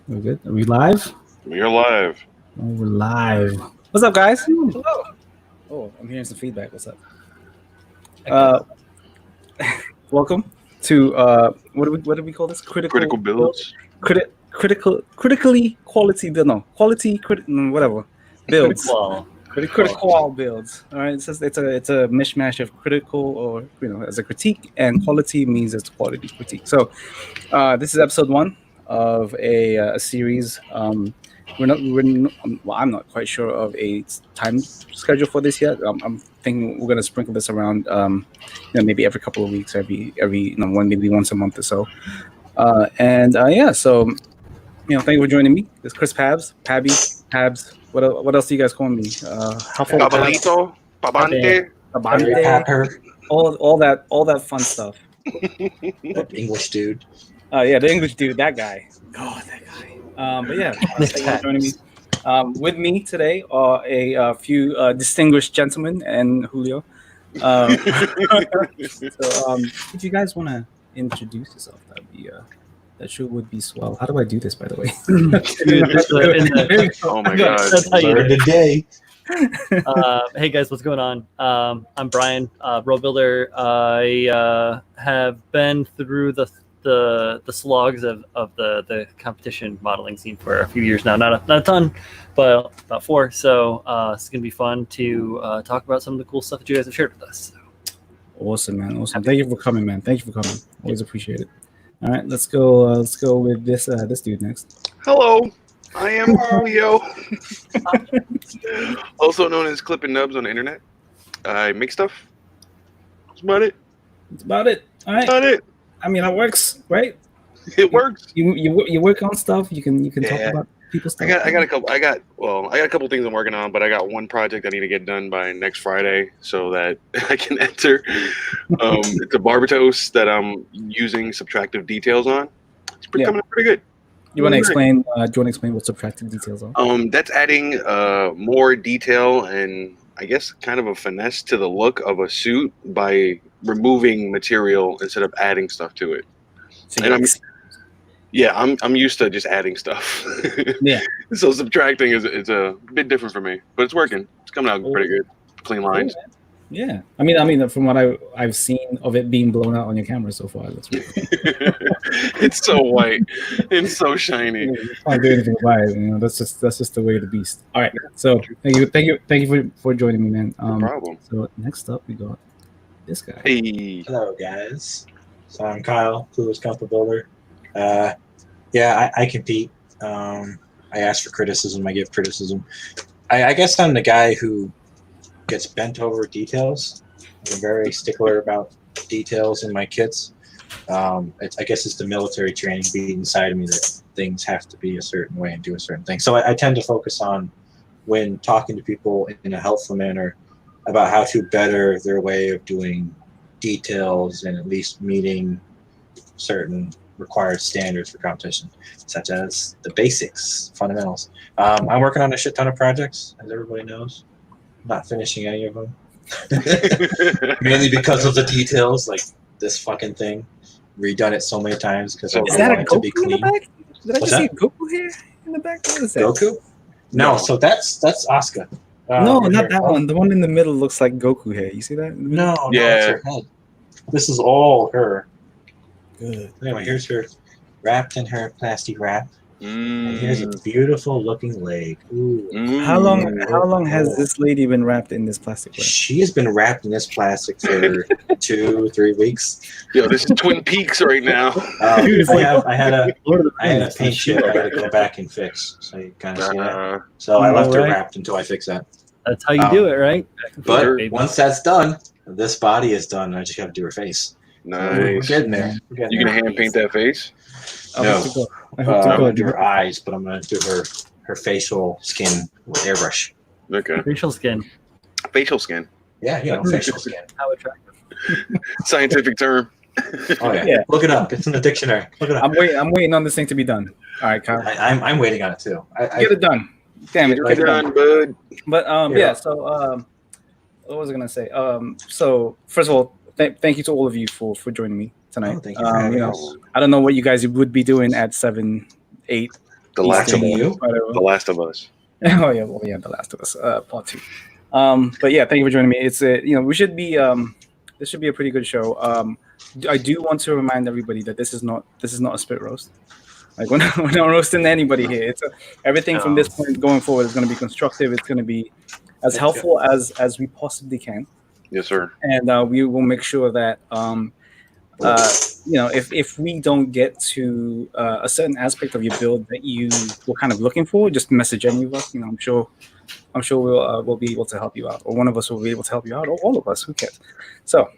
We're good. Are we live? We're live. Oh, we're live. What's up, guys? Hello. Oh, I'm hearing some feedback. What's up? Welcome to what do we call this? Critical builds. Critically quality build. No, whatever builds. CritiQual builds. All right, it's a mishmash of critical, or as a critique, and quality means it's quality critique. So this is episode 1 of a series. I'm not quite sure of a time schedule for this yet. I'm thinking we're gonna sprinkle this around, maybe every couple of weeks, maybe once a month or so. So thank you for joining me. This is Chris Pabs. What else do you guys call me? Pabalito, Pabante, all that fun stuff. That English dude. The English dude, that guy. Oh, that guy. But yeah, thank you for joining me. With me today are a few distinguished gentlemen and Julio. If you guys want to introduce yourself, that sure would be swell. How do I do this, by the way? Oh my god! That's how you do it. Today. Hey guys, what's going on? I'm Brian, road builder. I have been through the slogs of the competition modeling scene for a few years now. Not a ton, but about 4. So it's gonna be fun to talk about some of the cool stuff that you guys have shared with us. Awesome, man. Awesome. Thank you for coming, man. Thank you for coming. Always appreciate it. All right, let's go with this dude next. Hello, I am Julio, also known as Clipping Nubs on the internet. I make stuff. That's about it. That's about it. All right. About it. I mean, it works, right? It works. You work on stuff. You can talk about people's stuff. I got a couple things I'm working on, but I got one project I need to get done by next Friday so that I can enter. It's a barber toast that I'm using subtractive details on. It's coming up pretty good. You want to explain? Do you want to explain what subtractive details are? That's adding more detail and I guess kind of a finesse to the look of a suit by removing material instead of adding stuff to it. So I'm used to just adding stuff. Yeah. So subtracting is a bit different for me, but it's working. It's coming out pretty good. Clean lines. Yeah. I mean, from what I've seen of it being blown out on your camera so far, that's really it's so white and so shiny. You can't do anything about it. That's just the way of the beast. All right. So thank you for joining me, man. No problem. So next up we got this guy. Hey. Hello, guys. So I'm Kyle, Clueless Comfort Builder. I compete. I ask for criticism. I give criticism. I guess I'm the guy who gets bent over details. I'm very stickler about details in my kits. I guess it's the military training being inside of me that things have to be a certain way and do a certain thing. So I tend to focus on, when talking to people in a helpful manner, about how to better their way of doing details and at least meeting certain required standards for competition, such as the basics, fundamentals. I'm working on a shit ton of projects, as everybody knows. I'm not finishing any of them. Mainly because of the details, like this fucking thing. Redone it so many times because I want it to be clean. Did I just see Goku here in the back? What is that? Goku? No, so that's Asuka. No, not that one. The one in the middle looks like Goku hair. You see that? No, Yeah. that's her head. This is all her. Good. Anyway, here's her wrapped in her plastic wrap. And here's a Mm. beautiful looking leg. Ooh. How long has this lady been wrapped in this plastic wrap? She has been wrapped in this plastic for 2-3 weeks. Yo, this is Twin Peaks right now. Dude, it's I had a Rings. paint chip I had to go back and fix. So you kind of see that. Uh, So I left her Alright. wrapped until I fix that. That's how you do it, right? But Baby. once that's done, this body is done. I just got to do her face. We're nice. getting there. You gonna hand paint that face? I No. hope to go. I I'm hope to gonna do go. her eyes, but I'm gonna do her facial skin with airbrush. Okay. Facial skin. Facial skin. Yeah, facial skin. How attractive. Scientific term. Oh yeah. Yeah. Look it up. It's in the dictionary. Look it up. I'm waiting on this thing to be done. All right, Kyle. I'm waiting on it too. Get it done. Damn it. Get it done, bud. But Yeah. so what was I gonna say? So first of all, thank you to all of you for joining me tonight. Oh, thank you for having us. I don't know what you guys would be doing at 7, 8 The Last of Watching Us. you? whatever. The Last of Us. Oh yeah, well yeah, The Last of Us, part 2. But yeah, thank you for joining me. It's we should be this should be a pretty good show. I do want to remind everybody that this is not a spit roast. Like we're not roasting anybody here. It's everything from this point going forward is going to be constructive. It's going to be as helpful as we possibly can, Yes, sir. and we will make sure that if we don't get to a certain aspect of your build that you were kind of looking for, just message any of us. I'm sure we'll be able to help you out, or one of us will be able to help you out, or all of us. Who cares? So,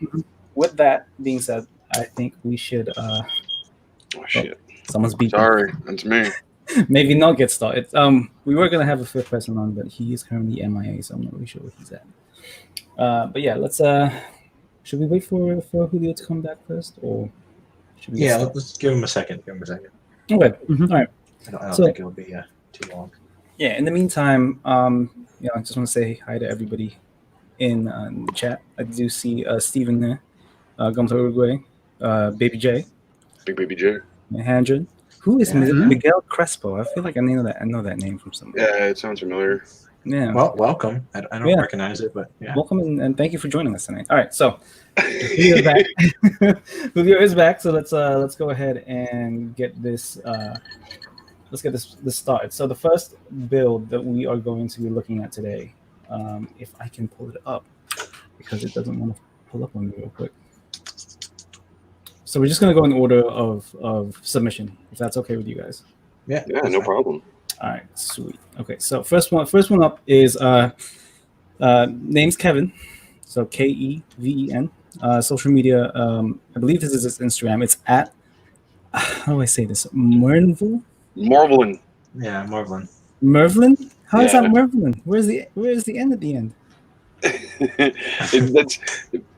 with that being said, I think we should. Oh shit! Someone's beeping. Sorry, that's me. Maybe not get started. We were gonna have a fifth person on, but he is currently MIA, so I'm not really sure where he's at. But yeah, let's. Should we wait for Julio to come back first, or should we? Yeah, let's give him a second. Okay. Mm-hmm. All right. I don't think it'll be too long. Yeah. In the meantime, I just want to say hi to everybody in the chat. I do see Steven there, Gumto Uruguay, Baby J, Big Baby J. Handren. Who is Mm-hmm. Miguel Crespo? I feel like I know that name from somewhere. Yeah, it sounds familiar. Yeah. Well, welcome. I don't recognize it, but yeah. Welcome and thank you for joining us tonight. All right, so Julio's back. Julio is back, so let's go ahead and get this started. So the first build that we are going to be looking at today, if I can pull it up, because it doesn't want to pull up on me real quick. So we're just gonna go in order of submission, if that's okay with you guys. Yeah, No problem. All right, sweet. Okay, so first one up is name's Kevin, so Keven. Social media, I believe this is his Instagram. It's at how do I say this? Marvelin. Yeah, Marvelin. Mervlin? How is Yeah. that Mervlin? Where's the end at the end?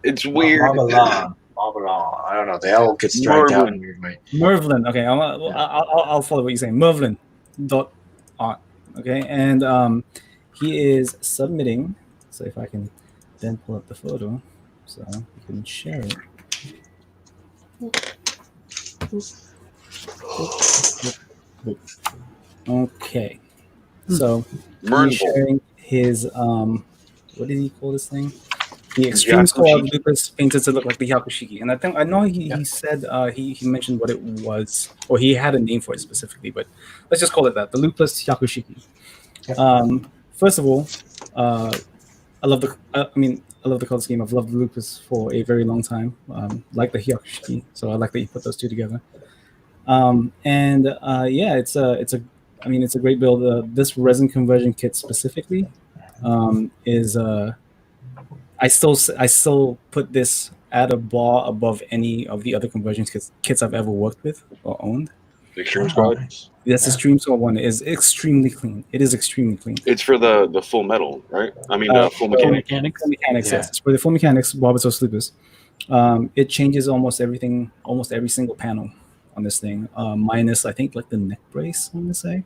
It's weird. Marvelin. I don't know. They all get striked out in a weird way. Mervlin. Okay, I'll follow what you're saying. Mervlin.art. Okay, and he is submitting. So if I can then pull up the photo, so we can share it. Okay, so he's sharing his what did he call this thing? The Extreme Squad Lupus painted to look like the Yakushiki, and I know he said he mentioned what it was, or he had a name for it specifically, but let's just call it that, the Lupus Yakushiki. First of all, I love the color scheme. I've loved the Lupus for a very long time. Like the Hyakushiki, so I like that you put those two together. It's a great build. This resin conversion kit specifically is I still put this at a bar above any of the other conversion kits I've ever worked with or owned. The Extreme Squad. Nice. Yes, Extreme Squad one is extremely clean. It is extremely clean. It's for the full metal, right? I mean, full mechanics. Full mechanics, yes. It's for the full mechanics, Barbatos Lupus. It changes almost everything, almost every single panel on this thing, minus I think like the neck brace, I want to say.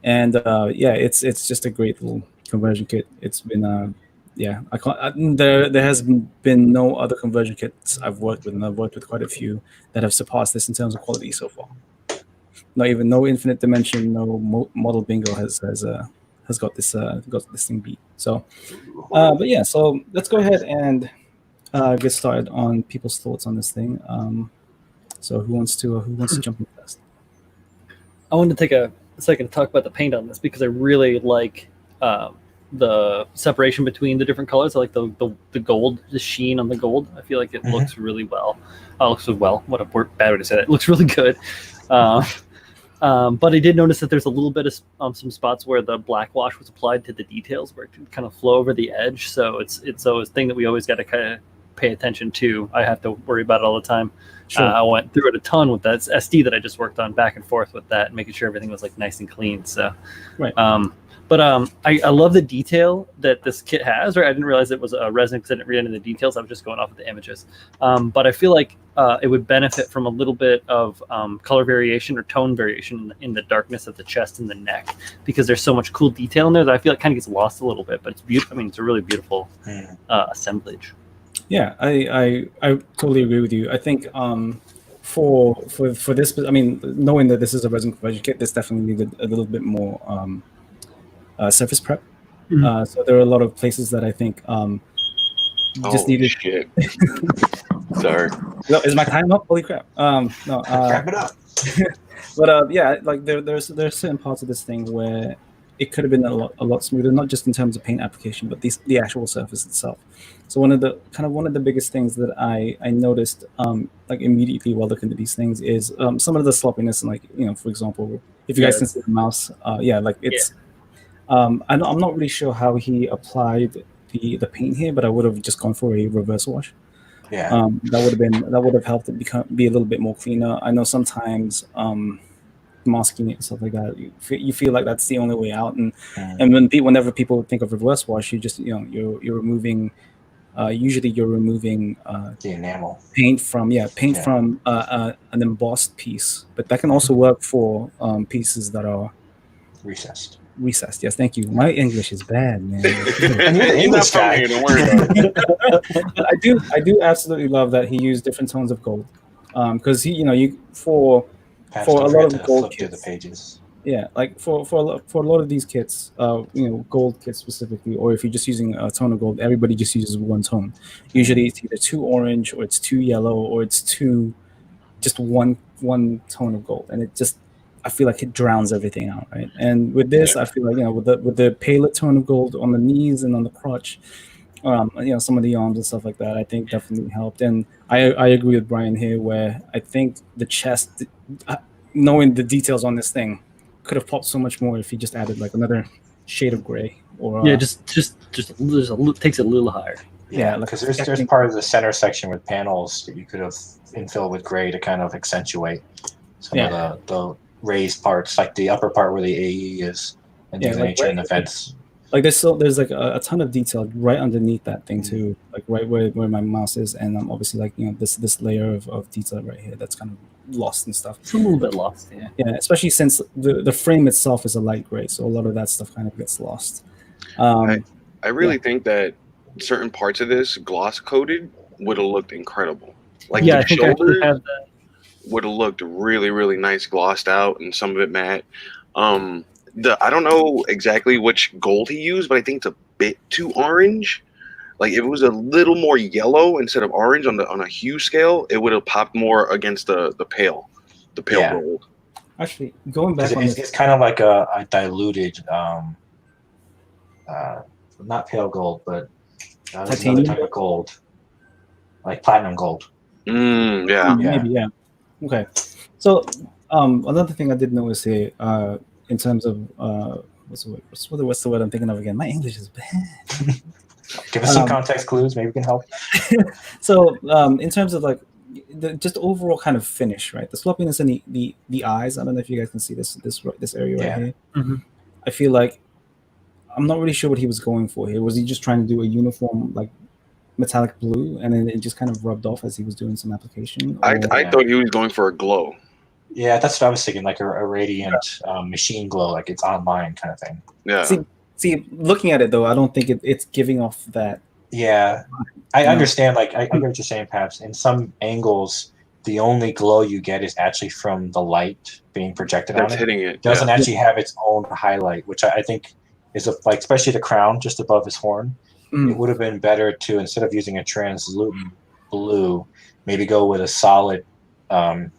And it's just a great little conversion kit. It's been there has been no other conversion kits I've worked with, and I've worked with quite a few that have surpassed this in terms of quality so far. No Infinite Dimension, no Model Bingo has got this thing beat. So, so let's go ahead and get started on people's thoughts on this thing. So who wants to jump in first? I wanted to take a second to talk about the paint on this because I really like the separation between the different colors. I like the gold, the sheen on the gold. I feel like it looks really well. Looks well. What a bad way to say that. It looks really good. But I did notice that there's a little bit of some spots where the black wash was applied to the details where it can kind of flow over the edge. So it's always a thing that we always got to kind of pay attention to. I have to worry about it all the time. Sure. I went through it a ton with that SD that I just worked on, back and forth with that, making sure everything was like nice and clean. So, right. I love the detail that this kit has. Right, I didn't realize it was a resin because I didn't read any of the details. I was just going off of the images. But I feel like it would benefit from a little bit of color variation or tone variation in the darkness of the chest and the neck, because there's so much cool detail in there that I feel it kind of gets lost a little bit. But it's beautiful. I mean, it's a really beautiful assemblage. Yeah, I totally agree with you. I think for this, I mean, knowing that this is a resin conversion kit, this definitely needed a little bit more surface prep. Mhm. So there are a lot of places that I think just needed. Shit. Sorry. No, is my time up? Holy crap! No. Wrap it up. But yeah, like there's certain parts of this thing where it could have been a lot smoother, not just in terms of paint application, but the actual surface itself. So one of the biggest things that I noticed like immediately while looking at these things is some of the sloppiness, and like, you know, for example, if you guys can see the mouse, yeah, like it's I'm not really sure how he applied the paint here, but I would have just gone for a reverse wash. Yeah. That would have helped it be a little bit more cleaner. I know sometimes masking it and stuff like that, you feel like that's the only way out, and whenever people think of reverse wash, you just, you know, you're removing usually you're removing the enamel paint from from an embossed piece, but that can also work for pieces that are recessed. Yes, thank you. My English is bad, man. And you're the English guy. Don't worry about it. But I do absolutely love that he used different tones of gold, because he, you know, for a lot of gold flip through the kits, pages. yeah, like for a lot of these kits, you know, gold kits specifically, or if you're just using a tone of gold, everybody just uses one tone. Usually, it's either too orange, or it's too yellow, or it's too just one tone of gold, and it just, I feel like it drowns everything out, right? And with this, I feel like, you know, with the paler tone of gold on the knees and on the crotch, you know, some of the arms and stuff like that, I think definitely helped. And I agree with Brian here, where I think the chest, knowing the details on this thing, could have popped so much more if he just added like another shade of gray, or just takes it a little higher. Yeah, because there's part of the center section with panels that you could have infilled with gray to kind of accentuate some of the raised parts, like the upper part where the AE is, and the nature and the fence. Like there's like a ton of detail right underneath that thing too, like right where my mouse is, and obviously, like, you know, this layer of detail right here that's kind of lost and stuff. It's a little bit lost, yeah, especially since the frame itself is a light gray, so a lot of that stuff kind of gets lost. I really think that certain parts of this gloss coated would have looked incredible. Like the shoulders would have looked really, really nice glossed out, and some of it matte. I don't know exactly which gold he used, but I think it's a bit too orange. Like if it was a little more yellow instead of orange on a hue scale, it would have popped more against the pale gold. Actually, going back on it's kind of like a diluted, not pale gold, but another type of gold, like platinum gold. Maybe, yeah. Okay, so another thing I did notice here, in terms of what's the word I'm thinking of again? My English is bad. Give us some context clues, maybe we can help. So in terms of like the just overall kind of finish, right? The sloppiness and the eyes. I don't know if you guys can see this area right here. Mm-hmm. I feel like I'm not really sure what he was going for here. Was he just trying to do a uniform like metallic blue, and then it just kind of rubbed off as he was doing some application? I thought he was going for a glow. Yeah, that's what I was thinking, like a radiant machine glow, like it's online kind of thing. Yeah. See, looking at it though, I don't think it's giving off that. Yeah, I understand. Like I get what you're saying, Paps. In some angles, the only glow you get is actually from the light being projected on it. Hitting it. It doesn't actually have its own highlight, which I think is like, especially the crown just above his horn. It would have been better to, instead of using a translucent blue, maybe go with a solid, not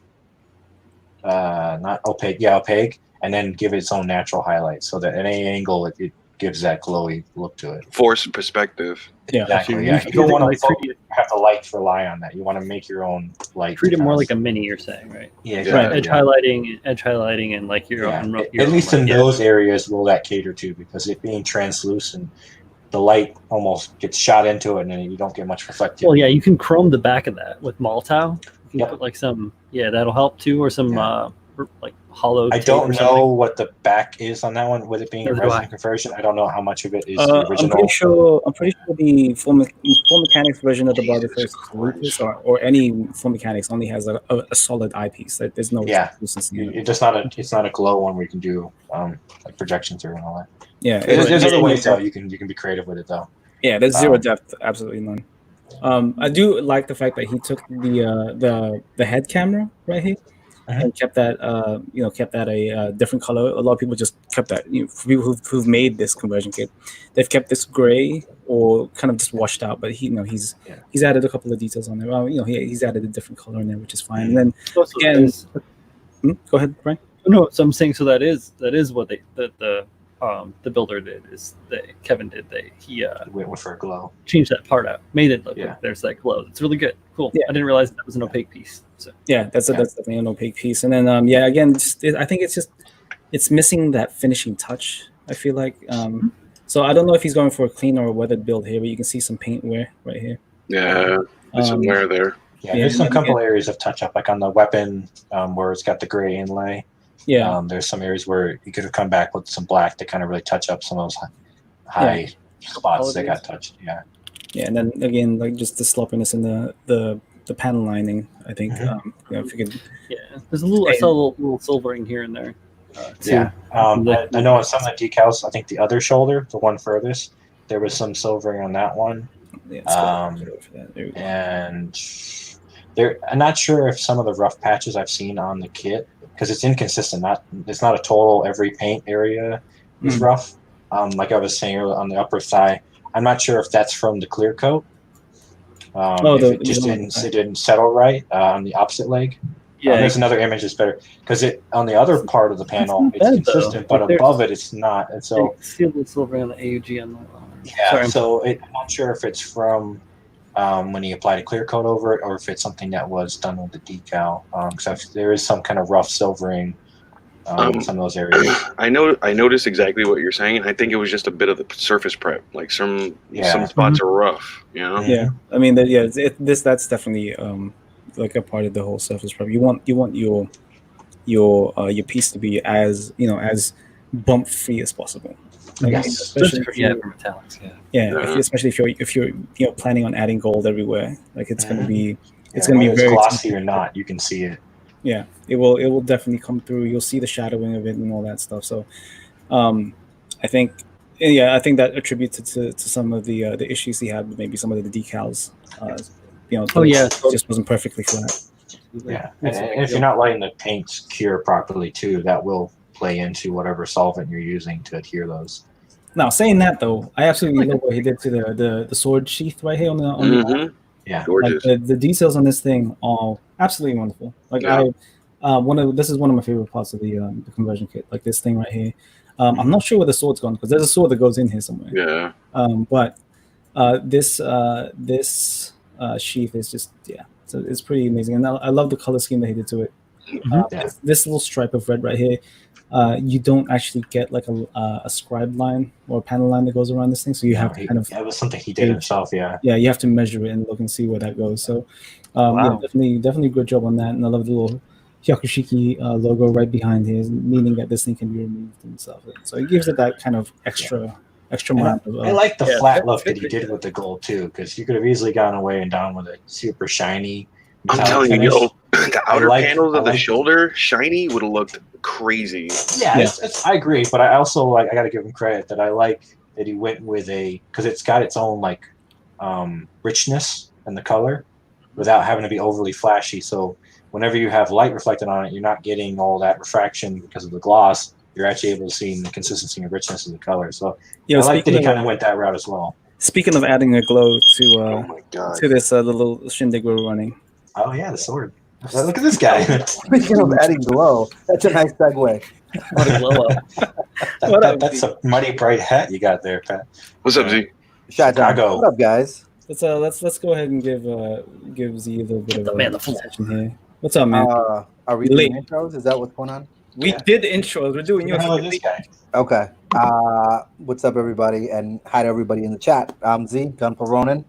opaque, opaque, and then give it its own natural highlight, so that at any angle it gives that glowy look to it. Force perspective. Yeah, exactly. Yeah, you don't want to have the lights rely on that. You want to make your own light. Treat it more like a mini. You're saying, right? Yeah, exactly. Right. Edge highlighting, and like your own. At least in those areas, will that cater to, because it being translucent, the light almost gets shot into it, and then you don't get much reflective. Well, yeah, you can chrome the back of that with Molotov. You can put like some, that'll help too, or some like hollow. I don't know what the back is on that one, with it being a resin conversion. I don't know how much of it is the original. I'm pretty sure the full mechanics version of the Barber Face or any full mechanics only has a solid eyepiece. There's no consistency. It's not a glow one where you can do like projection through and all that. Yeah, there's other ways though. You can be creative with it though. Yeah, there's zero depth, absolutely none. I do like the fact that he took the head camera right here and kept that kept that a different color. A lot of people just kept that. For people who've made this conversion kit, they've kept this gray or kind of just washed out. But he's added a couple of details on there. Well, he's added a different color in there, which is fine. And then again, go ahead, Brian. No, so I'm saying that is what the builder did Kevin did. He went for a glow. Changed that part out, made it look like there's that glow. It's really good. Cool. Yeah. I didn't realize that was an opaque piece. So that's definitely an opaque piece. And then again, I think it's missing that finishing touch. I feel like so I don't know if he's going for a clean or a weathered build here, but you can see some paint wear right here. Yeah, there's some wear there. Yeah, there's some couple areas of touch up, like on the weapon where it's got the gray inlay. Yeah, there's some areas where you could have come back with some black to kind of really touch up some of those high spots that got touched. Yeah, and then again, like just the sloppiness in the panel lining. I think if you could. Yeah, there's a little. I saw a little silvering here and there. I know on some of the decals. I think the other shoulder, the one furthest, there was some silvering on that one. Yeah, and I'm not sure if some of the rough patches I've seen on the kit, because it's inconsistent. It's not a total every paint area is rough. Like I was saying earlier on the upper thigh, I'm not sure if that's from the clear coat. It didn't settle right on the opposite leg. Yeah, there's another image that's better because on the other part of the panel it's consistent, but above it it's not. And so see a little silver on the AUG on the I'm not sure if it's from when he applied a clear coat over it, or if it's something that was done with the decal. Because there is some kind of rough silvering in some of those areas. I noticed exactly what you're saying. I think it was just a bit of the surface prep. Like some spots are rough. Yeah, I mean that's definitely like a part of the whole surface prep. You want your piece to be as as bump free as possible. Like, especially for metallics. Especially if you're planning on adding gold everywhere, like it's gonna be very glossy or not, you can see it. Yeah, it will definitely come through. You'll see the shadowing of it and all that stuff. So, I think that attributed to some of the issues he had with maybe some of the decals. It just wasn't perfectly flat. Yeah, and if you're not letting the paints cure properly too, that will play into whatever solvent you're using to adhere those. Now, saying that though, I absolutely love what he did to the sword sheath right here on the gorgeous. Like the details on this thing are absolutely wonderful. Like this is one of my favorite parts of the conversion kit. Like this thing right here. I'm not sure where the sword's gone because there's a sword that goes in here somewhere. Yeah. But this sheath is just so it's pretty amazing, and I love the color scheme that he did to it. This little stripe of red right here. You don't actually get like a scribe line or a panel line that goes around this thing, so you have to kind of. That was something he did himself. Yeah, you have to measure it and look and see where that goes. So, definitely good job on that, and I love the little Hyakushiki logo right behind here, meaning that this thing can be removed and stuff. So it gives it that kind of extra amount of. I like the flat look that he did with the gold too, because you could have easily gone away and done with a super shiny. I'm telling you, the outer panels of the shoulder shiny would have looked crazy. Yeah, I agree, but I also I got to give him credit that I like that he went with because it's got its own richness in the color without having to be overly flashy. So whenever you have light reflected on it, you're not getting all that refraction because of the gloss. You're actually able to see the consistency and richness of the color. So I like that he kind of went that route as well. Speaking of adding a glow to this little shindig we're running. Oh yeah, the sword. Look at this guy. Speaking of adding glow, that's a nice segue. What a glow up. That's a mighty bright hat you got there, Pat. What's up, Z? Chicago. What up, guys? Let's go ahead and give Z a little bit of attention here. What's up, man? Are we doing intros? Is that what's going on? We did intros. We're doing yours. This guy. Okay. What's up, everybody? And hi to everybody in the chat. I'm Z, Gun for Ronin.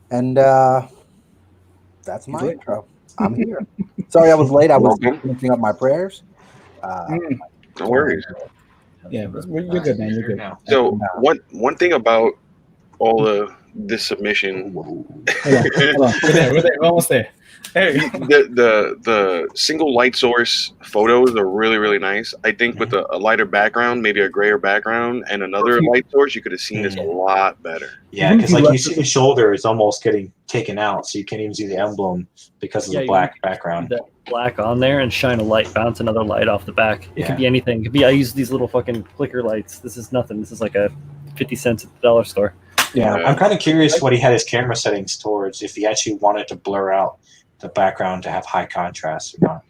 And that's my intro. I'm here. Sorry I was late. I was finishing up my prayers. No worries. Yeah, you're good, man. You're good. Now. So one thing about all of this submission. Hold on. We're there. We're almost there. Hey. The single light source photos are really nice. I think with a lighter background, maybe a grayer background, and another light source, you could have seen this a lot better. Yeah, because like you see the shoulder is almost getting taken out, so you can't even see the emblem because of the black background. That black on there and shine a light, bounce another light off the back. It could be anything. It could be, I use these little fucking clicker lights. This is nothing. This is like a 50 cents at the dollar store. Yeah, I'm kind of curious what he had his camera settings towards, if he actually wanted to blur out the background to have high contrast or not.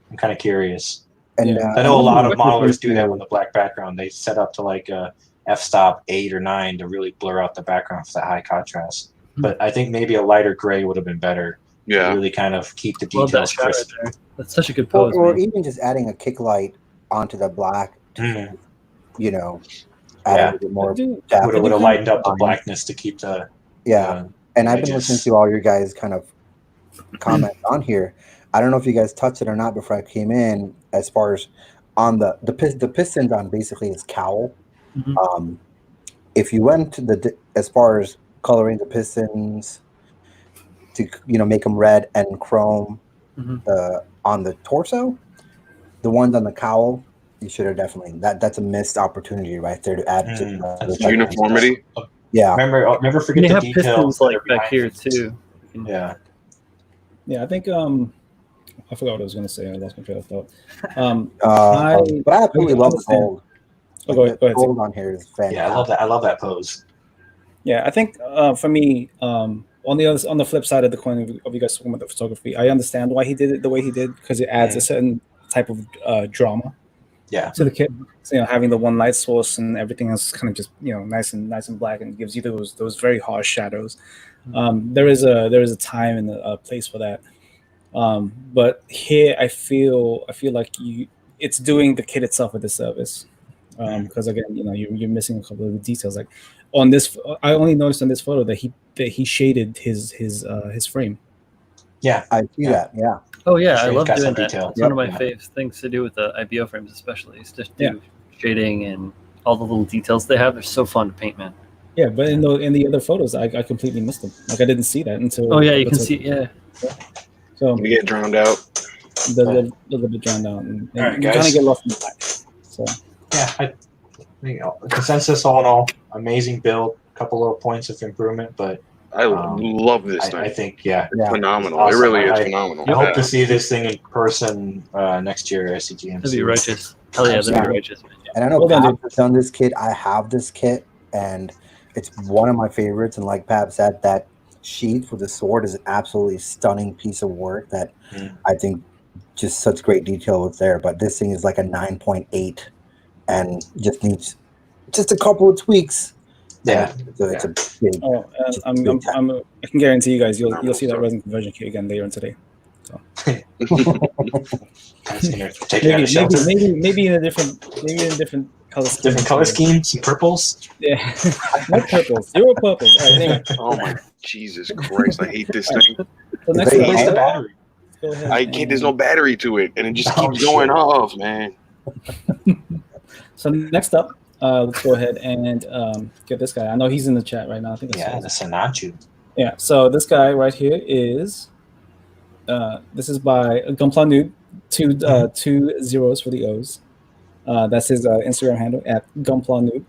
I'm kind of curious. And I know a lot of modelers do that with the black background. They set up to like a f-stop 8 or 9 to really blur out the background for that high contrast. But I think maybe a lighter gray would have been better. Yeah, to really kind of keep the details crisp. Right, that's such a good pose. Or even just adding a kick light onto the black, to, you know, add a little bit more. Would have lightened up the blackness to keep the and I've been listening to all your guys' kind of comments on here. I don't know if you guys touched it or not before I came in. As far as on the pistons on basically his cowl. If you went to as far as coloring the pistons to make them red and chrome on the torso, the ones on the cowl, you should have definitely that's a missed opportunity right there to add to uniformity. Yeah, never forget they the have details pistons like back here too. Yeah, I think I forgot what I was going to say. I lost my train of thought. But I absolutely love the gold. Oh, go ahead. Gold on here is fantastic. Yeah, I love that pose. Yeah, I think for me, on the flip side of the coin of you guys talking about the photography, I understand why he did it the way he did, because it adds a certain type of drama. Yeah. To the kit, having the one light source and everything else kind of just nice and black, and gives you those very harsh shadows. There is a time and a place for that. But here I feel like it's doing the kit itself a disservice, because again, you're missing a couple of the details. Like on this, I only noticed on this photo that he shaded his frame. Yeah, I see that. Yeah. Oh yeah, I love doing that. Detail. It's one of my favorite things to do with the IBO frames, especially. Is just do shading and all the little details they have. They're so fun to paint, man. Yeah, but in the other photos, I completely missed them. Like I didn't see that until. Oh yeah, you can see. Yeah. So you get drowned out. A little bit drowned out, and all right, you kind of get lost in the black. So yeah, consensus all in all, amazing build. Couple of points of improvement, but I love this thing. I think phenomenal. Awesome. It really is phenomenal. I hope to see this thing in person next year at SCGMC. That'd be righteous. Hell yeah, that'd be righteous. Man. And I know Pab has done this kit. I have this kit, and it's one of my favorites. And like Pab said, that sheath with the sword is an absolutely stunning piece of work that I think just such great detail was there. But this thing is like a 9.8 and just needs just a couple of tweaks. Yeah, so it's a big. I can guarantee you guys, you'll see that resin conversion kit again later on today. So. maybe in a different color scheme. Different color scheme, some purples. Yeah, no purples, zero purples. All right, anyway. Oh my Jesus Christ! I hate this thing. So next the battery. Go ahead. I can't. There's no battery to it, and it just keeps going off, man. So next up, let's go ahead and get this guy. I know he's in the chat right now. I think. The Sanachu. Yeah. So this guy right here is. This is by Gunpla Noob, two zeros for the O's. That's his Instagram handle at Gunpla Noob.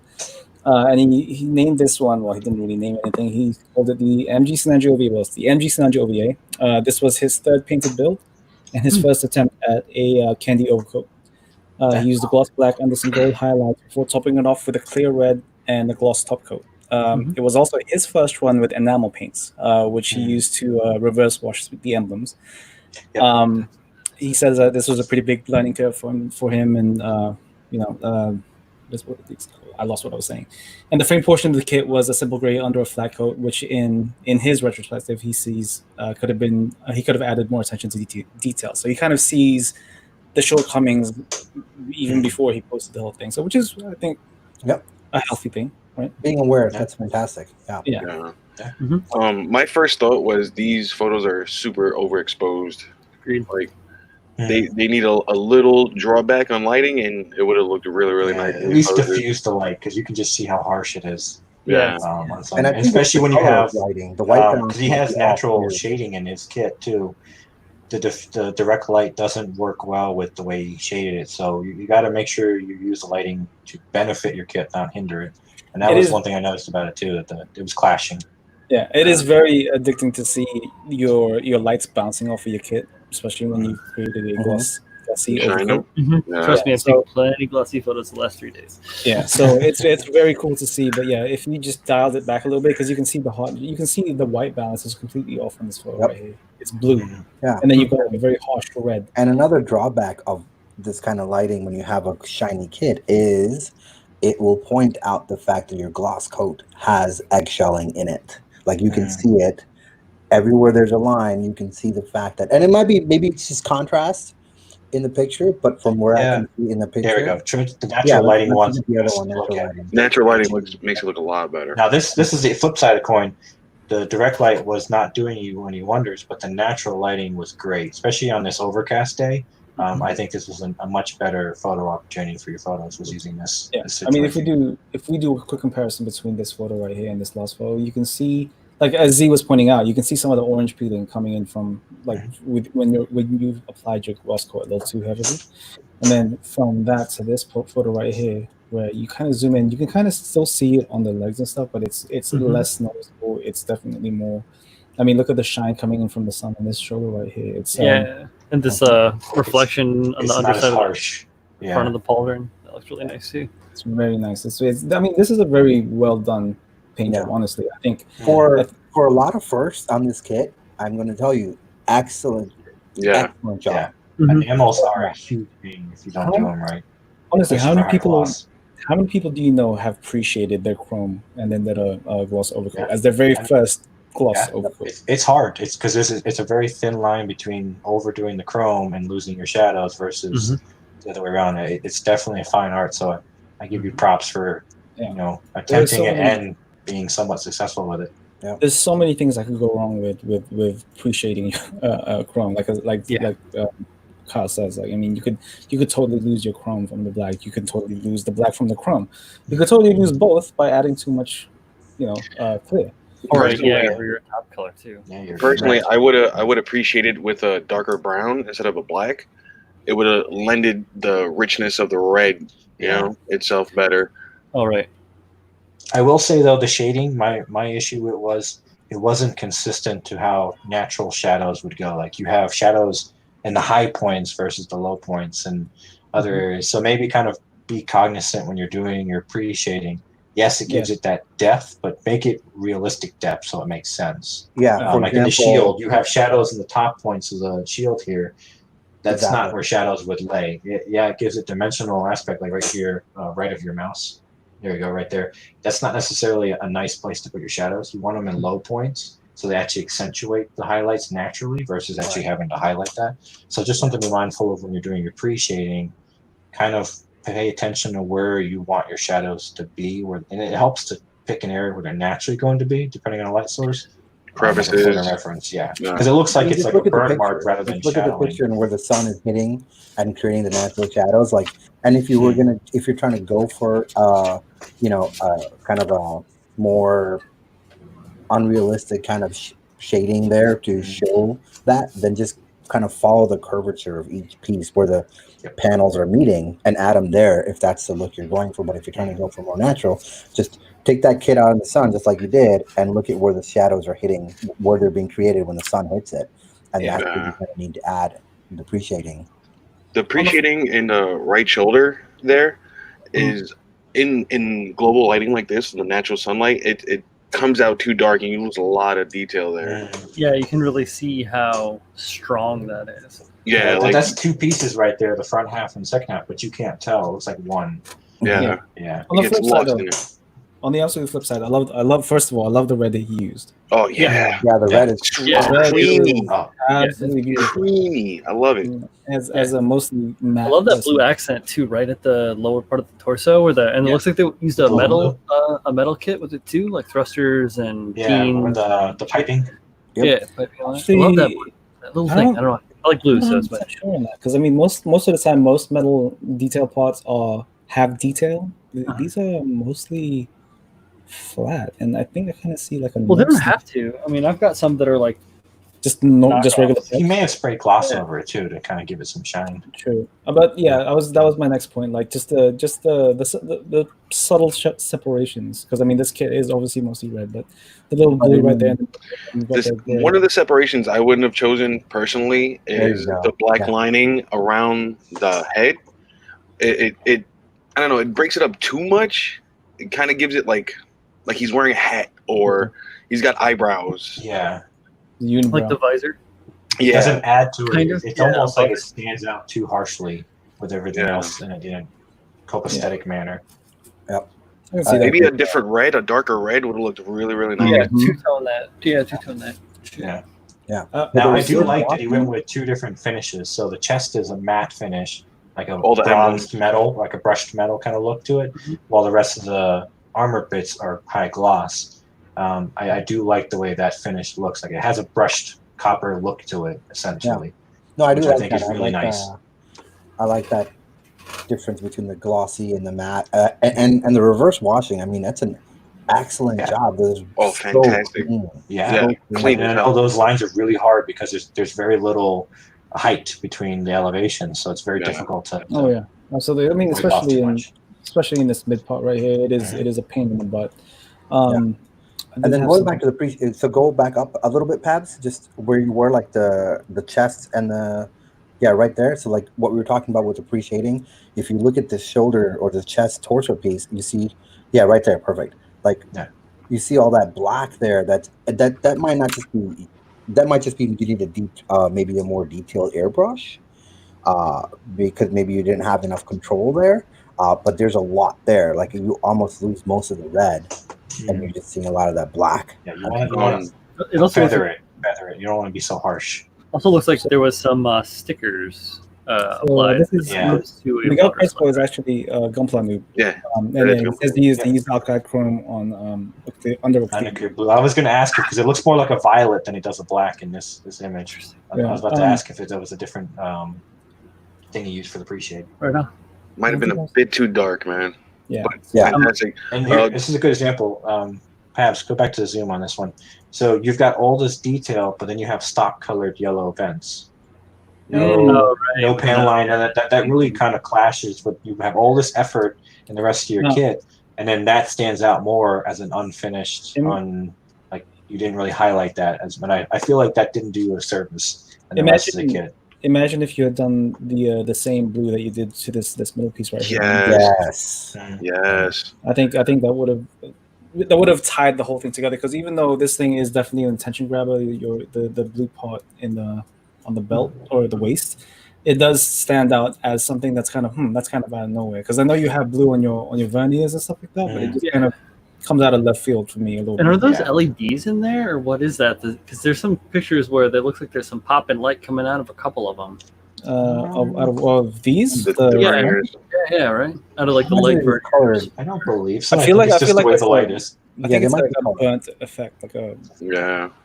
And he named this one. Well, he didn't really name anything. He called it the MG Sinanji OVA. Well, it's the MG Sinanji OVA. This was his third painted build and his first attempt at a candy overcoat. He used the gloss black under some gold highlights before topping it off with a clear red and a gloss top coat. It was also his first one with enamel paints, which he used to reverse wash the emblems. Yep. He says that this was a pretty big learning curve for him, and I lost what I was saying. And the frame portion of the kit was a simple gray under a flat coat, which in his retrospective he sees could have added more attention to detail. So he kind of sees the shortcomings even before he posted the whole thing. So which is, I think, a healthy thing. Right. Being aware, that's fantastic. Yeah. Mm-hmm. My first thought was these photos are super overexposed. Agreed. Like they need a little drawback on lighting, and it would have looked really nice. At least diffuse the light, because you can just see how harsh it is. Yeah. And especially when you have lighting, the white because he has natural shading in his kit too. the direct light doesn't work well with the way you shaded it. So you got to make sure you use the lighting to benefit your kit, not hinder it. And that was one thing I noticed about it too, that it was clashing. Yeah, it is very addicting to see your lights bouncing off of your kit, especially when you've created a glossy Shine them. overcoat. Trust me, I've taken plenty glossy photos the last 3 days. Yeah, so it's very cool to see. But yeah, if you just dialed it back a little bit, because you can see the white balance is completely off on this photo right here. It's blue, and then you've got a very harsh red. And another drawback of this kind of lighting when you have a shiny kit is it will point out the fact that your gloss coat has eggshelling in it. Like you can see it everywhere. There's a line. You can see the fact that, and it might be maybe it's just contrast in the picture, but from where I can see in the picture, there we go. The natural lighting one. The other one, natural lighting makes it look a lot better. Now this is the flip side of the coin. The direct light was not doing you any wonders, but the natural lighting was great, especially on this overcast day. I think this was a much better photo opportunity for your photos. Was using this. Yeah, this I mean, if we do a quick comparison between this photo right here and this last photo, you can see, like as Z was pointing out, you can see some of the orange peeling coming in from like when you've applied your gloss coat a little too heavily, and then from that to this photo right here, where you kind of zoom in, you can kind of still see it on the legs and stuff, but it's less noticeable. It's definitely more. I mean, look at the shine coming in from the sun on this shoulder right here. It's and this reflection on the underside of the front of the pauldron. That looks really nice too. It's very nice. I mean, this is a very well done paint job, honestly. I think for a lot of firsts on this kit, I'm going to tell you, excellent job. Yeah. And the MLs are a huge thing if you don't do them right. Honestly, how many people do you know have appreciated their chrome and then their gloss overcoat as their very first gloss overcoat? It's hard. It's because it's a very thin line between overdoing the chrome and losing your shadows versus the other way around. It's definitely a fine art. So I give you props for attempting it and being somewhat successful with it. Yeah. There's so many things that could go wrong with appreciating chrome, like Kyle says. Like, I mean, you could totally lose your chrome from the black. You could totally lose the black from the chrome. You could totally lose both by adding too much, clear. Or your top color too. Personally, I would appreciate it with a darker brown instead of a black. It would have lended the richness of the red, itself better. All right. I will say though, the shading, my issue it wasn't consistent to how natural shadows would go. Like you have shadows in the high points versus the low points and other areas. So maybe kind of be cognizant when you're doing your pre-shading. Yes, it gives it that depth, but make it realistic depth so it makes sense. Yeah. Like in the shield, you have shadows in the top points of the shield here. That's not where shadows would lay. It gives it dimensional aspect, like right here, right of your mouse. There you go, right there. That's not necessarily a nice place to put your shadows. You want them in low points so they actually accentuate the highlights naturally versus actually having to highlight that. So just something to be mindful of when you're doing your pre-shading. Kind of pay attention to where you want your shadows to be, and it helps to pick an area where they're naturally going to be, depending on a light source. Crevices. Reference, because it looks like it's like a burn mark rather than look at the picture and where the sun is hitting and creating the natural shadows. Like, and if you're trying to go for kind of a more unrealistic kind of shading there to show that, then just kind of follow the curvature of each piece where the panels are meeting and add them there if that's the look you're going for. But if you're trying to go for more natural, just take that kit out in the sun just like you did and look at where the shadows are hitting, where they're being created when the sun hits it. And that's what you're going to need to add the pre-shading. The pre-shading in the right shoulder there is in global lighting like this, the natural sunlight, it comes out too dark and you lose a lot of detail there. Yeah, you can really see how strong that is. Yeah, that's two pieces right there, the front half and the second half, but you can't tell. It looks like one. Yeah. On the flip side, on the absolute flip side, I love. First of all, I love the red that he used. Oh yeah, the red is creamy. Absolutely beautiful. Creamy. I love it. As a mostly matte. I love that blue accent too, right at the lower part of the torso, it looks like they used a metal kit with it too, like thrusters and or the piping. Yep. Yeah, I love that little thing. I don't know. I like blue, so it's better. Sure on that, because I mean, most of the time, most metal detail plots have detail. These are mostly flat, and I think I kind of see like a. Well, they don't have to. I mean, I've got some that are like just Knockoffs. regular. He may have sprayed gloss Yeah. over it too to kind of give it some shine. True, but yeah, that was my next point. Like just the subtle separations, because I mean this kit is obviously mostly red, but the little blue right there. And One of the separations I wouldn't have chosen personally There you is go. the black Yeah. lining around the head. It I don't know. It breaks it up too much. It kind of gives it like he's wearing a hat or he's got eyebrows. Yeah, Like the visor. it Yeah, doesn't add to it. Kind of, It's yeah, almost like but- it stands out too harshly with everything Yeah. else in a copacetic manner. I can see that. maybe a different red, a darker red would have looked really, really nice. Yeah, Mhm. two-tone that. Yeah, two-tone that. Yeah. Uh, Now I was do good like that he walking. went with two different finishes. So the chest is a matte finish, like a All the bronzed emblems. metal, like a brushed metal kind of look to it, while the rest of the armor bits are high gloss. I do like the way that finish looks. Like it has a brushed copper look to it, essentially. No, I do Which I like think that. is really nice. I like that difference between the glossy and the matte, and the reverse washing. I mean, that's an excellent Yeah. job. Those Oh, fantastic. Yeah, Clean and as I know hell. those lines are really hard because there's very little height between the elevations, so it's very Yeah. difficult to Oh yeah, absolutely. I mean, wipe off too much. especially in this mid part right here, it is a pain in the butt. And then going back to the so go back up a little bit, Pabs, just where you were, like the chest and the right there. So like what we were talking about with appreciating. If you look at the shoulder or the chest torso piece, you see, right there, perfect. Like you see all that black there. That might not just be. That might just be you need a deep, maybe a more detailed airbrush, because maybe you didn't have enough control there. But there's a lot there. Like you almost lose most of the red, and you're just seeing a lot of that black. Yeah, you want It also looks feather it. You don't want to be so harsh. Also looks like there was some stickers applied this as is opposed to a the Miguel water Crespo slide. is actually Gunpla noob. Yeah. And That is then it Gunpla. says they used alkali chrome on the under. Blue. I was going to ask it because it looks more like a violet than it does a black in this image. I was about to ask if there was a different thing you used for the pre-shade. Right now. Might have been a bit too dark, man. Yeah. But Yeah. fantastic. And here, this is a good example. Pabs, go back to the zoom on this one. So you've got all this detail, but then you have stock colored yellow vents. No panel line, and that really kind of clashes with you have all this effort in the rest of your kit, and then that stands out more as an unfinished, like you didn't really highlight that as. But I feel like that didn't do you a service in the rest of the kit. Imagine if you had done the same blue that you did to this middle piece right here. Yes. Yes. I think that would have tied the whole thing together, because even though this thing is definitely an attention grabber, the blue part on the belt or the waist, it does stand out as something that's kind of out of nowhere. Because I know you have blue on your verniers and stuff like that, but it just kind of comes out of left field for me a little bit. And are those LEDs in there, or what is that? Because there's some pictures where they look like there's some pop and light coming out of a couple of them. Of these, right? Out of like the leg version. I don't believe so. I feel like it's just the way the light it's is. I think it's like a burnt effect, like a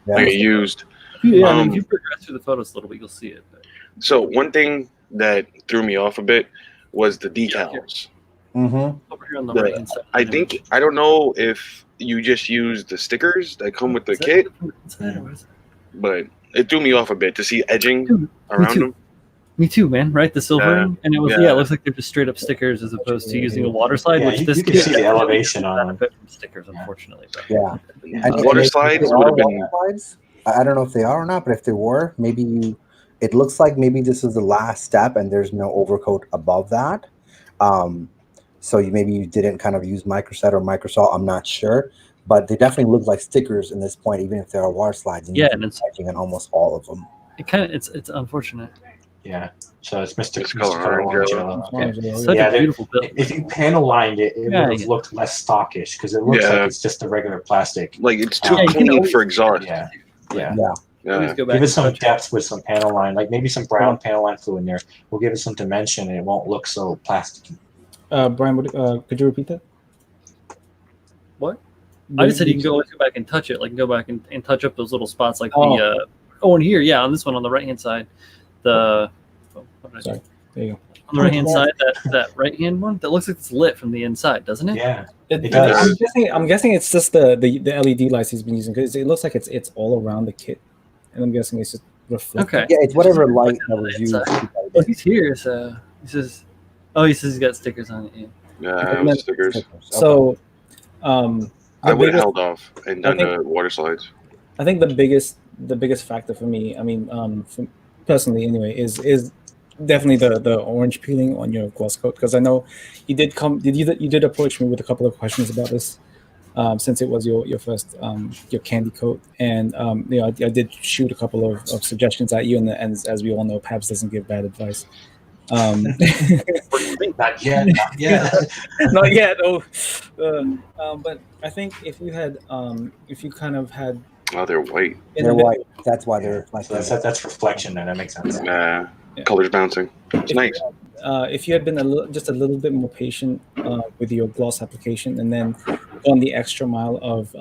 like a used. Yeah, I mean, if you progress through the photos a little bit, you'll see it. But. So one thing that threw me off a bit was the decals. Over here on the right hand side. I don't know if you just use the stickers that come with the kit, but it threw me off a bit to see edging around them. Me too, man. Right, the silvering, and it was it looks like they're just straight up stickers as opposed to using a water slide, which this you can see the elevation on them. Benefit from stickers, unfortunately. But. Water slides would have been. I don't know if they are or not, but if they were, maybe it looks like maybe this is the last step, and there's no overcoat above that. So maybe you didn't kind of use microset or microsol. I'm not sure, but they definitely look like stickers in this point, even if there are water slides. And and it's edging on almost all of them. It's unfortunate. Yeah, so it's Mr. Color Orange yellow. Such a beautiful build. If you panel lined it, it would have looked less stockish because it looks like it's just a regular plastic. Like it's too clean for exhaust. Yeah. Give it some depth with some panel line, like maybe some brown panel line fluid in there. We'll give it some dimension, and it won't look so plasticky. Brian, could you repeat that? What? I just said you can go back and touch it, like go back and touch up those little spots, like and here, on this one on the right hand side, there you go. On the right hand side, that right hand one that looks like it's lit from the inside, doesn't it? Yeah, it does. I'm guessing it's just the LED lights he's been using, because it looks like it's all around the kit. and I'm guessing it's just reflected. Okay. Yeah, it's whatever light that was used. Oh, he's here. So he says, "Oh, he says he's got stickers on it." Yeah. Yeah, And then- stickers. Okay. So, I the would have biggest, held off and done the water slides. I think the biggest factor for me, I mean, personally anyway, is definitely the orange peeling on your gloss coat, because I know you did approach me with a couple of questions about this, since it was your first your candy coat, and I did shoot a couple of suggestions at you, and as we all know, Pabs doesn't give bad advice. Not yet. Not yet. Not yet. Oh, but I think if you kind of had, Oh, they're white. They're white. That's why they're So reflecting. that's reflection, and that makes sense. Yeah. Colors bouncing. It's nice. If you had been just a little bit more patient with your gloss application, and then gone the extra mile of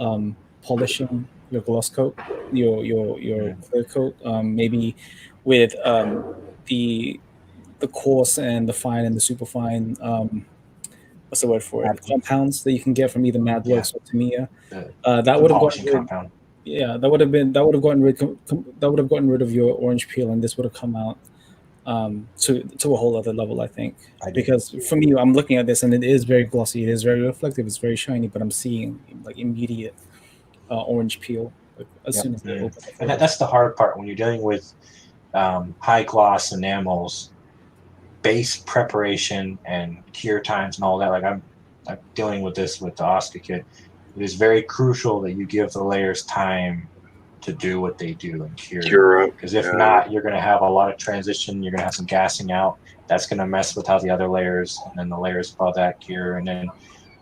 polishing your gloss coat, your clear coat, maybe with the coarse and the fine and the super fine, what's the word for it? Compounds that you can get from either MadWorks or Tamiya. That would have gotten rid. Compound. Yeah, that would have gotten rid of your orange peel, and this would have come out to a whole other level, I think. Because for me, I'm looking at this and it is very glossy, it is very reflective, it's very shiny, but I'm seeing like immediate orange peel as soon as they open. And that's the hard part when you're dealing with high gloss enamels. Base preparation and cure times and all that. Like I'm dealing with this with the Oscar kit. It is very crucial that you give the layers time to do what they do and cure up. Because if not, you're going to have a lot of transition. You're going to have some gassing out. That's going to mess with how the other layers and then the layers above that cure. And then,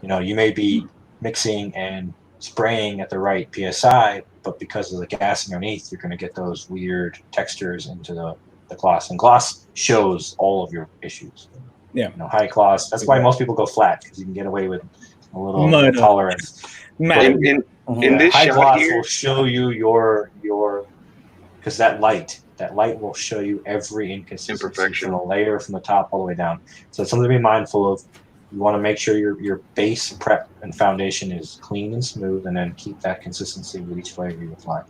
you may be mixing and spraying at the right PSI, but because of the gassing underneath, you're going to get those weird textures into the gloss. And gloss shows all of your issues. Yeah. High gloss. That's why most people go flat, because you can get away with a little tolerance. In this high shot gloss here, will show you your because that light will show you every inconsistency from the layer from the top all the way down. So it's something to be mindful of. You want to make sure your base prep and foundation is clean and smooth, and then keep that consistency with each layer you apply.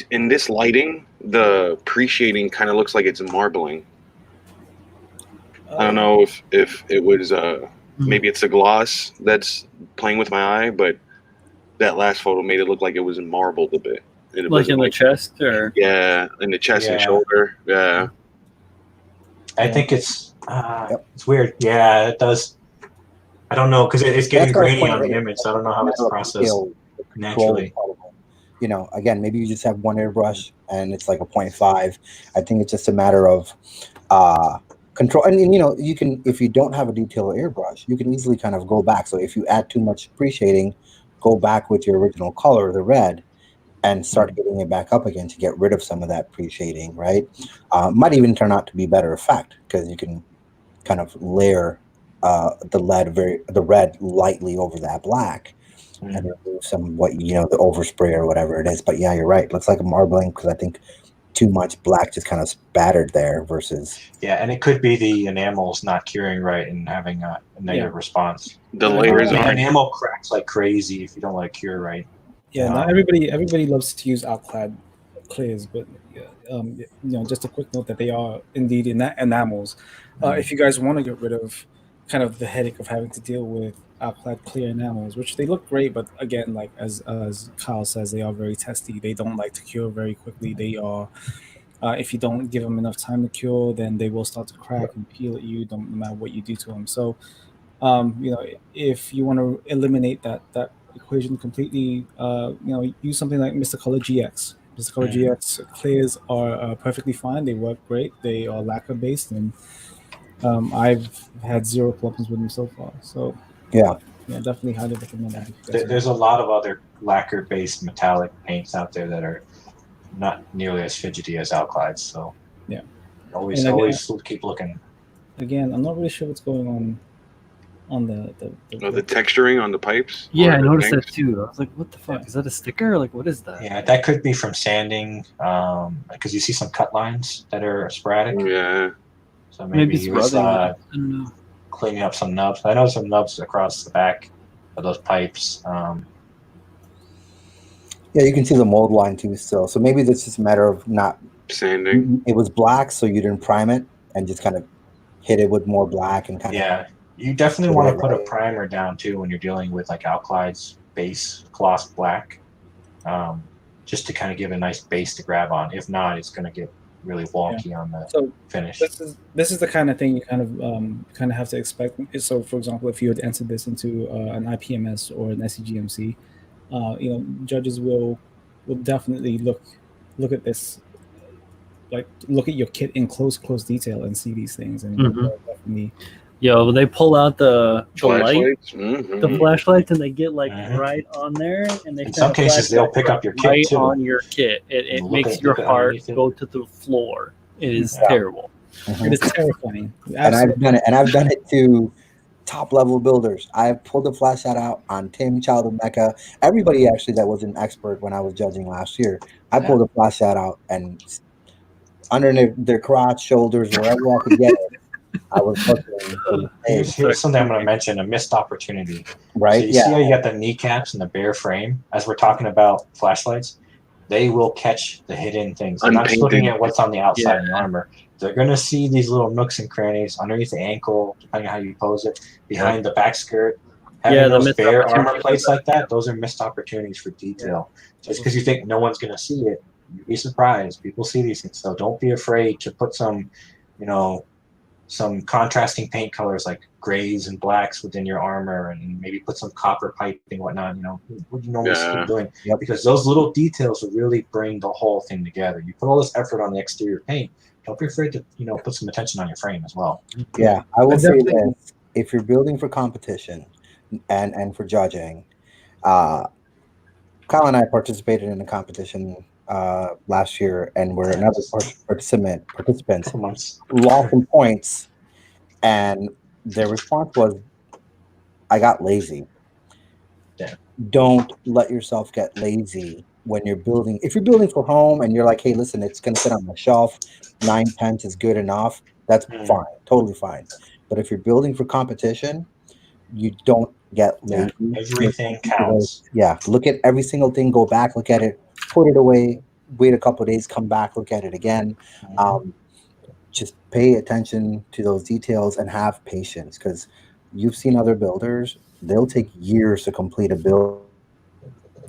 In this lighting, the pre-shading kind of looks like it's marbling. I don't know if it was maybe it's a gloss that's playing with my eye, but that last photo made it look like it was marbled a bit. Like in the chest, or in the chest and shoulder. Yeah, I think it's weird. Yeah, it does. I don't know, because it's getting grainy on the image, so I don't know how it's processed naturally. Again, maybe you just have one airbrush and it's like a 0.5. I think it's just a matter of control. And you can, if you don't have a detailed airbrush, you can easily kind of go back. So if you add too much pre-shading, go back with your original color, the red, and start getting it back up again to get rid of some of that pre-shading, right? Might even turn out to be better effect, because you can kind of layer the red lightly over that black and remove some the overspray or whatever it is. But yeah, you're right. It looks like a marbling, because I think too much black just kind of spattered there versus. Yeah, and it could be the enamel's not curing right and having a negative response. The layers the enamel cracks like crazy if you don't let it cure right. Yeah, not everybody loves to use alclad clears, but just a quick note that they are indeed enamels. If you guys want to get rid of kind of the headache of having to deal with alclad clear enamels, which they look great, but again, like as Kyle says, they are very testy. They don't like to cure very quickly. They are, if you don't give them enough time to cure, then they will start to crack and peel at you, no matter what you do to them. So, if you want to eliminate that equation completely, use something like Mr. Color GX. Mr. Color GX clears are perfectly fine. They work great. They are lacquer based, and I've had zero problems with them so far. So yeah, definitely highly recommend that. There's a lot of other lacquer based metallic paints out there that are not nearly as fidgety as alclides. So yeah, always keep looking. Again, I'm not really sure what's going on the texturing on the pipes. Yeah, I noticed that too. I was like, what the fuck? Is that a sticker? Like, what is that? Yeah, that could be from sanding, because you see some cut lines that are sporadic. Yeah. So maybe he was I don't know. cleaning up some nubs. I know some nubs across the back of those pipes. Yeah, you can see the mold line too still. So maybe that's just a matter of not. Sanding. It was black, so you didn't prime it and just kind of hit it with more black and kind of. Yeah, you definitely want to put a primer down too when you're dealing with like alkalides base gloss black, just to kind of give a nice base to grab on. If not, it's going to get really wonky on the finish. This is the kind of thing you kind of have to expect. So, for example, if you had entered this into an IPMS or an SCGMC, judges will definitely look at this, like look at your kit in close detail and see these things, and definitely. Yo, when they pull out the Flashlights, light, the flashlights, and they get like right on there, and they in some cases they'll pick up your kit right too. on your kit. It makes your heart go to the floor. It is terrible. It is terrifying. And I've done it to top level builders. I've pulled the flashlight out on Tim, Child of Mecca, everybody actually that was an expert when I was judging last year. I pulled the flashlight out and under their crotch, shoulders, wherever I could get it. I was looking. Here's something I'm going to mention: a missed opportunity. Right? So you see how you got the kneecaps and the bare frame? As we're talking about flashlights, they will catch the hidden things. They're not just looking at what's on the outside of the armor. They're going to see these little nooks and crannies underneath the ankle, depending on how you pose it, behind the back skirt. Having those bare armor plates like that, those are missed opportunities for detail. Just because you think no one's going to see it, you'd be surprised. People see these things. So don't be afraid to put some, some contrasting paint colors like grays and blacks within your armor, and maybe put some copper piping and whatnot, what you normally see doing. Because those little details will really bring the whole thing together. You put all this effort on the exterior paint, don't be afraid to, put some attention on your frame as well. Yeah, I will say this. If you're building for competition and for judging, Kyle and I participated in a competition last year, and we're another participants lost some points, and their response was, I got lazy. Yeah. Don't let yourself get lazy when you're building. If you're building for home and you're like, hey, listen, it's going to sit on the shelf, 9/10 is good enough, that's fine, totally fine. But if you're building for competition, you don't get lazy. Everything counts. Look at every single thing, go back, look at it, put it away, wait a couple of days, come back, look at it again. Just pay attention to those details and have patience, because you've seen other builders, they'll take years to complete a build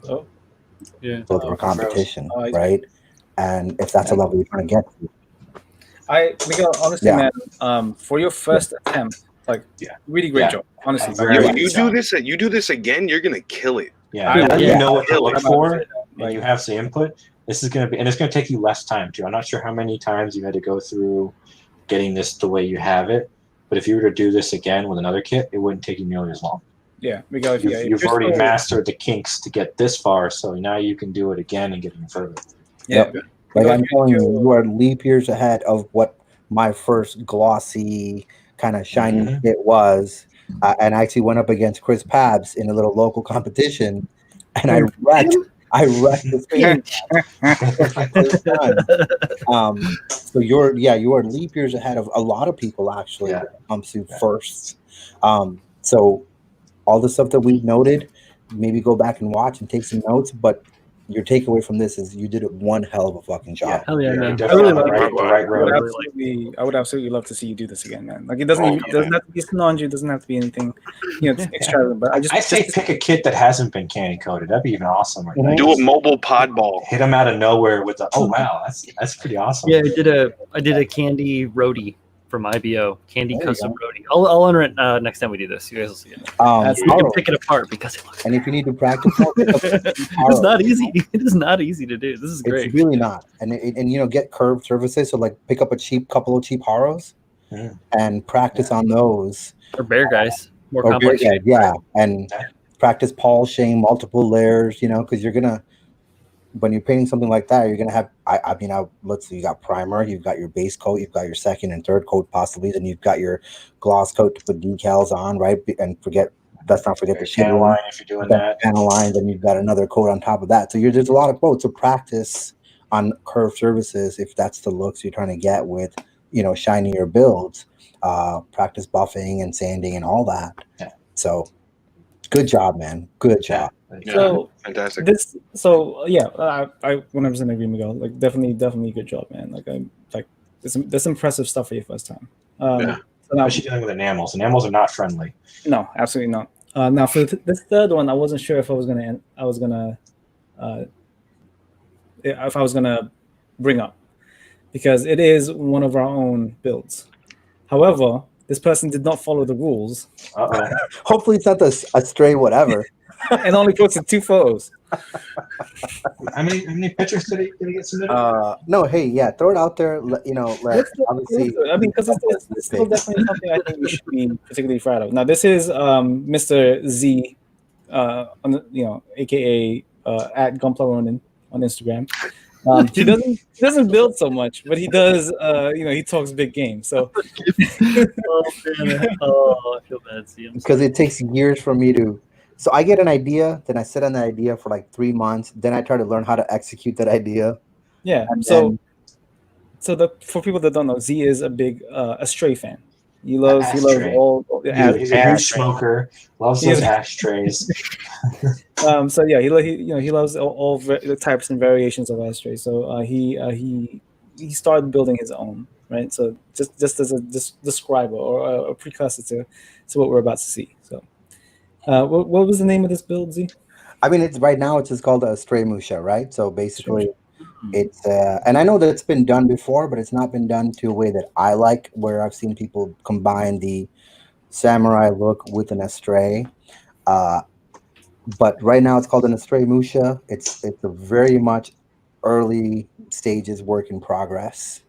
for competition, right? And if that's a level you're trying to get to. Miguel, honestly, man, for your first attempt, really great job. Honestly, when you do this again, you're gonna kill it. You know what to look for, and you have the input. This is gonna be, and it's gonna take you less time too. I'm not sure how many times you had to go through getting this the way you have it, but if you were to do this again with another kit, it wouldn't take you nearly as long. Yeah, Miguel, you've already mastered the kinks to get this far, so now you can do it again and get even further. Like I'm telling you, you are leap years ahead of what my first glossy kind of shiny kit was. And I actually went up against Chris Pabs in a little local competition, and I wrecked the screen. So you are leap years ahead of a lot of people actually when it comes to firsts. So all the stuff that we've noted, maybe go back and watch and take some notes, but your takeaway from this is you did one hell of a fucking job. Hell yeah, man. I would absolutely love to see you do this again, man. Like it doesn't have to be Sinanji, it doesn't have to be anything, extravagant. But I say pick a kit that hasn't been candy coated. That'd be even awesome. Do a mobile pod ball. Hit them out of nowhere with that's pretty awesome. Yeah, I did a candy roadie from IBO, candy custom roadie. I'll enter it next time we do this. You guys will see it. You can pick it apart because it looks. And if you need to practice, it's not easy. It is not easy to do. This is great. It's really not. And get curved surfaces. So pick up a couple of cheap Haros and practice on those. Or bear guys, more complex. And practice polishing multiple layers. Because you're gonna. When you're painting something like that, you're gonna have. Let's see. You got primer. You've got your base coat. You've got your second and third coat possibly. Then you've got your gloss coat to put decals on, right? And let's not forget the channel line if you're doing that. Channel line. Then you've got another coat on top of that. So there's a lot of coats. So practice on curved surfaces if that's the looks you're trying to get with shinier builds. Practice buffing and sanding and all that. So Good job, man. Good job. Yeah, So fantastic. I 100% agree, Miguel. Like, definitely good job, man. Like this impressive stuff for your first time. Yeah. So now, Especially dealing with enamels. Enamels are not friendly. no, absolutely not. Now for this third one, I wasn't sure if if I was gonna bring up, because it is one of our own builds. However, this person did not follow the rules Uh-oh. Hopefully, it's not a stray whatever. and only posted 2 photos. How many pictures did he get submitted? No, hey, yeah, throw it out there. Obviously, I mean, because it's still definitely something I think we should be particularly proud of. Now, this is Mr. Z, aka at Gumpla Ronin on Instagram. He doesn't build so much, but he does. He talks big game. So, Oh man, I feel bad. See him. because it takes years for me to. So I get an idea, then I sit on that idea for like 3 months, then I try to learn how to execute that idea. yeah. And So for people that don't know, Z is a big Astray fan. He loves Ashtray. all. He's a huge smoker. Loves those ashtrays. So yeah, he loves all the types and variations of Astray. So he started building his own, right? So just as a describer or a precursor to what we're about to see. So what was the name of this build, Z? I mean, it's right now. It's just called a stray musha, right? So basically, it's and I know that it's been done before, but it's not been done to a way that I like, where I've seen people combine the samurai look with an astray. But right now, it's called an astray musha. It's a very much early stages work in progress.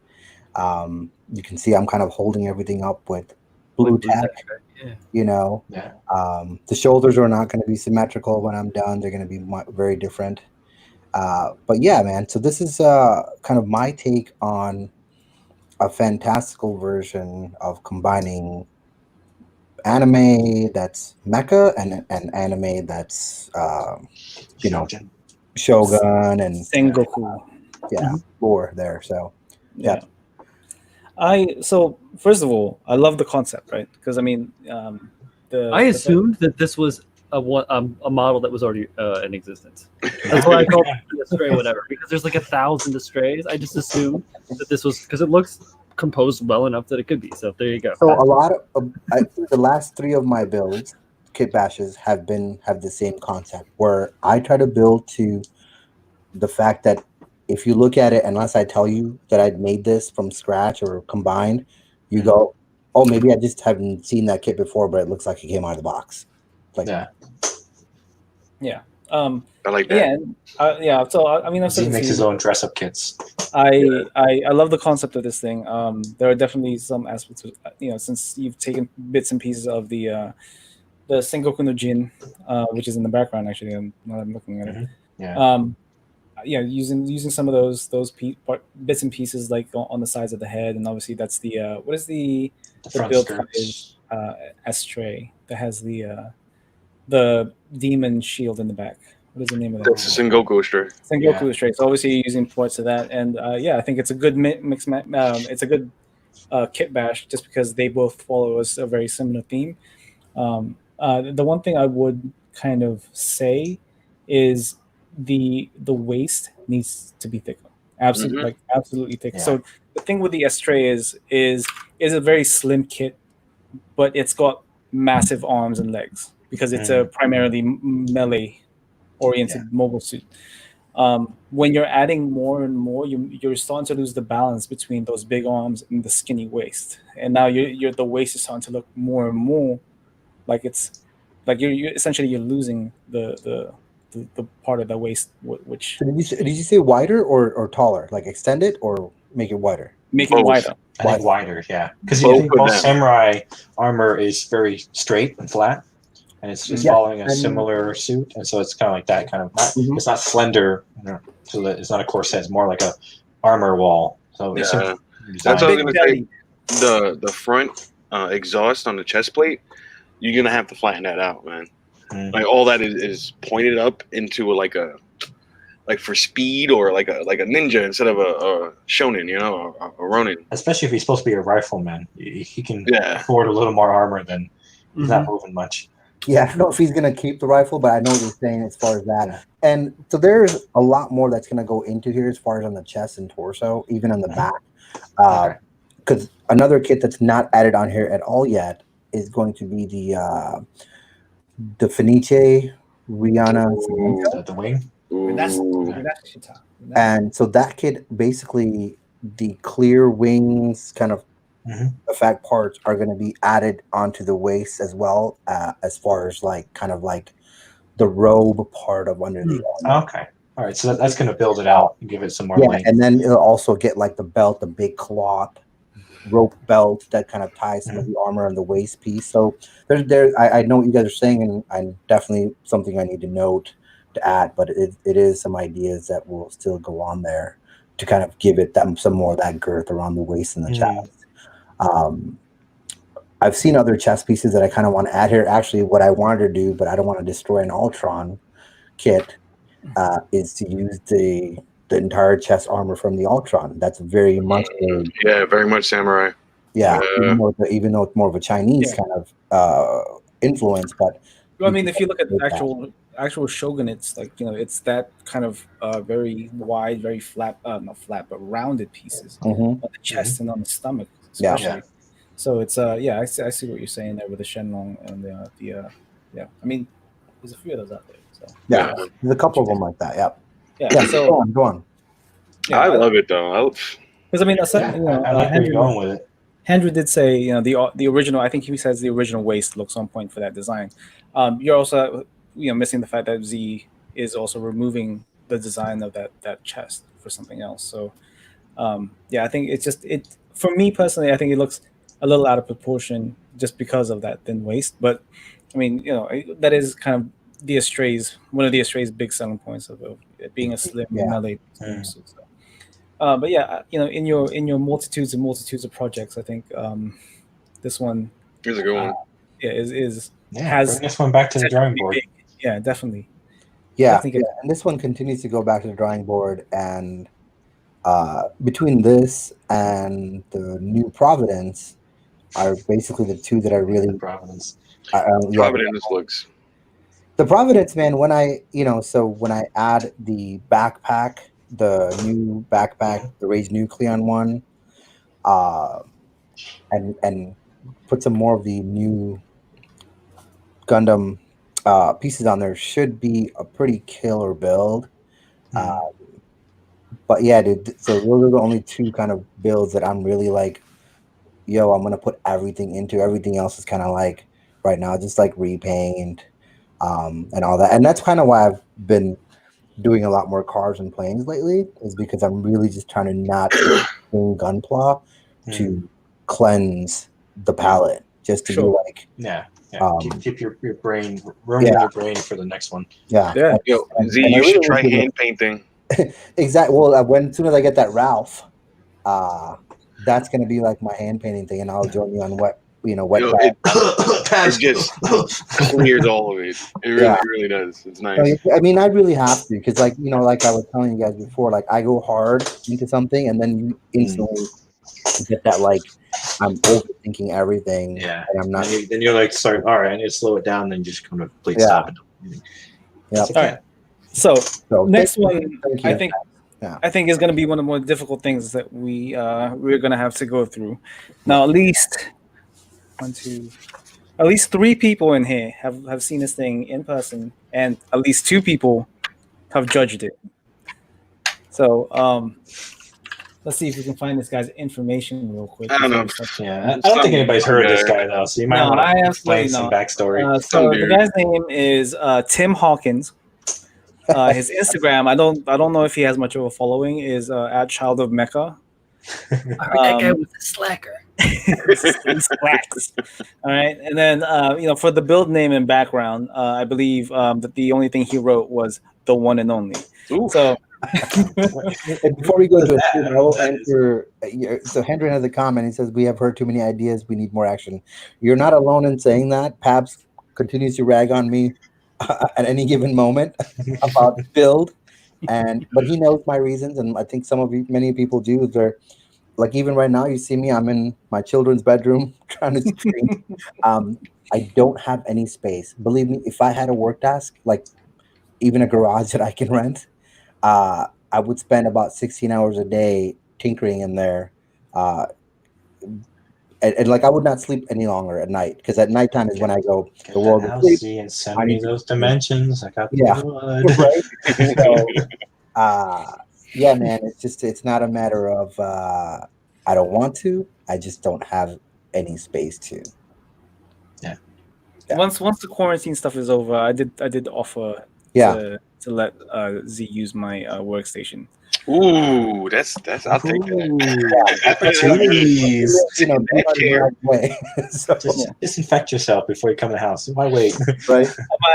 You can see I'm kind of holding everything up with blue tack. Yeah. Yeah. The shoulders are not going to be symmetrical when I'm done. They're going to be very different. But yeah, man. So this is kind of my take on a fantastical version of combining anime that's mecha and anime that's Shogun and Sengoku. lore there. So yeah. So first of all, I love the concept, right? Because I mean, I assumed that this was a model that was already in existence. That's why I called it the Astray, whatever. Because there's like 1,000 Astrays. I just assumed that this was because it looks composed well enough that it could be. So there you go. So a lot of I think the last 3 of my builds, kit bashes, have the same concept, where I try to build to the fact that if you look at it, unless I tell you that I'd made this from scratch or combined, you go, oh, maybe I just haven't seen that kit before, but it looks like it came out of the box. Like, yeah. I like that. Yeah. So I mean, he makes his own dress-up kits. I love the concept of this thing. There are definitely some aspects of, since you've taken bits and pieces of the Sengoku no Jin, which is in the background actually. Now that I'm looking at it. Using some of those bits and pieces like on the sides of the head, and obviously that's the what is the build for his Astray that has the demon shield in the back. What is the name of that? That's a Sengoku Astray. Sengoku Astray. So obviously you're using parts of that, and I think it's a good mix. It's a good kit bash just because they both follow a very similar theme. The one thing I would kind of say is the waist needs to be thicker. Absolutely thick. Yeah. So the thing with the Astray is a very slim kit, but it's got massive arms and legs because it's a primarily melee oriented mobile suit. When you're adding more and more, you're starting to lose the balance between those big arms and the skinny waist, and now the waist is starting to look more and more like it's like you're essentially you're losing the part of the waist, which so did you say wider or taller? Like extend it or make it wider? make it wider. I think wider, yeah. Because most samurai armor is very straight and flat, and it's just following a similar suit, and so it's kind of like that kind of. It's not slender, so that it's not a corset. It's more like a armor wall. So that's what I was gonna say. The front exhaust on the chest plate, you're gonna have to flatten that out, man. Like all that is pointed up into like for speed or like a ninja instead of a shonen, a ronin. Especially if he's supposed to be a rifleman, he can afford a little more armor than he's not moving much. Yeah, I don't know if he's gonna keep the rifle, but I know what you're saying as far as that. Yeah. And so there's a lot more that's gonna go into here as far as on the chest and torso, even on the back. Okay. Because another kit that's not added on here at all yet is going to be the Fenice Rihanna. Ooh. The wing. Ooh. And so that kit, basically, the clear wings kind of effect parts are going to be added onto the waist as well, as far as like kind of like the robe part of under the armor. Okay. All right. So that's going to build it out and give it some more length. And then it'll also get like the belt, the big cloth rope belt that kind of ties some of the armor on the waist piece. So I know what you guys are saying, and I'm definitely something I need to note to add, but it is some ideas that will still go on there to kind of give it some more of that girth around the waist and the chest. I've seen other chest pieces that I kind of want to add here. Actually, what I wanted to do, but I don't want to destroy an Ultron kit, is to use the entire chest armor from the Ultron. That's very much very much samurai. Yeah, even though it's more of a Chinese kind of influence, but well, I mean, if you look at actual shogunates, like it's that kind of very wide, very flat, not flat, but rounded pieces on the chest and on the stomach, especially. Yeah. So it's I see what you're saying there with the Shenlong and the I mean, there's a few of those out there. So yeah, there's a couple of them like that. Yep. Yeah. So go on. Yeah, I love it though. Because I mean, I like where you're going with it. Hendra did say, the original. I think he says the original waist looks on point for that design. You're also, missing the fact that Z is also removing the design of that chest for something else. So, I think it's just for me personally. I think it looks a little out of proportion just because of that thin waist. But I mean, that is kind of one of the Astray's big selling points of it being a slim melee suit. So. But in your multitudes and multitudes of projects, I think this one is a good one. Has bring this one back to the drawing board. Big. Yeah, definitely. Yeah, and this one continues to go back to the drawing board, and between this and the new Providence are basically the two that I really Providence. Providence looks. The Providence, man. When I add the backpack. The new backpack, the Ray's Nucleon one, and put some more of the new Gundam pieces on there, should be a pretty killer build. But yeah, dude. So those are the only two kind of builds that I'm really like, I'm gonna put everything into. Everything else is kind of like right now, just like repaint, and all that. And that's kind of why I've been doing a lot more cars and planes lately, is because I'm really just trying to not do Gunpla to cleanse the palette, just to be like keep your brain roaming your brain for the next one. Z, you should try hand painting. Exactly. Well, as soon as I get that Ralph, that's gonna be like my hand painting thing, and I'll join you on wet. It just clears all of it. It really does. It's nice. I mean, I really have to, because like like I was telling you guys before, like I go hard into something, and then you instantly get that like I'm overthinking everything. Yeah, and I'm not. Then you're like, sorry, all right, I need to slow it down. Then just come to complete stop. Yeah. All right. So next one, I think is going to be one of the more difficult things that we're going to have to go through. Now, at least 3 people in here have seen this thing in person, and at least 2 people have judged it. So let's see if we can find this guy's information real quick. I don't know. I don't think anybody's heard of this guy though, so you might want to explain some backstory. So the guy's name is Tim Hawkins. His Instagram, I don't know if he has much of a following, is at Child of Mecca. That guy was a slacker. Slacks. All right, and then for the build name and background, I believe that the only thing he wrote was the one and only. Ooh. So before we go to it, I will answer. So Hendren has a comment. He says, "We have heard too many ideas. We need more action." You're not alone in saying that. Pabs continues to rag on me at any given moment about build, but he knows my reasons, and I think many people do. They're like, even right now, you see me, I'm in my children's bedroom trying to stream. I don't have any space. Believe me, if I had a work desk, like even a garage that I can rent, I would spend about 16 hours a day tinkering in there. Uh, and like I would not sleep any longer at night because at nighttime is when I go, Get the that world is asleep. LC and I send need me to those sleep. dimensions. I got the Yeah. wood. Right? So, yeah, man, it's not a matter of I don't want to. I just don't have any space to. Yeah. Yeah. Once the quarantine stuff is over, I did offer Yeah. to let Z use my workstation. Ooh, that's I'll take that. Ooh, opportunities. You know, do That it the chair. right way. So, Just disinfect yourself before you come in the house. Why wait? right?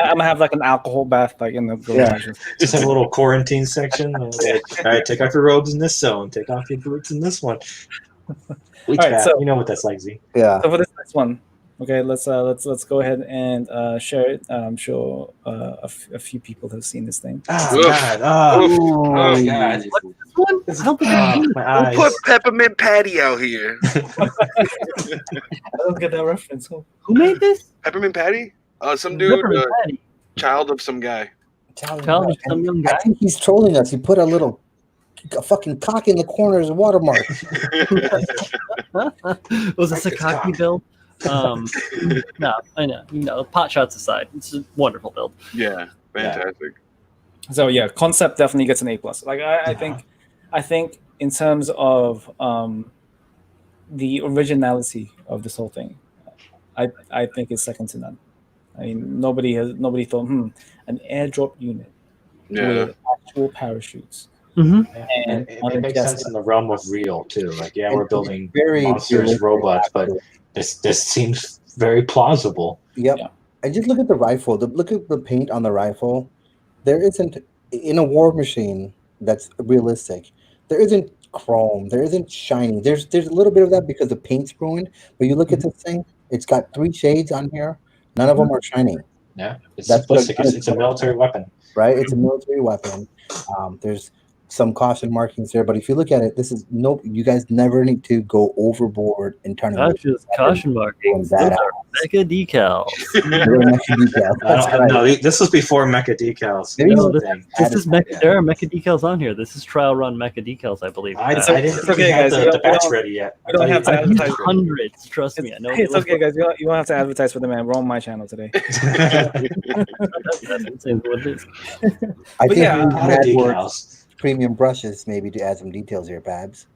I'm gonna have like an alcohol bath like in the garage. Just have a little quarantine section. Like, all right, take off your robes in this zone. Take off your boots in this one. Bleach All right, bath. so- You know what that's like, Z. Yeah. So for this next one, okay, let's go ahead and share it. I'm sure a few people have seen this thing. Oh, Oof. God. Oh, Oof. oh, God. One? I don't think I've seen it. My Who eyes. put peppermint patty out here? I don't get that reference. Who made this? Peppermint patty? Some dude, Peppermint Patty. child of some guy. Child of some young I guy. think he's trolling us. He put a fucking cock in the corner as a watermark. Was this a It's cocky cock. build? No, I know. You know, pot shots aside, it's a wonderful build. Yeah, fantastic. So yeah, concept definitely gets an A+. Like I think in terms of the originality of this whole thing, I think it's second to none. I mean, nobody thought, an airdrop unit Yeah. with actual parachutes. Mm-hmm. And It makes sense in the realm of real too. Like, yeah, we're building Very monsters, realistic, robots, but actually. this seems very plausible. Yep. Yeah. And just look at the rifle. Look at the paint on the rifle. There isn't in a war machine that's realistic. There isn't chrome. There isn't shiny. There's a little bit of that because the paint's ruined. But you look at this thing. It's got 3 shades on here. None of them are shiny. Yeah, it's That's simplistic. what- It's a military weapon. Right? It's a military weapon. There's some caution markings there, but if you look at it, this is nope. You guys never need to go overboard in turning. That's just caution markings. Those are mecha decals. No, this was before mecha decals. No, Thing. this is mecha. There are mecha decals on here. This is trial run mecha decals, I believe. I It's didn't it's think okay, we had guys. the batch ready yet. we don't have to I've used advertise. hundreds. Trust me, I know. It's okay, guys. You don't have to advertise for the man. We're on my channel today. That's insane what it is. I But think yeah, we need Mecha more decals. premium brushes maybe to add some details here, Babs.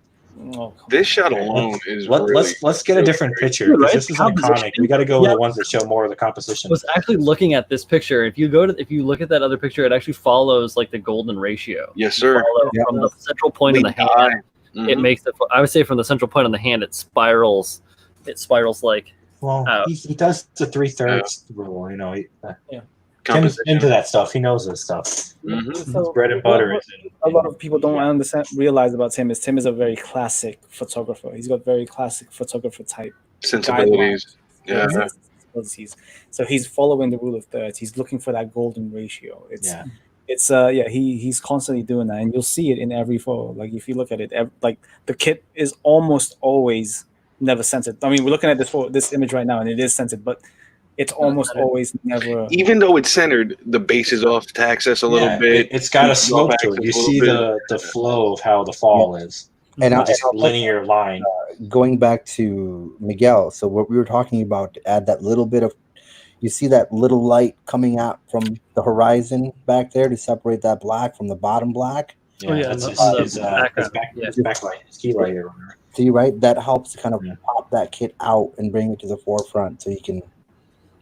Oh, This shot alone is really. Let's get a different picture. Right? This is Composition. iconic. We got to go with Yeah. the ones that show more of the composition. I was actually looking at this picture. If you look at that other picture, it actually follows like the golden ratio. Yes, sir. Follow Yeah. From the central point in the hand, it Mhm. makes it. I would say from the central point on the hand, it spirals. It spirals like. Well, he does the 3/3 rule. You know, Tim's Composition. into that stuff. He knows this stuff. Mhm. So, His bread and butter is in. a lot of people don't realize about Tim is a very classic photographer. He's got very classic photographer type Sensibilities. Yeah. sensibilities. So he's following the rule of thirds. He's looking for that golden ratio. Yeah. He's constantly doing that, and you'll see it in every photo. Like if you look at it, like the kit is almost always never centered. I mean, we're looking at this image right now, and it is centered, but it's almost always never. Even though it's centered, the base is off to access a little Yeah, bit. It's got a It's slope off to it. axis You a little see bit. the flow of how the fall is. And Not just a linear line. Going back to Miguel, so what we were talking about to add that little bit of, you see that little light coming out from the horizon back there to separate that black from the bottom black. Oh, yeah, that's on the his background. his backlight, his key light. Or whatever. See, right? That helps kind of Yeah. pop that kit out and bring it to the forefront, so you can.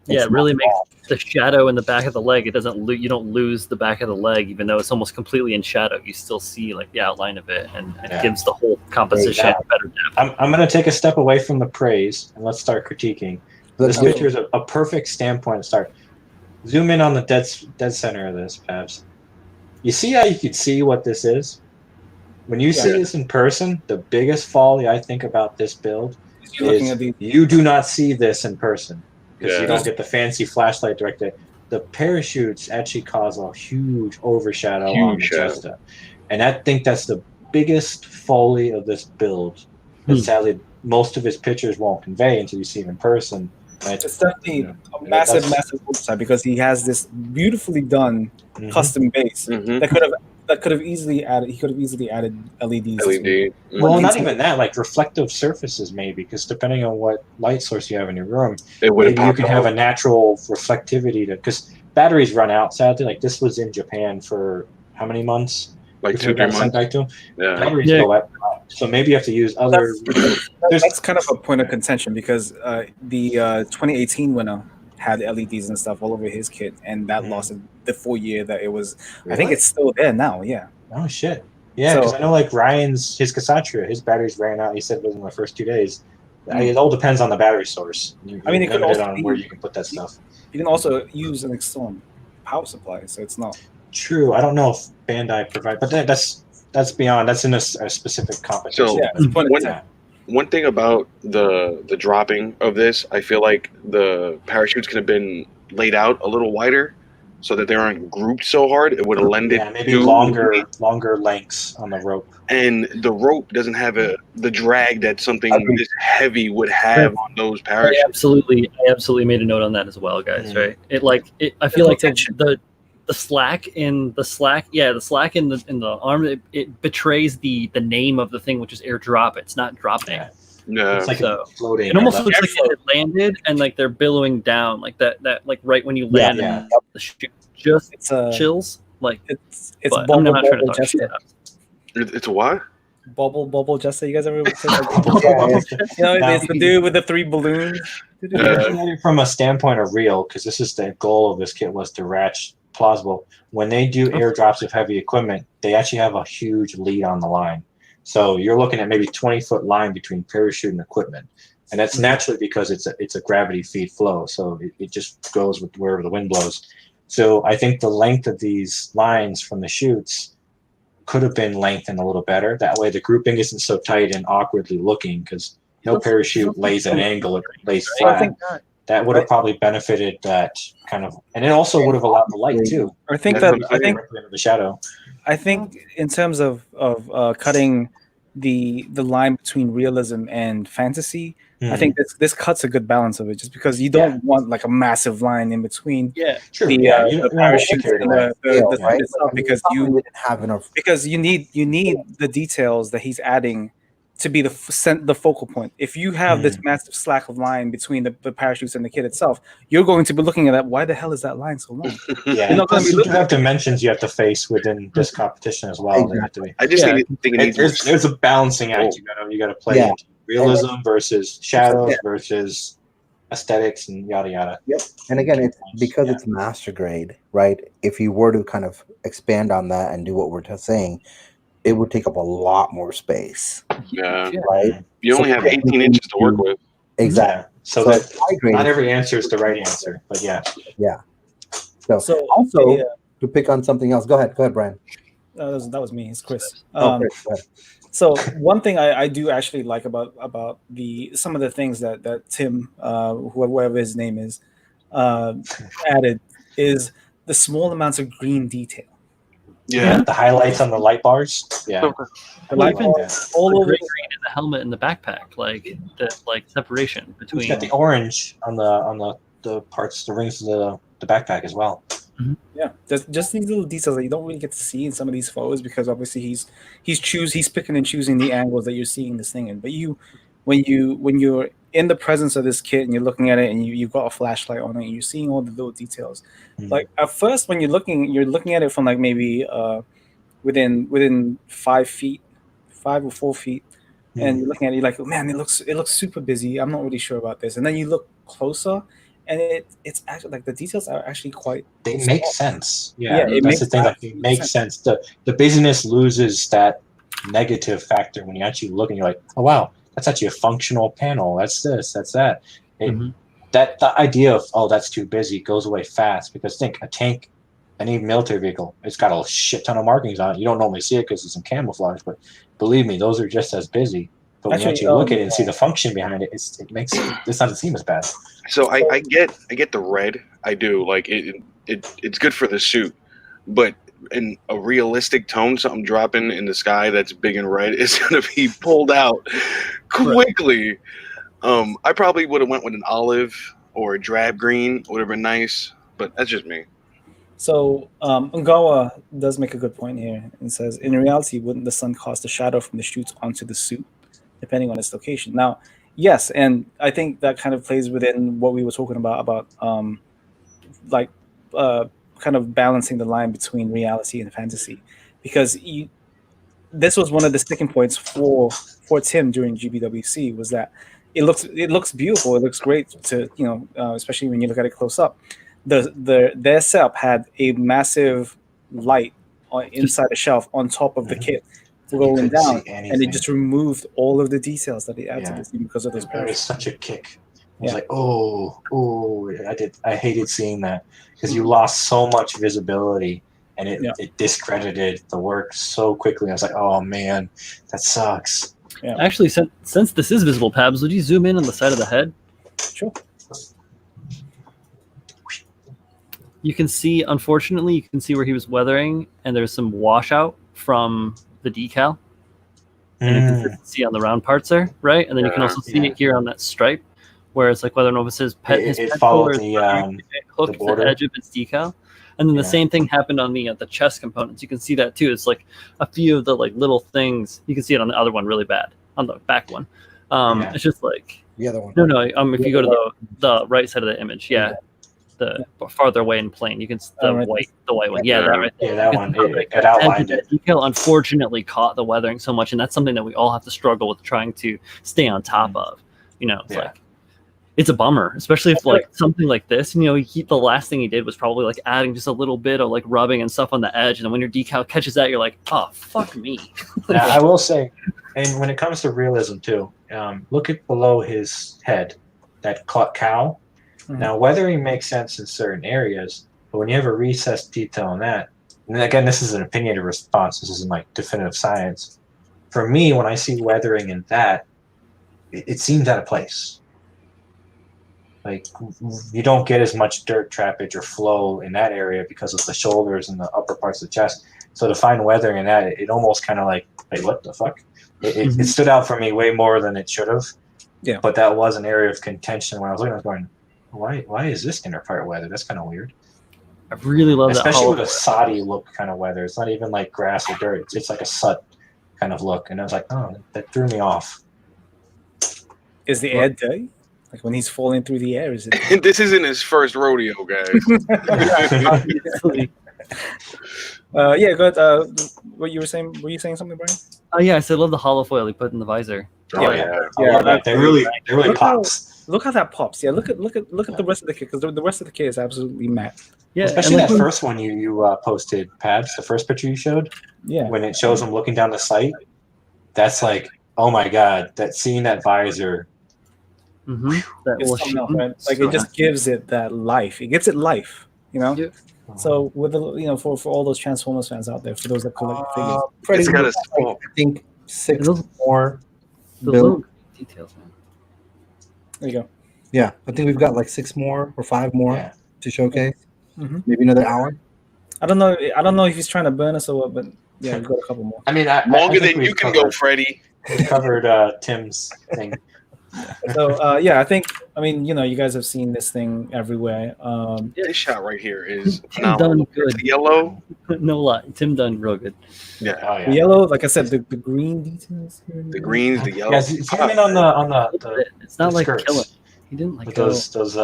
Yeah, it's it really not makes soft. the shadow in the back of the leg. It doesn't. You don't lose the back of the leg, even though it's almost completely in shadow. You still see like the outline of it, and it Yeah. gives the whole composition Yeah. better depth. I'm going to take a step away from the praise and let's start critiquing. Let's This do it. picture is a perfect standpoint to start. Zoom in on the dead center of this, Pabs. You see how you can see what this is? When you see this in person, the biggest folly I think about this build You're looking is at the you do not see this in person because Yeah. you don't get the fancy flashlight directed. The parachutes actually cause a huge overshadow on the Huge shadow. Jesta. And I think that's the biggest folly of this build that sadly most of his pictures won't convey until you see him in person. It's definitely you know, a massive, that's- massive oversight because he has this beautifully done Mhm. custom base Mhm. that could have easily added. He could have easily added LEDs. To LED. Well, not Intel- even that, like reflective surfaces, maybe, because depending on what light source you have in your room, It would have maybe you popped can have out. a natural reflectivity to, because batteries run out, sadly. Like this was in Japan for how many months? Like before 2-3 it got sent months. back to 'em? Yeah. Batteries Yeah. go out. So maybe you have to use other. There's that's kind of a point of contention because the 2018 winner had LEDs and stuff all over his kit, and that Mhm. lasted the full year that it was. I think Really? it's still there now. Yeah. Oh shit. Yeah, because So- I know like his Kasatria, his batteries ran out. He said within the first 2 days. Mm. It all depends on the battery source. I mean, it could limited also on where be- you can put that stuff. You can also use an external power supply, so it's not. True. I don't know if Bandai provide, but that's beyond. That's in a specific competition. So, Yeah, it's a point of One- contention. One thing about the dropping of this, I feel like the parachutes could have been laid out a little wider so that they aren't grouped so hard. It would have lended Yeah, maybe to longer lengths on the rope. and the rope doesn't have the drag that something Agreed. this heavy would have on those parachutes. I absolutely made a note on that as well, guys. Mhm. Right? I feel like Tension. the slack in the arm it betrays the name of the thing, which is airdrop. It's not dropping. Yeah. Yeah. It's like So, floating. It almost But- looks like it landed and like they're billowing down, like that like right when you land Yeah. and the chute just It's a chills. Like, it's but bubble I'm not trying to bubble talk shit. Jester. It's a what? Bubble Jester. You guys ever say that? Yeah, You know, Now- it's the dude with the 3 balloons. Looking at it from a standpoint of real, because this is the goal of this kit was to ratchet plausible. When they do airdrops of heavy equipment, they actually have a huge lead on the line. So you're looking at maybe 20-foot line between parachute and equipment, and that's naturally because it's a gravity feed flow. So it just goes with wherever the wind blows. So I think the length of these lines from the chutes could have been lengthened a little better. That way the grouping isn't so tight and awkwardly looking, because no parachute lays at an angle, it lays Well, I flat. think That would have probably benefited that kind of, and it also would have allowed the light too. I think That's that what I'm saying. Directly into the shadow. I think in terms of cutting the line between realism and fantasy, I think this cuts a good balance of it. Just because you don't want like a massive line in between Yeah. True. the, Yeah, the you don't parachute carried and away. the Yeah, suit right? itself because Probably you didn't have enough. you need the details that he's adding to be the focal point. If you have this massive slack of line between the parachutes and the kit itself, you're going to be looking at that. Why the hell is that line so long? Yeah, You're not gonna plus be you looking have dimensions you have to face within this competition as well. They have to be. I just Yeah. think it needs There's a balancing act. You gotta play Yeah. realism versus shadows Yeah. versus aesthetics and yada yada. And again, it's because Yeah. it's master grade, right? If you were to kind of expand on that and do what we're saying, it would take up a lot more space, Yeah. right? You only have 18 inches to work with. Exactly. Yeah. So So that high grade. not every answer is the right answer, but yeah. So also, yeah, to pick on something else, go ahead, Brian. that was me. It's Chris. Chris, go ahead. So one thing I do actually like about some of the things that Tim, whoever his name is, added is the small amounts of green detail. Yeah. The highlights on the light bars. Yeah. The Well, light even bulbs all over. green in the helmet and the backpack, like the separation It's between. got the orange on the parts, the rings of the backpack as well. Yeah, just these little details that you don't really get to see in some of these photos because obviously he's picking and choosing the angles that you're seeing this thing in. But when you're in the presence of this kit and you're looking at it and you've got a flashlight on it and you're seeing all the little details. Mhm. Like at first when you're looking at it from like maybe within 5 feet, 5 or 4 feet, and you're looking at it, you're like, oh, man, it looks super busy. I'm not really sure about this. And then you look closer, and it's actually like the details are actually quite. They make sense. Yeah, Yeah, it that's makes the thing. Like, it makes sense. The busyness loses that negative factor when you actually look and you're like, oh wow, that's actually a functional panel. That's this. That's that. That the idea of that's too busy goes away fast because think a tank, any military vehicle, it's got a shit ton of markings on it. You don't normally see it because it's in camouflage, but believe me, those are just as busy. But when you actually look at it and see the function behind it, it makes it doesn't seem as bad. So I get the red. I do like it's good for the suit, but in a realistic tone, something dropping in the sky that's big and red is going to be pulled out quickly. I probably would have went with an olive or a drab green would have been nice, but that's just me. So Ungawa does make a good point here and says, in reality, wouldn't the sun cast a shadow from the shoots onto the suit, depending on its location? Now, yes, and I think that kind of plays within what we were talking about like kind of balancing the line between reality and fantasy, because this was one of the sticking points for Tim during GBWC, was that it looks beautiful, it looks great to especially when you look at it close up. Their setup had a massive light inside the shelf on top of the kit going down, and it just removed all of the details that they added to this thing because of those It parachutes. was such a kick. I was like, oh, I hated seeing that because you lost so much visibility and it discredited the work so quickly. I was like, oh man, that sucks. Yeah. Actually, since this is visible, Pabs, would you zoom in on the side of the head? Sure. You can see, unfortunately, you can see where he was weathering, and there's some washout from the decal. And you can see on the round parts there, right? And then you can also see it here on that stripe, where it's like whether or not it's his It followed the hooked the border. the edge of its decal. And then the same thing happened on the chest components. You can see that too. It's like a few of the like little things. You can see it on the other one really bad, on the back one. It's just like The other one. no. If you go to the right side of the image, the farther away in plane, you can the white one. Yeah, that right there. Yeah, that one. It outlined it. The decal unfortunately caught the weathering so much, and that's something that we all have to struggle with trying to stay on top of. It's like it's a bummer, especially if like something like this. The last thing he did was probably like adding just a little bit of like rubbing and stuff on the edge, and then when your decal catches that, you're like, oh fuck me. Now, I will say, and when it comes to realism too, look at below his head, that cow. Mm-hmm. Now, weathering makes sense in certain areas, but when you have a recessed detail on that, and again, this is an opinionated response. This isn't like definitive science. For me, when I see weathering in that, it seems out of place. Like you don't get as much dirt trappage or flow in that area because of the shoulders and the upper parts of the chest. So to find weathering in that, it almost kind of like, wait, what the fuck? It stood out for me way more than it should have. Yeah. But that was an area of contention when I was looking. I was going, why is this inner part weather? That's kind of weird. I really love that. Especially with a soddy look kind of weather. It's not even like grass or dirt. It's like a sud kind of look. And I was like, oh, that threw me off. Is the air dirty? Like when he's falling through the air, is it? This isn't his first rodeo, guys. Yeah, go ahead. What you were saying? Were you saying something, Brian? Oh yeah, I said I love the hollow foil he put in the visor. Oh yeah. That really pops. Look how that pops. Yeah, look at the rest of the kit, because the rest of the kit is absolutely matte. Yeah, especially that first one you posted, Pabs, the first picture you showed. Yeah. When it shows him looking down the sight, that's like, oh my god, seeing that visor. Right? Like it just gives it that life. It gives it life, Yeah. So with the for all those Transformers fans out there, for those that collect figures, It's got I think 6 more The build. little details, man. there you go. Yeah, I think we've got like 6 more or 5 more to showcase. Mm-hmm. Maybe another hour. I don't know if he's trying to burn us or what, but yeah, we've got a couple more. I mean, longer than you can go, Freddy. We covered Tim's thing. So I think you guys have seen this thing everywhere. This shot right here is Tim done good. The yellow. No lie, Tim done real good. Yeah. The yellow, like I said, the green details. The greens, the yellow. Yeah, zoom in on the It's not the like skirts. killing. He didn't like with those those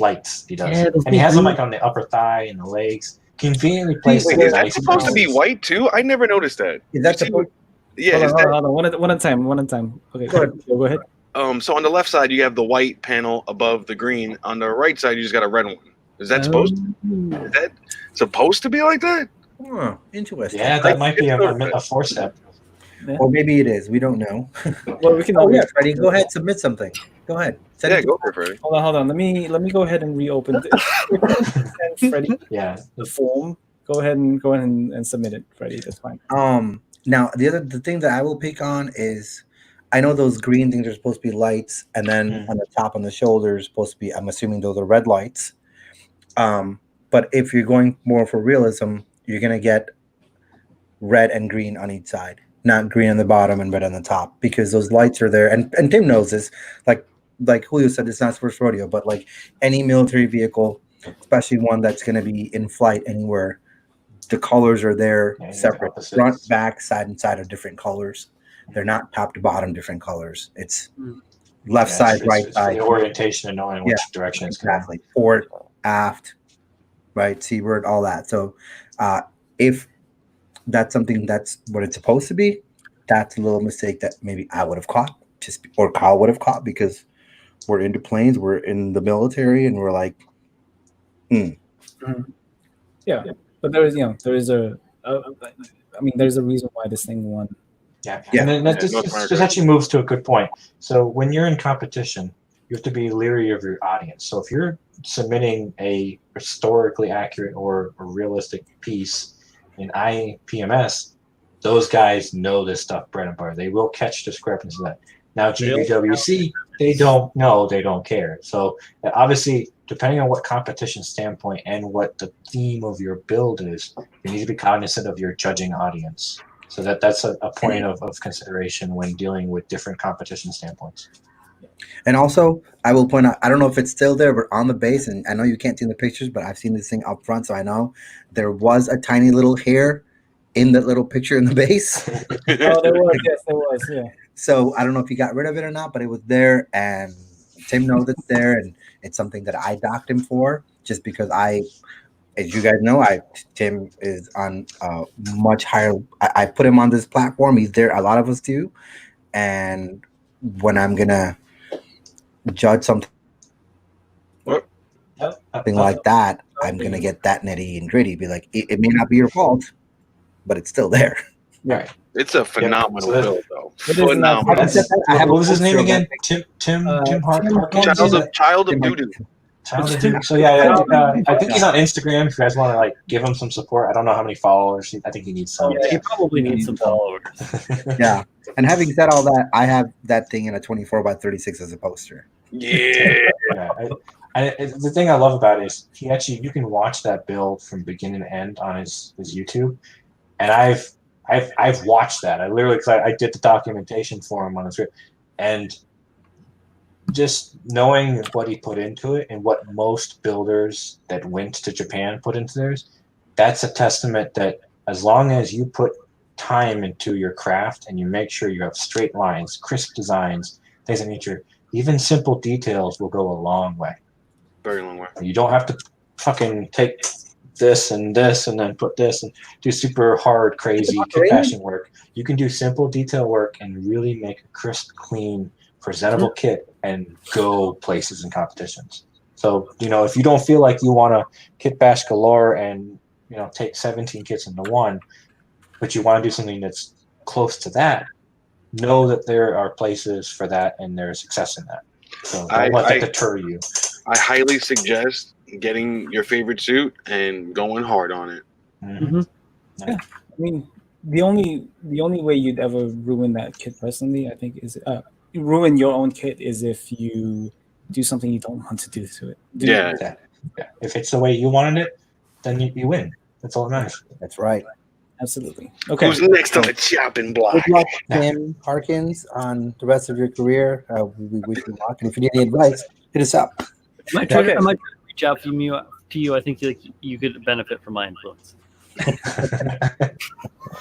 lights he does. Yeah, those and he has them green- like on the upper thigh and the legs. Conveniently placed. Wait, in is that nice supposed to be balls. white too? I never noticed that. Is that supposed? Yeah. Hold on, one at a time. Okay, go ahead. So on the left side you have the white panel above the green. On the right side you just got a red one. Is that supposed to be like that? Oh, interesting. Yeah, that might be a forcep. Yeah. Or maybe it is. We don't know. Well, we can. Oh yeah, Freddie, go ahead. Submit something. Go ahead. Send Yeah, it go for it, Freddy. Hold on. Let me go ahead and reopen and Freddie, Yeah. the form. Go ahead and submit it, Freddie. That's fine. Now the thing that I will pick on is, I know those green things are supposed to be lights, and then on the top on the shoulder is supposed to be, I'm assuming those are red lights. But if you're going more for realism, you're gonna get red and green on each side, not green on the bottom and red on the top, because those lights are there. And Tim knows this. Like like Julio said, it's not his first rodeo, but like any military vehicle, especially one that's going to be in flight anywhere, the colors are there separate. Front, back, side, and side are different colors. They're not top to bottom different colors. It's left side, right side. The orientation and knowing which direction it's going. Exactly. Port, aft, right, seaward, all that. So if that's something that's what it's supposed to be, that's a little mistake that maybe I would have caught, or Kyle would have caught, because we're into planes, we're in the military, and we're like, Yeah, but there is there's a reason why this thing won. Yeah. And then this actually moves to a good point. So when you're in competition, you have to be leery of your audience. So if you're submitting a historically accurate or a realistic piece in IPMS, those guys know this stuff bread and butter. They will catch discrepancies in that. Now GBWC, they don't know, they don't care. So obviously, depending on what competition standpoint and what the theme of your build is, you need to be cognizant of your judging audience. So that's a point of consideration when dealing with different competition standpoints. And also, I will point out, I don't know if it's still there, but on the base, and I know you can't see the pictures, but I've seen this thing up front, so I know there was a tiny little hair in that little picture in the base. Oh, there was, yes, there was, yeah. So I don't know if he got rid of it or not, but it was there, and Tim knows it's there, and it's something that I docked him for, just because as you guys know, Tim is on much higher. I put him on this platform. He's there. A lot of us do. And when I'm gonna judge something like that, I'm gonna get that nitty and gritty. Be like, it may not be your fault, but it's still there. Right. It's a phenomenal build, though. Phenomenal. What was his name again? Tim Harkins? Child of Doo-Doo. So I think he's on Instagram. If you guys want to like give him some support, I don't know how many followers. I think he needs some. Yeah, he probably needs some followers. Yeah. And having said all that, I have that thing in a 24x36 as a poster. Yeah. The thing I love about it is you can watch that build from beginning to end on his YouTube, and I've watched that. I literally, because I did the documentation for him on the script, and just knowing what he put into it and what most builders that went to Japan put into theirs, that's a testament that as long as you put time into your craft and you make sure you have straight lines, crisp designs, things of nature, even simple details will go a long way. Very long way. You don't have to fucking take this and then put this and do super hard, crazy kit bashing work. You can do simple detail work and really make a crisp, clean, presentable kit and go places in competitions. So, if you don't feel like you want to kit bash galore and, take 17 kits into one, but you want to do something that's close to that, know that there are places for that and there's success in that. So don't let that deter you. I highly suggest getting your favorite suit and going hard on it. Mm-hmm. Yeah. I mean, the only way you'd ever ruin that kit personally, I think, is ruin your own kit is if you do something you don't want to do to it. Yeah. If it's the way you wanted it, then you win. That's all that matters. That's right. Absolutely. Okay. Who's next on the chopping block? Good luck, Tim Harkins, on the rest of your career. We wish you luck, and if you need any advice, hit us up. I might try to reach out to you. I think you could benefit from my influence.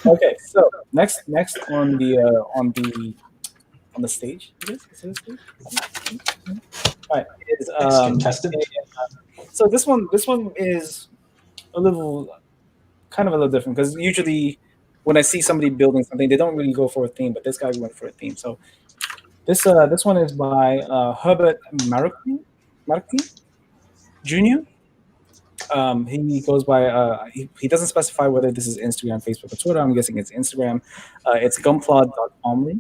Okay, so next on the stage. Is it a stage? All right. Is contestant. So this one is a little different, because usually when I see somebody building something, they don't really go for a theme, but this guy went for a theme. So this one is by Herbert Markey Jr. He goes by he doesn't specify whether this is Instagram, Facebook, or Twitter. I'm guessing it's Instagram. It's gunplod.omri.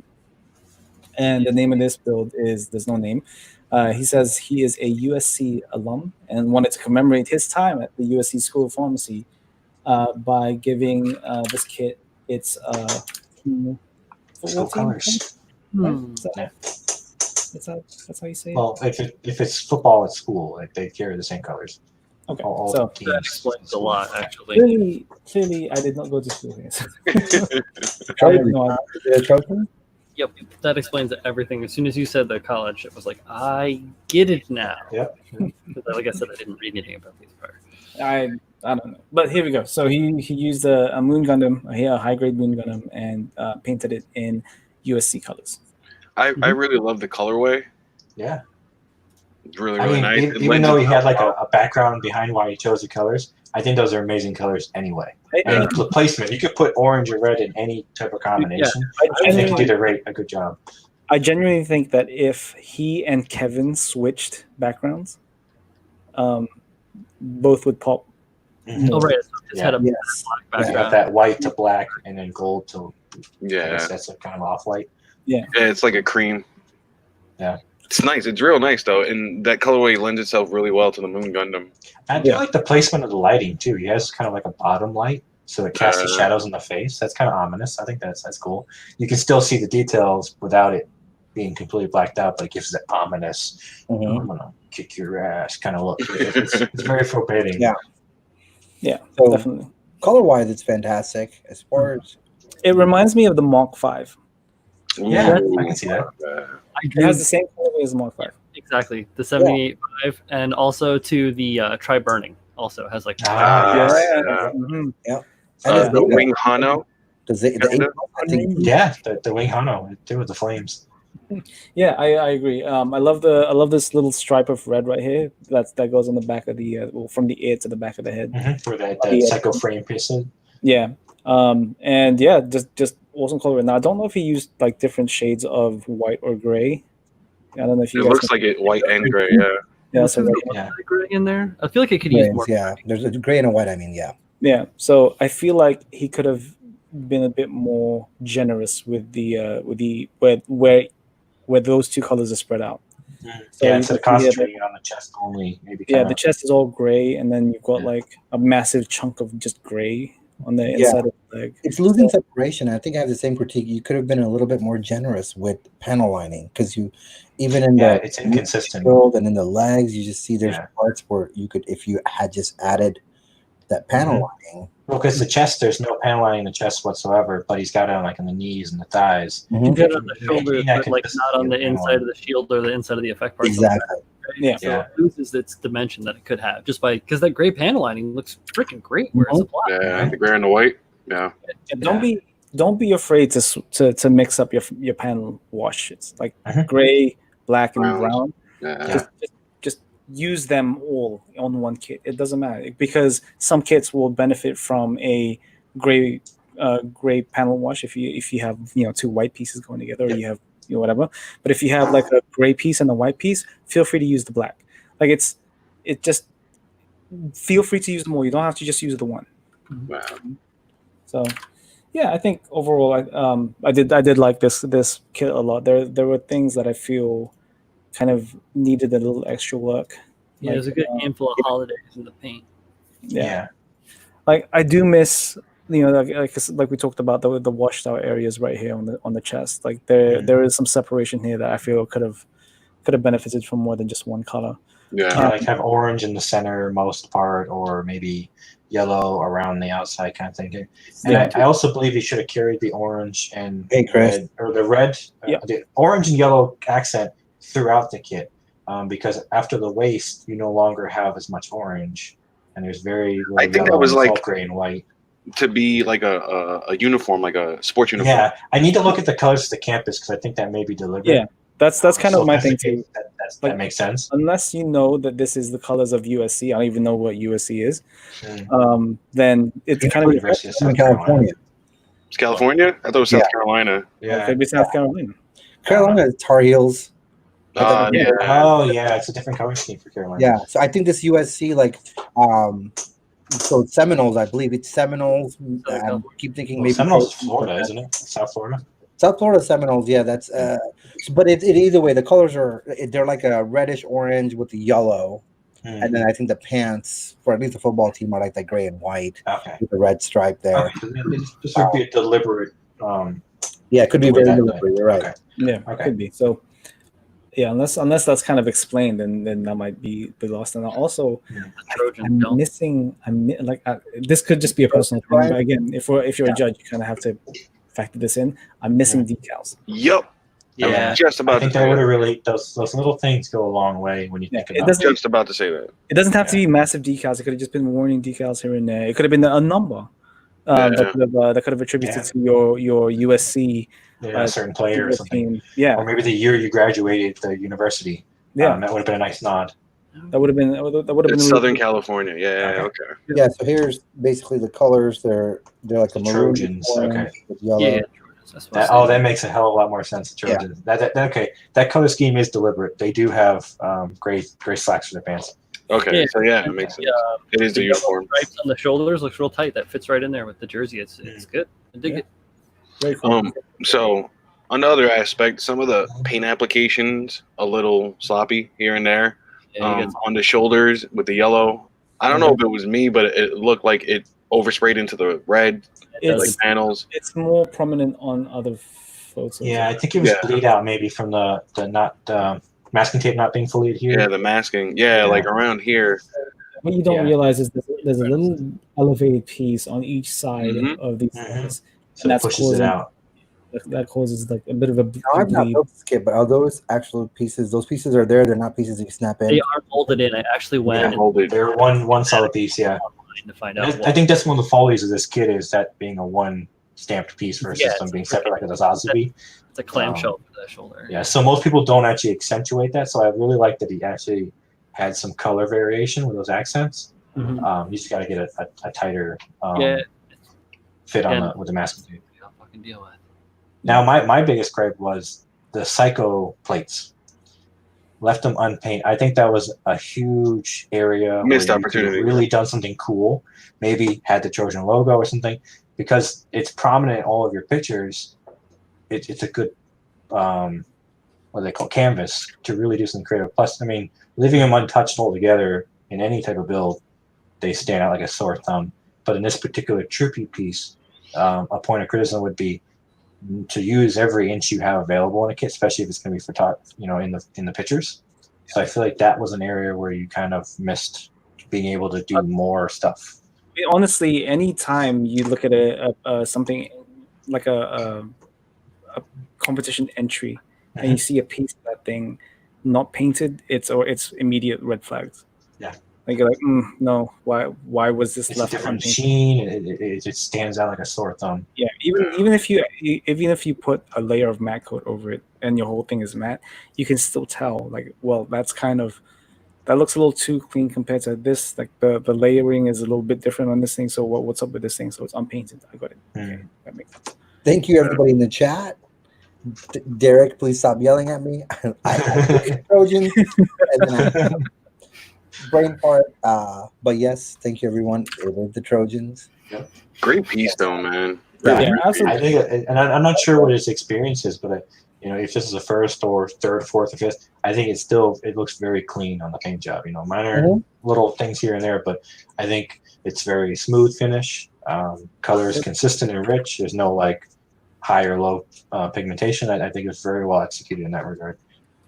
And the name of this build is, there's no name. He says he is a USC alum and wanted to commemorate his time at the USC School of Pharmacy by giving this kit its school colors. That's how you say it? Well, if it's football at school, they carry the same colors. Okay, so that explains a lot, actually. Clearly, I did not go to school here. Trojan? Yep, that explains everything. As soon as you said the college, it was like, I get it now. Yep. 'Cause like I said, I didn't read anything about these prior. I don't know, but here we go. So he used a Moon Gundam, a high grade Moon Gundam, and painted it in USC colors. I really love the colorway. Yeah. It's really I really mean, nice. It even lends though he had itself like a background behind why he chose the colors, I think those are amazing colors anyway. And placement, you could put orange or red in any type of combination. I think he did a good job. I genuinely think that if he and Kevin switched backgrounds, both would pop. Oh right, so it just had a Yes. black You got background. that white to black and then gold to I Yeah, guess that's a kind of off white. yeah, it's like a cream. Yeah. It's nice. It's real nice though, and that colorway lends itself really well to the Moon Gundam. I do like the placement of the lighting too. He has kind of like a bottom light, so it casts the shadows in the face. That's kind of ominous. I think that's cool. You can still see the details without it being completely blacked out, but it gives that ominous, I'm gonna kick your ass kind of look. It's very forbidding. Yeah. So So definitely, color-wise, it's fantastic. As far as it reminds me of the Mark V. Yeah, Ooh. I can see that. I It agree has the same colorway as the Mark V. exactly the 78.5, and also to the Tri Burning also has like Mhm. and The Wing Hano. the kinda. I think Yeah, the Wing Hano too with the flames. Yeah, I agree. I love this little stripe of red right here. That goes on the back of the from the ear to the back of the head. For that Yeah. psycho frame piston. Yeah. And yeah, just awesome color. Now I don't know if he used like different shades of white or gray. I don't know if It you guys looks like it white and gray. Yeah. yeah, so Yeah. gray in there. I feel like it could use grays, more. yeah. There's a gray and a white. I mean, yeah. So I feel like he could have been a bit more generous with the where those two colors are spread out. So Yeah, you instead of can see here concentrating on the chest only, maybe. yeah, kinda- the chest is all gray, and then you've got Yeah. like a massive chunk of just gray on the inside of the leg. it's losing separation. I think I have the same critique. You could have been a little bit more generous with panel lining because you, even in Yeah, the it's inconsistent. shield and in the legs, you just see there's Yeah. parts where you could, if you had just added that panel lining. Well, because the chest, there's no panel lining in the chest whatsoever, but he's got it on like on the knees and the thighs. You can get it on the Mhm. shoulders, Yeah, but like not on the consistency of inside of the shield or the inside of the effect part. Exactly. Yeah. So it loses its dimension that it could have just by because that gray panel lining looks freaking great. Whereas the black, Yeah, the gray and the white. Yeah. And don't be afraid to mix up your panel wash. It's like gray, black, and Browns. brown. Yeah. Just use them all on one kit. It doesn't matter because some kits will benefit from a gray panel wash if you have two white pieces going together, or you have whatever. But if you have like a gray piece and a white piece, feel free to use the black. Like it just feel free to use them all. You don't have to just use the one. Wow. So, yeah, I think overall, I did like this kit a lot. There were things that I feel kind of needed a little extra work. yeah, there's a good handful of holidays in the paint. Yeah. Like I do miss, like we talked about the washed out areas right here on the chest. Like there is some separation here that I feel could have benefited from more than just one color. Yeah. Like have orange in the center most part, or maybe yellow around the outside kind of thing. And I also believe he should have carried the orange and red, or the red, the orange and yellow accent throughout the kit, because after the waist, you no longer have as much orange, and there's very little I think yellow, that was and it's all like gray and white. To be like a uniform, like a sports uniform. Yeah, I need to look at the colors of the campus because I think that may be deliberate. Yeah, that's kind of my thing too. That makes sense. Unless you know that this is the colors of USC, I don't even know what USC is. Then it's kind of University of South California. It's California? I thought it was South Carolina. Yeah. Maybe South Carolina. Carolina is Tar Heels. Yeah. Oh yeah, it's a different color scheme for Carolina. Yeah, so I think this USC so Seminoles, I believe it's Seminoles. I keep thinking maybe Seminoles, Florida, isn't it? South Florida. South Florida Seminoles, yeah, that's. But it either way, the colors they're like a reddish orange with the yellow, and then I think the pants for at least the football team are like the gray and white with the red stripe there. Okay. This would be a deliberate. Yeah, it could be very deliberate. You're right. Okay. Yeah, it could be. So, yeah, unless that's kind of explained, then that might be lost. And also, this could just be a personal thing. But again, if you're a judge, you kind of have to factored this in. I'm missing decals. Yep. Yeah. I'm just I about to think say that would that. have really those little things go a long way when you think it about doesn't- Just about to say that. It doesn't have to be massive decals. It could have just been warning decals here and there. It could have been a number that could have attributed to your USC a certain player or something. team. Yeah, Or maybe the year you graduated the university. yeah. That would have been a nice nod. That would have been. That would have been It's really Southern cool. California. Yeah. Okay. Yeah, so here's basically the colors. They're like a maroon, Trojans, orange, okay. with yellow. Yeah. That makes a hell of a lot more sense. The Trojans. That color scheme is deliberate. They do have gray slacks for their pants. Okay. Yeah. So yeah, it makes sense. It is the yellow uniform. stripes on the shoulders looks real tight. That fits right in there with the jersey. It's good. I dig it. Very cool. So on the other aspect, some of the paint applications a little sloppy here and there. Yeah, you got On the shoulders with the yellow. I don't know if it was me, but it looked like it oversprayed into the red It's panels. it's more prominent on other photos. Yeah, I think it was bleed out maybe from the masking tape not being fully adhered. Yeah, the masking. Yeah, like around here. What you don't realize is there's a little elevated piece on each side of these things, so it pushes it out. That causes like a bit of a bleed. I've not built this kit, but are those actual pieces? Those pieces are there. They're not pieces you snap in. They are molded in. I actually went and They're one solid piece. Yeah. to find out. I think that's one of the follies of this kit is that being a one stamped piece versus them being separate like a Zazubi. It's a clamshell for the shoulder. Yeah, so most people don't actually accentuate that. So I really like that he actually had some color variation with those accents. You just got to get a tighter fit on with the masking tape. I'll fucking deal with. Now my biggest gripe was the Psycho plates. Left them unpainted. I think that was a huge area. Missed where opportunity. You could really done something cool. Maybe had the Trojan logo or something, because it's prominent in all of your pictures. It's a good what they call canvas to really do something creative. Plus, I mean, leaving them untouched altogether in any type of build, they stand out like a sore thumb. But in this particular Troopy piece, a point of criticism would be to use every inch you have available in a kit, especially if it's going to be for in the pictures. So I feel like that was an area where you kind of missed being able to do more stuff. Honestly, anytime you look at a something like a competition entry and you see a piece of that thing not painted, it's immediate red flags. Yeah. Like you're like, no, why was this left a different unpainted? sheen? It just stands out like a sore thumb. Yeah, even if you put a layer of matte coat over it and your whole thing is matte, you can still tell. Like, well, that looks a little too clean compared to this. Like the layering is a little bit different on this thing. So what's up with this thing? So it's unpainted. I got it. Okay, that makes sense. Thank you, everybody in the chat. Derek, please stop yelling at me. I Trojans, and then I brain part. But yes, thank you, everyone. It was the Trojans. Yep. Great piece, though, man. Yeah, absolutely. I think, and I'm not sure what his experience is, but if this is a first or third, fourth, or fifth, I think it looks very clean on the paint job. Minor little things here and there, but I think it's very smooth finish. Color is consistent and rich. There's no high or low pigmentation. I think it's very well executed in that regard.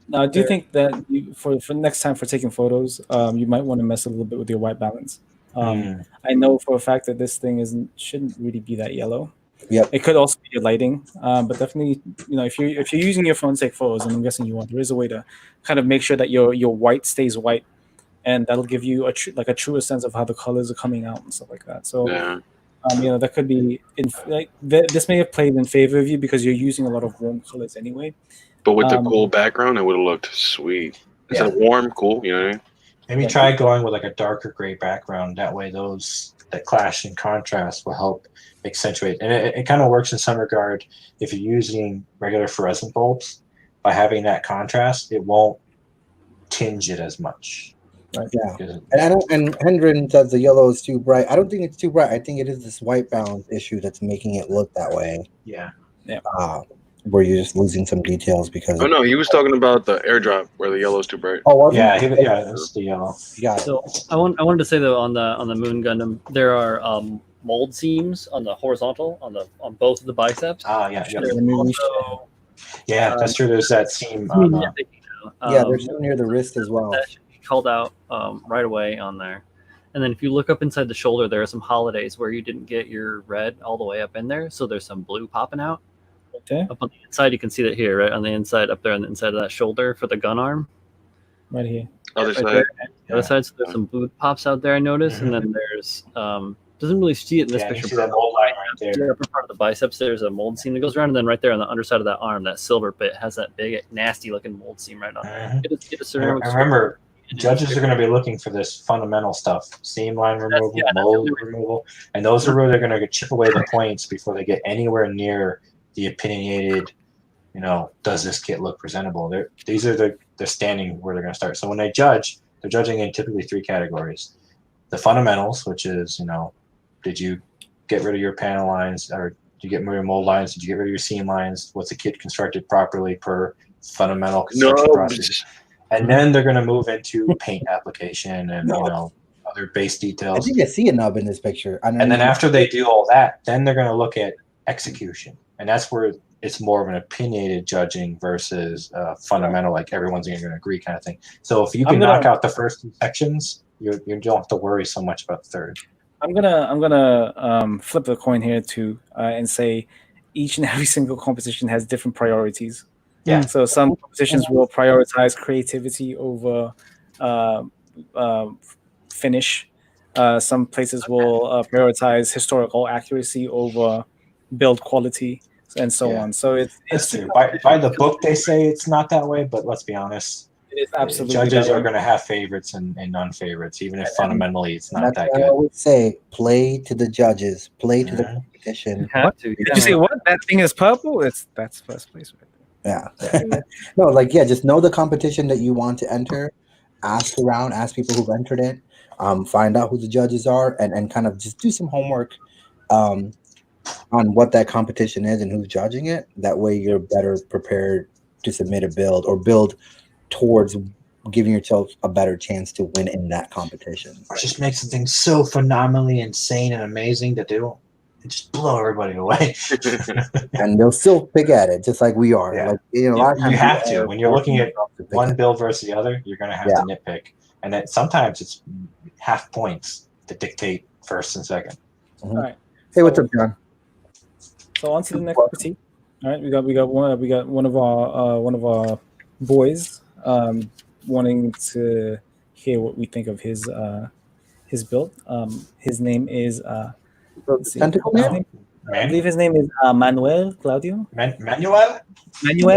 Now, I do think that for next time for taking photos, you might want to mess a little bit with your white balance. I know for a fact that this thing shouldn't really be that yellow. Yep. It could also be your lighting, but definitely, if you're using your phone to take photos, and I'm guessing you are, there is a way to kind of make sure that your white stays white, and that'll give you a truer sense of how the colors are coming out and stuff like that. So, that could be this may have played in favor of you because you're using a lot of warm colors anyway. But with the cool background, it would have looked sweet. Instead of warm, cool. You know what I mean? Maybe try going with a darker gray background. That way, those that clash in contrast will help accentuate. And it kind of works in some regard. If you're using regular fluorescent bulbs, by having that contrast, it won't tinge it as much. Right. Yeah. And Hendren says the yellow is too bright. I don't think it's too bright. I think it is this white balance issue that's making it look that way. Yeah. Yeah. Where you're just losing some details because. Oh no, he was talking about the airdrop where the yellow's too bright. Oh, yeah, that's the yellow. Yeah. So I wanted to say though on the Moon Gundam there are mold seams on the horizontal on both of the biceps. Yeah. Also, that's true. There's that seam. There's some near the wrist as well. That should be called out right away on there. And then if you look up inside the shoulder, there are some holidays where you didn't get your red all the way up in there, so there's some blue popping out. Okay. Up on the inside, you can see that here, right on the inside, up there on the inside of that shoulder for the gun arm. Right here. Other Right side. there. The other side, so there's some blue pops out there, I noticed, and then there's doesn't really see it in this Yeah, you picture. see that mold line right The there. upper part of the biceps, there's a mold seam that goes around, and then right there on the underside of that arm, that silver bit has that big, nasty looking mold seam right on there. Get a ceramic I remember judges are going to be looking for this fundamental stuff: seam line removal, mold removal, and those are where they're going to chip away the points before they get anywhere near the opinionated. You know, does this kit look presentable? These are the standing where they're going to start. So when they judge, they're judging in typically 3 categories: the fundamentals, which is, you know, did you get rid of your panel lines, or did you get rid of your mold lines? Did you get rid of your seam lines? Was the kit constructed properly per fundamental construction process? And then they're going to move into paint application and you know, other base I details. think I see a nub in this picture. And then after they do all that, then they're going to look at execution, and that's where it's more of an opinionated judging versus fundamental, like everyone's going to agree kind of thing. So if you can knock out the first 2 sections, you don't have to worry so much about the third. I'm gonna flip the coin here too, and say each and every single competition has different priorities. Yeah. So some competitions will prioritize creativity over finish. Some places will prioritize historical accuracy over build quality, and so on. So it's true. By the book, they say it's not that way, but let's be honest. It is absolutely. Judges are going to have favorites and non-favorites, even if fundamentally it's not that good. I always say, play to the judges, play to the competition. You have to. Did you say what? That thing is purple? That's first place right there. Yeah. No, like, yeah, just know the competition that you want to enter. Ask around, ask people who've entered it, find out who the judges are, and kind of just do some homework on what that competition is and who's judging it. That way you're better prepared to submit a build or build towards giving yourself a better chance to win in that competition. It just makes the thing so phenomenally insane and amazing that they will just blow everybody away. And they'll still pick at it, just like we are. Yeah. Like, you know, a lot of times you have to. When you're looking at one build versus the other, you're going to have to nitpick. And then sometimes it's half points that dictate first and second. Mm-hmm. All right. Hey, what's up, John? So on to the next critique. All right, we got one of our boys wanting to hear what we think of his build. His name is Tentacle Man? I believe his name is Manuel Claudio. Manuel Claudio.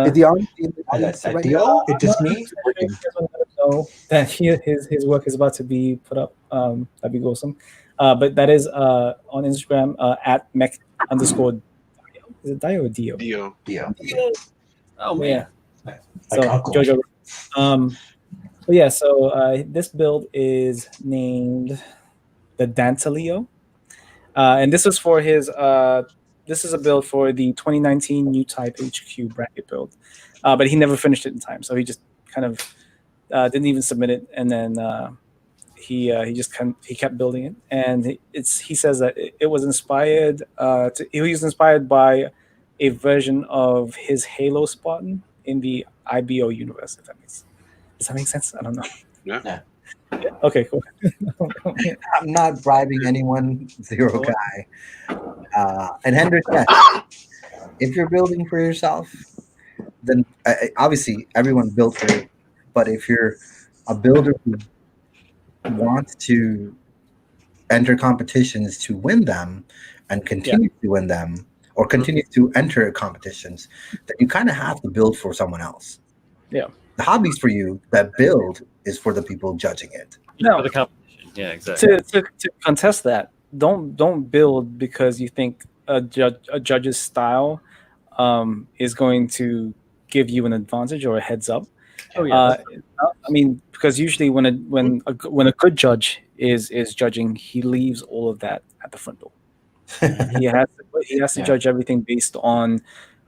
Is he on? It is me. Know that his work is about to be put up. That'd be awesome. But that is on Instagram at mech_Dio. Is it Dio or Dio? Dio. Oh man. Yeah. So Jojo. So this build is named the Dantaleo. And this is for his this is a build for the 2019 new type HQ bracket build. But he never finished it in time, so he just kind of didn't even submit it, and then he kept building it, and he says that it was inspired. He was inspired by a version of his Halo Spartan in the IBO universe. Does that make sense? I don't know. Yeah. Okay, cool. I'm not bribing anyone, zero guy. And Hendrik, yes, if you're building for yourself, then obviously everyone built for it. But if you're a builder who wants to enter competitions to win them and continue to win them, or continue to enter competitions, then you kind of have to build for someone else. Yeah. The hobby's for you. That build is for the people judging it. No. For the competition. Yeah, exactly. To contest that, don't build because you think a judge's style is going to give you an advantage or a heads up. Oh yeah. I mean, because usually when a good judge is judging, he leaves all of that at the front door. he has to judge everything based on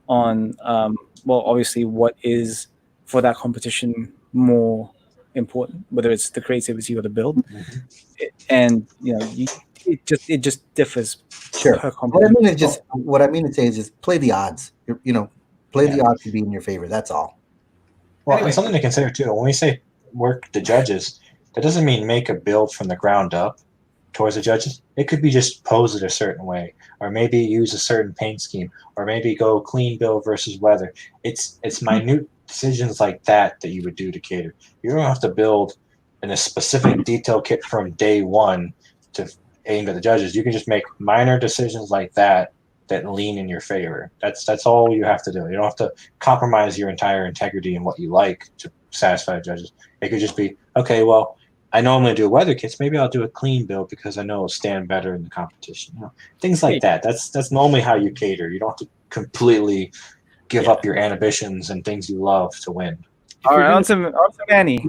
obviously what is for that competition more important, whether it's the creativity or the build. And it just differs. Sure. What I mean to say is just play the odds. Play the odds to be in your favor. That's all. Well, and something to consider too. When we say work the judges, That doesn't mean make a build from the ground up towards the judges. It could be just pose it a certain way, or maybe use a certain paint scheme, or maybe go clean build versus weather. It's minute decisions like that you would do to cater. You don't have to build in a specific detail kit from day one to aim at the judges. You can just make minor decisions like that lean in your favor. That's all you have to do. You don't have to compromise your entire integrity and what you like to satisfy the judges. It could just be, okay, well, I normally do weather kits. Maybe I'll do a clean build because I know it'll stand better in the competition. Things like that. That's normally how you cater. You don't have to completely give up your ambitions and things you love to win. All right, on to Manny.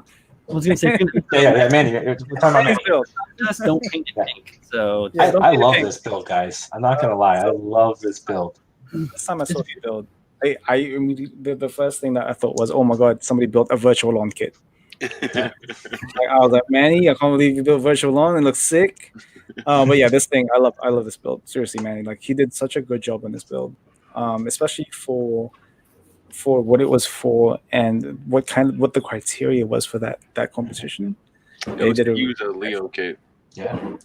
I was gonna say, yeah, Manny. We're talking about Manny. Build. just don't paint it pink. So I love this build, guys. I'm not gonna lie. I love this build. This time I saw you build, the first thing that I thought was, oh my god, somebody built a virtual lawn kit. I was like, Manny, I can't believe you built virtual lawn. It looks sick. But yeah, this thing, I love this build. Seriously, Manny, like he did such a good job on this build, especially for what it was for and what the criteria was for that competition. They did use a Leo kit. Yeah.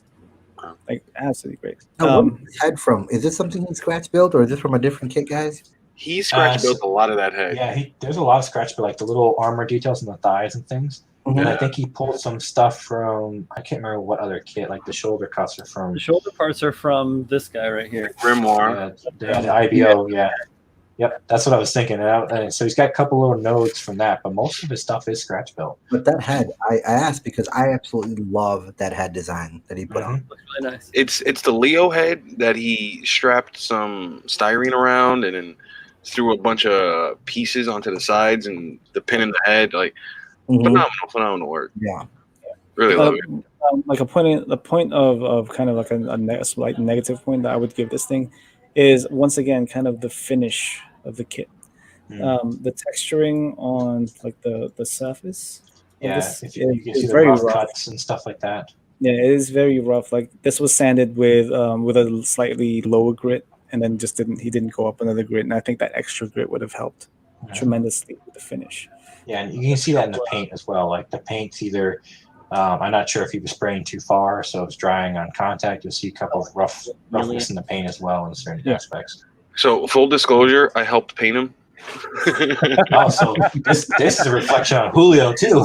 Like absolutely great. Now, where's his head from? Is this something he scratch built, or is this from a different kit, guys? He scratch built a lot of that head. Yeah, there's a lot of scratch built, like the little armor details on the thighs and things. Mm-hmm. And I think he pulled some stuff from, I can't remember what other kit, like the shoulder cuts are from. the shoulder parts are from this guy right here. Grimoire. The IBO, yeah. Yep, that's what I was thinking. And so he's got a couple little nodes from that, but most of his stuff is scratch built. But that head, I asked because I absolutely love that head design that he put on. Looks really nice. It's the Leo head that he strapped some styrene around and then threw a bunch of pieces onto the sides and the pin in the head. Like phenomenal work. Yeah, really love it. Like a point of kind of like a slight negative point that I would give this thing is once again kind of the finish of the kit. The texturing on like the surface. Yeah, you can see the very rough rough cuts and stuff like that. Yeah, it is very rough. Like this was sanded with a slightly lower grit, and then he didn't go up another grit. And I think that extra grit would have helped tremendously with the finish. Yeah, and you can see that in the paint as well. Like the paint's either, I'm not sure if he was spraying too far, so it's drying on contact. You'll see a couple of roughness in the paint as well in certain aspects. So full disclosure, I helped paint him. So this is a reflection on Julio too.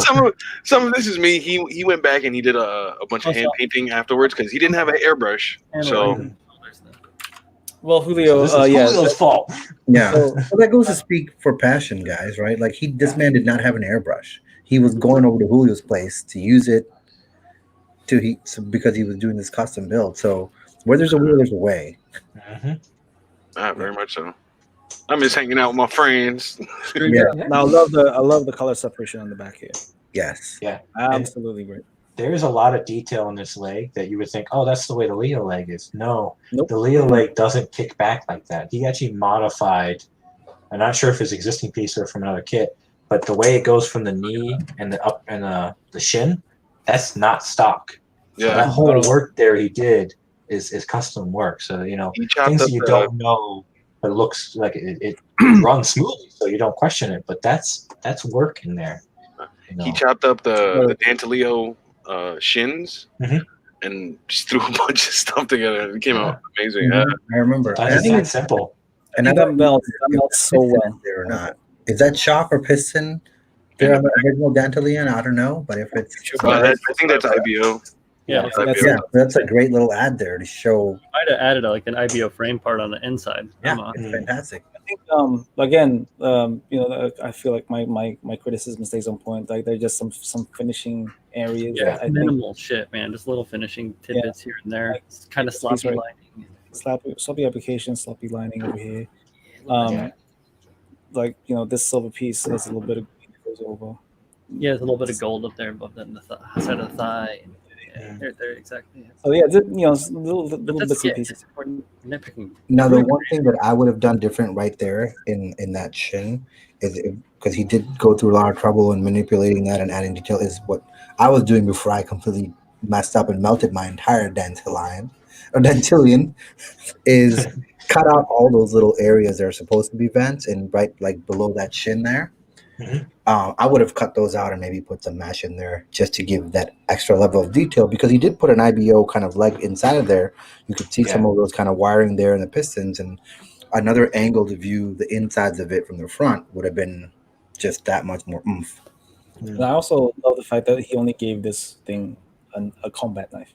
Some of this is me. He went back and he did a bunch of hand painting afterwards because he didn't have an airbrush. So well, Julio, so this is Julio's fault. Yeah, so that goes to speak for passion, guys. Right? Like this man did not have an airbrush. He was going over to Julio's place to use it because he was doing this custom build. So where there's a will, there's a way. Very much so. I miss hanging out with my friends. Yeah. Now I love the color separation on the back here. Yes. Yeah. Absolutely great. There's a lot of detail in this leg that you would think, oh, that's the way the Leo leg is. No, nope. The Leo leg doesn't kick back like that. He actually modified. I'm not sure if it's existing piece or from another kit, but the way it goes from the knee and the up and the shin, that's not stock. So that whole work there he did is custom work. So things that you don't know, but it looks like it runs smoothly, so you don't question it. But that's work in there. He chopped up the Dantaleo shins and just threw a bunch of stuff together. It came out amazing. I remember. That's that simple. And that melts so well. There or not? Is that shock or piston? There original Dantaleo? I don't know, but if it's, I think that's IBO. Yeah, that's a great little ad there to show. I might have added like an IBO frame part on the inside. Yeah, it's fantastic. I think again, I feel like my criticism stays on point. Like there's just some finishing areas. Yeah, minimal shit, man. Just little finishing tidbits here and there. It's kind of sloppy lining. Sloppy application, sloppy lining over here. Like this silver piece has a little bit of green that goes over. Yeah, there's a little bit of gold up there above the side of the thigh. There exactly. So yeah, little bits and pieces. Now, the one thing that I would have done different right there in that shin is because he did go through a lot of trouble in manipulating that and adding detail is what I was doing before I completely messed up and melted my entire Dantaleo is cut out all those little areas that are supposed to be vents and right like below that shin there. I would have cut those out and maybe put some mesh in there just to give that extra level of detail, because he did put an IBO kind of leg inside of there. You could see some of those kind of wiring there in the pistons, and another angle to view the insides of it from the front would have been just that much more oomph. And I also love the fact that he only gave this thing a combat knife,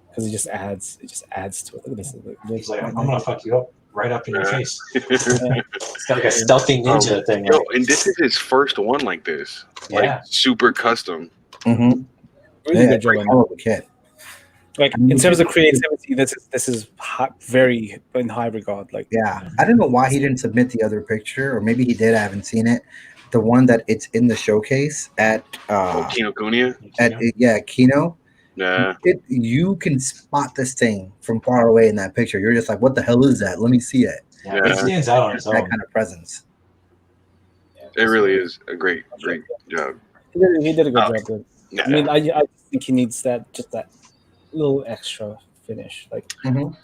because it just adds to it. Look at this. He's like, I'm gonna fuck you up right up in your face. It's got like a stealthy ninja thing. Yo, and this is his first one like this. Like super custom. Really good job on the kit. Like in terms of creativity, this is very in high regard. Like, I don't know why he didn't submit the other picture, or maybe he did. I haven't seen it. The one that it's in the showcase at Kinokuniya. At Kino. Yeah. You can spot this thing from far away in that picture. You're just like, what the hell is that? Let me see it. Yeah, it stands out on its own. That kind of presence. It really is a great job. He did a good job. Dude. Yeah. I mean, I think he needs that little extra finish. Like, again,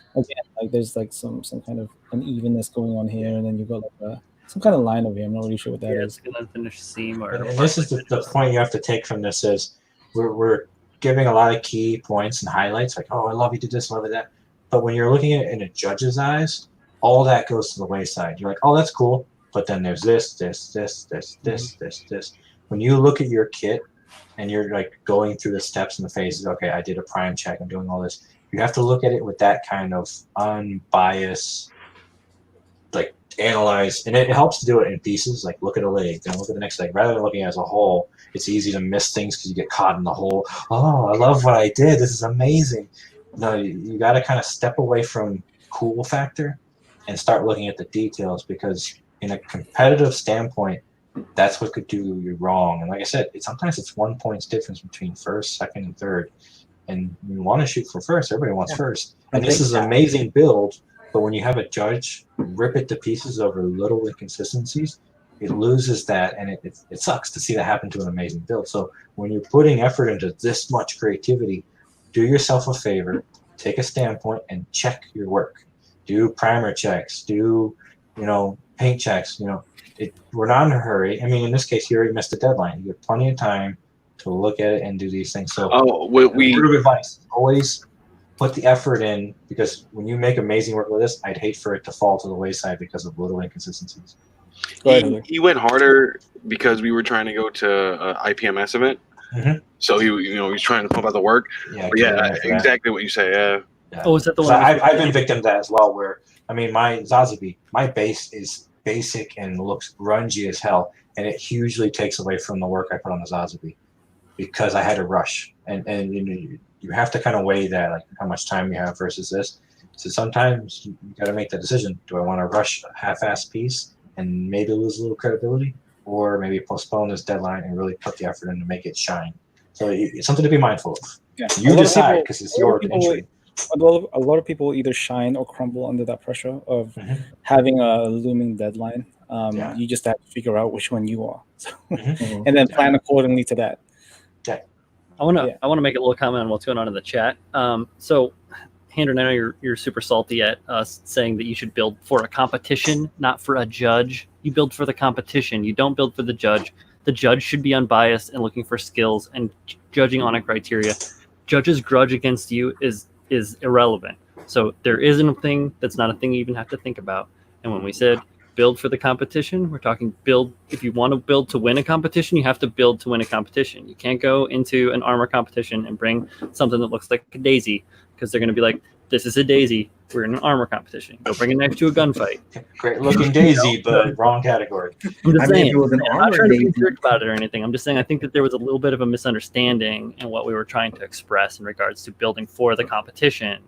like there's like some kind of unevenness going on here, and then you got like some kind of line over here. I'm not really sure what that is. It's an unfinished seam. And this is the point you have to take from this is we're giving a lot of key points and highlights, like, oh, I love you did this, I love that. But when you're looking at it in a judge's eyes, all that goes to the wayside. You're like, oh, that's cool, but then there's this. When you look at your kit and you're like going through the steps and the phases, okay, I did a prime check, I'm doing all this. You have to look at it with that kind of unbiased, like analyze, and it helps to do it in pieces. Like look at a leg, then look at the next leg, rather than looking as a whole. It's easy to miss things because you get caught in the hole. Oh, I love what I did. This is amazing. No, you got to kind of step away from cool factor and start looking at the details, because in a competitive standpoint, that's what could do you wrong. And like I said, sometimes it's 1 point difference between first, second, and third. And you want to shoot for first. Everybody wants first. And this is an amazing build, but when you have a judge rip it to pieces over little inconsistencies, it loses that, and it sucks to see that happen to an amazing build. So when you're putting effort into this much creativity, do yourself a favor, take a standpoint, and check your work. Do primer checks, do paint checks. We're not in a hurry. I mean, in this case, you already missed the deadline. You have plenty of time to look at it and do these things. So, word of advice: always put the effort in, because when you make amazing work with this, I'd hate for it to fall to the wayside because of little inconsistencies. He went harder because we were trying to go to an IPMS event. So he was trying to pump out the work. Yeah, exactly what you say. Yeah. Oh, is that the one? I've been victim to that as well. Where my Zazabi, my base is basic and looks grungy as hell, and it hugely takes away from the work I put on the Zazabi because I had to rush. And you have to kind of weigh that, like how much time you have versus this. So sometimes you got to make that decision. Do I want to rush a half-assed piece and maybe lose a little credibility, or maybe postpone this deadline and really put the effort in to make it shine? So it's something to be mindful of. Yeah. You decide, because it's your entry. A lot of people either shine or crumble under that pressure of having a looming deadline. You just have to figure out which one you are, and then plan accordingly to that. I want to make a little comment on what's going on in the chat. So, Handren, I know you're super salty at us saying that you should build for a competition, not for a judge. You build for the competition. You don't build for the judge. The judge should be unbiased and looking for skills and judging on a criteria. Judge's grudge against you is irrelevant. So there isn't a thing that's not a thing you even have to think about. And when we said build for the competition, we're talking build. If you want to build to win a competition, you have to build to win a competition. You can't go into an armor competition and bring something that looks like a daisy, because they're going to be like, this is a daisy. We're in an armor competition. Go bring it next to a gunfight. Great looking daisy, but wrong category. I'm just saying, I'm not trying to be jerk about it or anything. I'm just saying I think that there was a little bit of a misunderstanding in what we were trying to express in regards to building for the competition,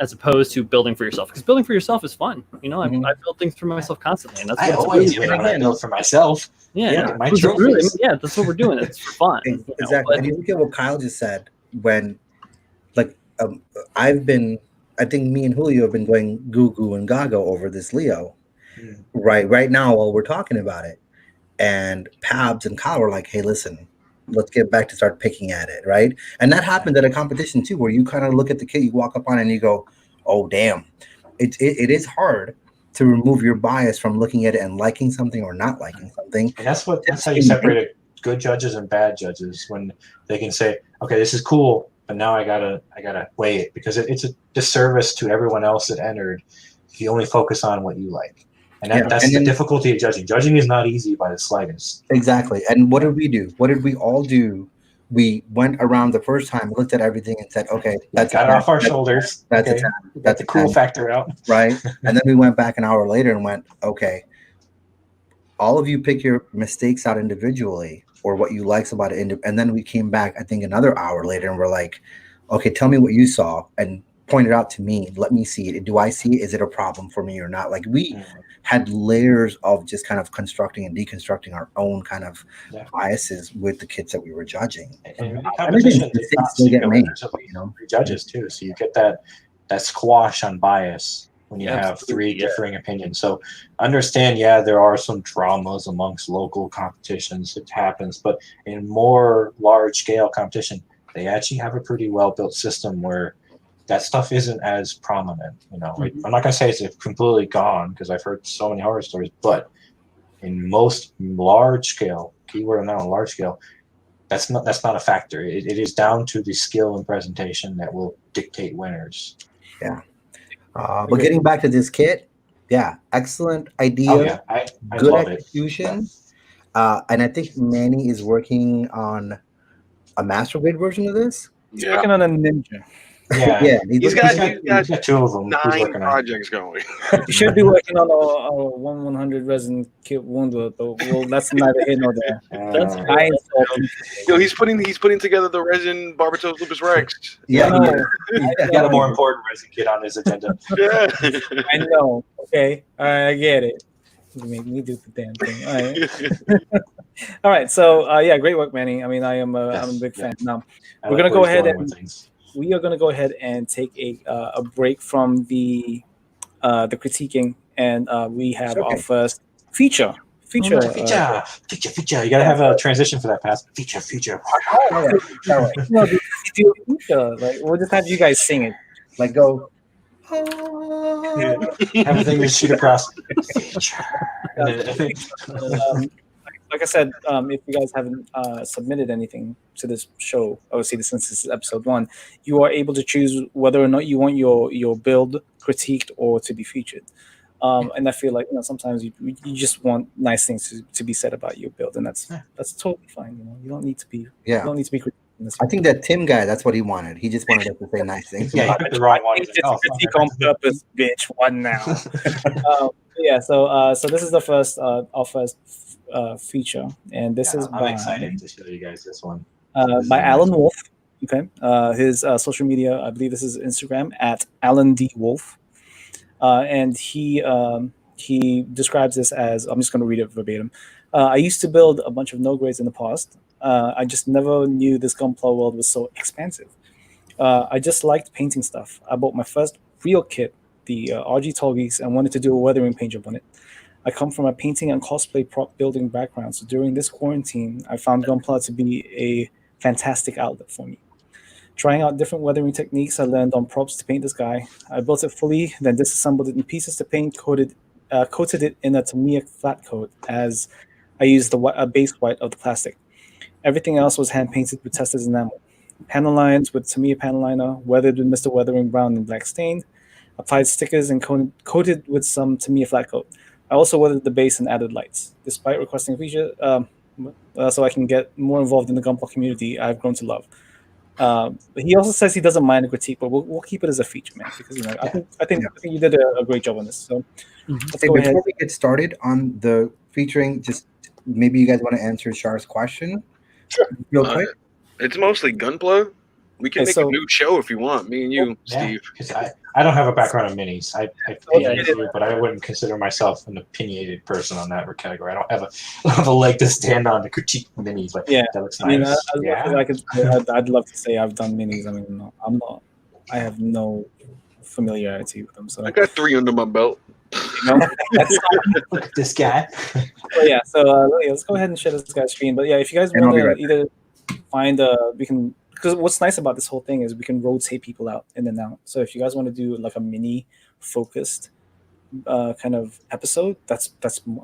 as opposed to building for yourself. Because building for yourself is fun. I build things for myself constantly, and that's I always build for myself. Yeah, my trophies. Really, that's what we're doing. It's for fun. Exactly. And you look at what Kyle just said. When, I think me and Julio have been going goo goo and gaga over this Leo, right now while we're talking about it, and Pabs and Kyle were like, "Hey, listen, let's get back to start picking at it," right? And that happened at a competition too, where you kind of look at the kit, you walk up on it, and you go, "Oh, damn, it is hard to remove your bias from looking at it and liking something or not liking something. And that's how you separate good judges and bad judges, when they can say, okay, this is cool, but now I gotta weigh it, because it's a disservice to everyone else that entered if you only focus on what you like. And that's the difficulty of judging. Judging is not easy by the slightest. Exactly. And what did we do? What did we all do? We went around the first time, looked at everything, and said, "Okay, that's got it off our shoulders. That's okay. That's the cool factor out, right?" And then we went back an hour later and went, "Okay, all of you pick your mistakes out individually, or what you likes about it." And then we came back, I think, another hour later, and we're like, "Okay, tell me what you saw and point it out to me. Let me see it. Do I see it? Is it a problem for me or not?" Like we had layers of just kind of constructing and deconstructing our own kind of biases with the kids that we were judging. And competition did not get made. Judges too, so you get that squash on bias when you have three differing opinions. So understand, there are some dramas amongst local competitions. It happens, but in more large scale competition, they actually have a pretty well built system where that stuff isn't as prominent. I'm not gonna say it's completely gone, because I've heard so many horror stories, but in most large scale, keyword on that one, large scale, that's not a factor. It is down to the skill and presentation that will dictate winners. Yeah. But getting back to this kit, excellent idea. I good love execution. And I think Manny is working on a master grade version of this. He's working on a ninja. He's got 2 of them. 9 projects going. He should be working on a 1/100 resin kit wounded, but that's neither here nor there. He's putting together the resin Barbatos Lupus Rex. He's got a more important resin kit on his agenda. I know. Okay, all right, I get it. You make me do the damn thing. All right. All right. So great work, Manny. I mean, I'm a big fan. Now we're gonna go ahead and. We are going to go ahead and take a break from the critiquing, and we have our first feature. Feature. You got to have a transition for that, Pass. Feature. Feature. Like, we'll just have you guys sing it. Like, go. Have a thing to shoot across. Feature. Like I said, if you guys haven't submitted anything to this show, obviously since this is episode 1, you are able to choose whether or not you want your build critiqued or to be featured. And I feel like sometimes you just want nice things to be said about your build, and that's totally fine. You don't need to be you don't need to be critiqued. I think that Tim guy, that's what he wanted. He just wanted us to say nice things. He picked the wrong one. Critique on purpose, bitch. What now? So this is the first our first feature, and this is I'm excited to show you guys this one. By Alan Wolf. Okay, his social media, I believe this is Instagram at Alan D Wolf, and he describes this as, I'm just going to read it verbatim. I used to build a bunch of no grades in the past. I just never knew this Gunpla world was so expansive. I just liked painting stuff. I bought my first real kit, the RG Tolgeeks, and wanted to do a weathering paint job on it. I come from a painting and cosplay prop building background, so during this quarantine, I found Gunpla to be a fantastic outlet for me. Trying out different weathering techniques, I learned on props to paint this guy. I built it fully, then disassembled it in pieces to paint, coated it in a Tamiya flat coat as I used the base white of the plastic. Everything else was hand painted with Testa's enamel. Panel lines with Tamiya panel liner, weathered with Mr. Weathering brown and black stain, applied stickers and coated with some Tamiya flat coat. I also weathered the base and added lights. Despite requesting a feature, so I can get more involved in the Gunpla community I've grown to love. But he also says he doesn't mind a critique, but we'll keep it as a feature, man, because I think you did a great job on this. So let's go ahead. Before we get started on the featuring, just maybe you guys want to answer Shar's question. Sure. Real quick. It's mostly Gunpla. We can make a new show if you want. Me and you, Steve. Because I don't have a background in minis. I but I wouldn't consider myself an opinionated person on that category. I don't have a leg to stand on to critique minis. But that looks nice. I'd love to say I've done minis. I mean, I'm not. I have no familiarity with them. So I got 3 under my belt. Look at this guy. So let's go ahead and share this guy's screen. But if you guys want to either find we can. Because what's nice about this whole thing is we can rotate people out in and out. So if you guys want to do like a mini focused kind of episode, that's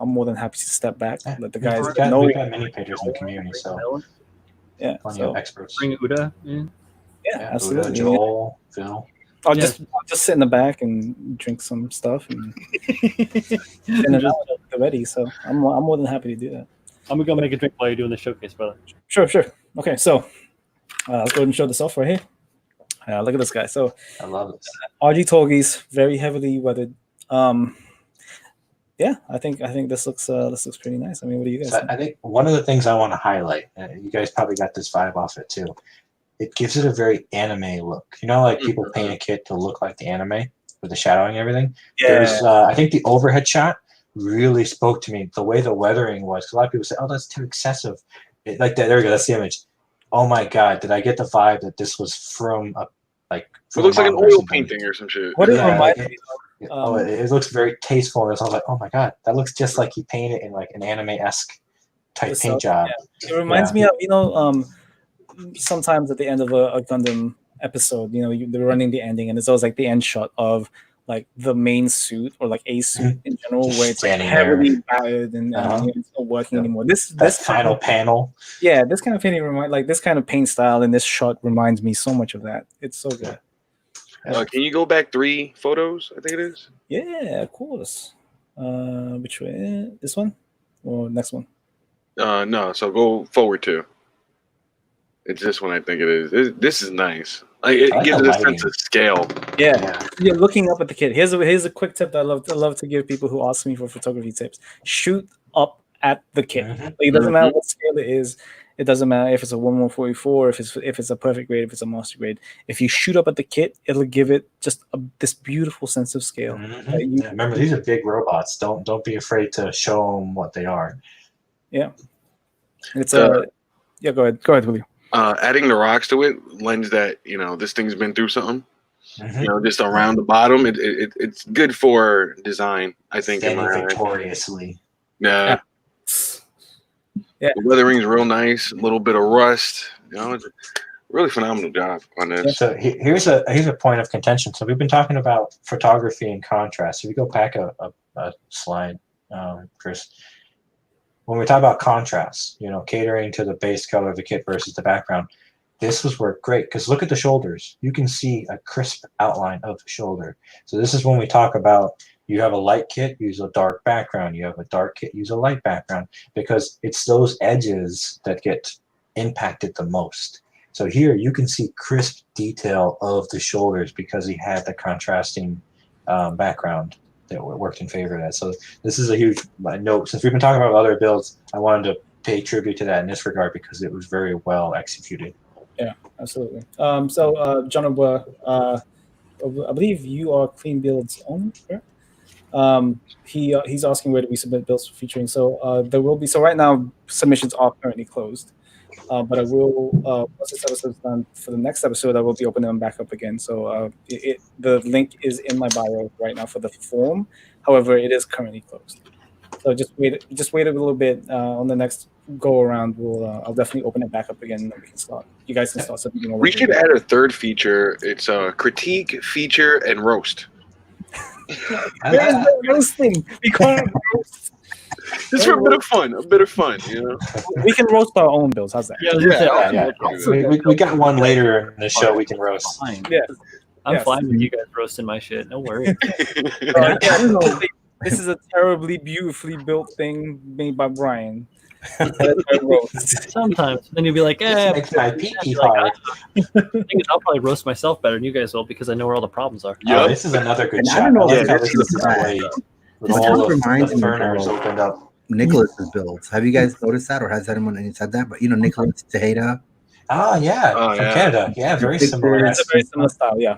I'm more than happy to step back. Yeah, Let the guys we've got, know. we've got many painters in the community, so Yeah, plenty so of experts. Bring Uda in. yeah, Yeah, absolutely. Uda, Joel, Phil. I'll Yeah. just sit in the back and drink some stuff and then Just- it's ready. So I'm more than happy to do that. I'm gonna go make a drink while you're doing the showcase, brother. Sure. Okay, so let's go ahead and show this off right here. Look at this guy. So I love this. RG Torgies, very heavily weathered. Yeah, I think this looks pretty nice. I mean, what do you guys So think? I think one of the things I want to highlight, you guys probably got this vibe off it too. It gives it a very anime look. You know, like people paint a kit to look like the anime with the shadowing and everything. There's, I think the overhead shot really spoke to me. The way the weathering was. A lot of people say, "Oh, that's too excessive." Like that. There we go. That's the image. Oh my God! Did I get the vibe that this was from a It looks like an oil painting or some shit. What it Yeah, reminds like me it looks very tasteful. And I was like, oh my God, that looks just like he painted in like an anime-esque type paint job. It reminds me of, sometimes at the end of a Gundam episode, they're running the ending, and it's always like the end shot of like the main suit or like a suit in general, Just where it's like standing heavily battered and it's not working anymore. This final panel. Yeah, this kind of painting this kind of paint style in this shot reminds me so much of that. It's so good. Can you go back 3 photos? I think it is. Yeah, of course. Which way? This one or next one? No. So go forward 2. It's this one. I think it is. This is nice. Like it like gives the it a lighting. sense of scale. Yeah. You're looking up at the kid. Here's a quick tip that I love to give people who ask me for photography tips. Shoot up at the kit. Like, it doesn't matter what scale it is. It doesn't matter if it's a 1144, if it's a perfect grade, if it's a master grade. If you shoot up at the kit, it'll give it just this beautiful sense of scale. Remember, these are big robots. Don't be afraid to show them what they are. Yeah. It's Go ahead, William. Adding the rocks to it lends that this thing's been through something. Just around the bottom, it's good for design. I think. Standing victoriously. Yeah. Yeah. The weathering's real nice. A little bit of rust. It's a really phenomenal job on this. So here's a point of contention. So we've been talking about photography and contrast. If we go back a slide, Chris. When we talk about contrast, catering to the base color of the kit versus the background, this was worked great because look at the shoulders. You can see a crisp outline of the shoulder. So this is when we talk about you have a light kit, use a dark background. You have a dark kit, use a light background, because it's those edges that get impacted the most. So here you can see crisp detail of the shoulders because he had the contrasting background that worked in favor of that. So this is a huge note. Since we've been talking about other builds, I wanted to pay tribute to that in this regard because it was very well executed. Yeah, absolutely. So John, I believe you are Clean Builds owner, correct? He's asking where do we submit builds for featuring. So there will be. So right now submissions are currently closed, but I will once this episode is done for the next episode, I will be opening them back up again. So the link is in my bio right now for the form. However, it is currently closed. So just wait a little bit. On the next go around, I'll definitely open it back up again, and then we can start. You guys can start submitting. We should add a third feature. It's a critique, feature, and roast. There's no roasting. We can't roast. Just for a bit of fun. We can roast our own builds. How's that? Yeah, I was gonna say, We got one later in the show we can roast. fine. Yeah. I'm Yes. fine with you guys roasting my shit. No worries. I don't know. This is a terribly beautifully built thing made by Brian. Sometimes. Then you'll be like, Makes my pee like, hard. the thing is, I'll probably roast myself better than you guys will because I know where all the problems are. Yeah. This is another good And I shot. don't know I like if how this this is is bad. way with This all kind of the reminds me burners of opened up. Nicholas's builds. Have you guys noticed that, or has anyone said that? But Nicholas Tejeda. Oh yeah, Oh, from yeah. Canada. Yeah, very Big similar. It's a very similar style, yeah.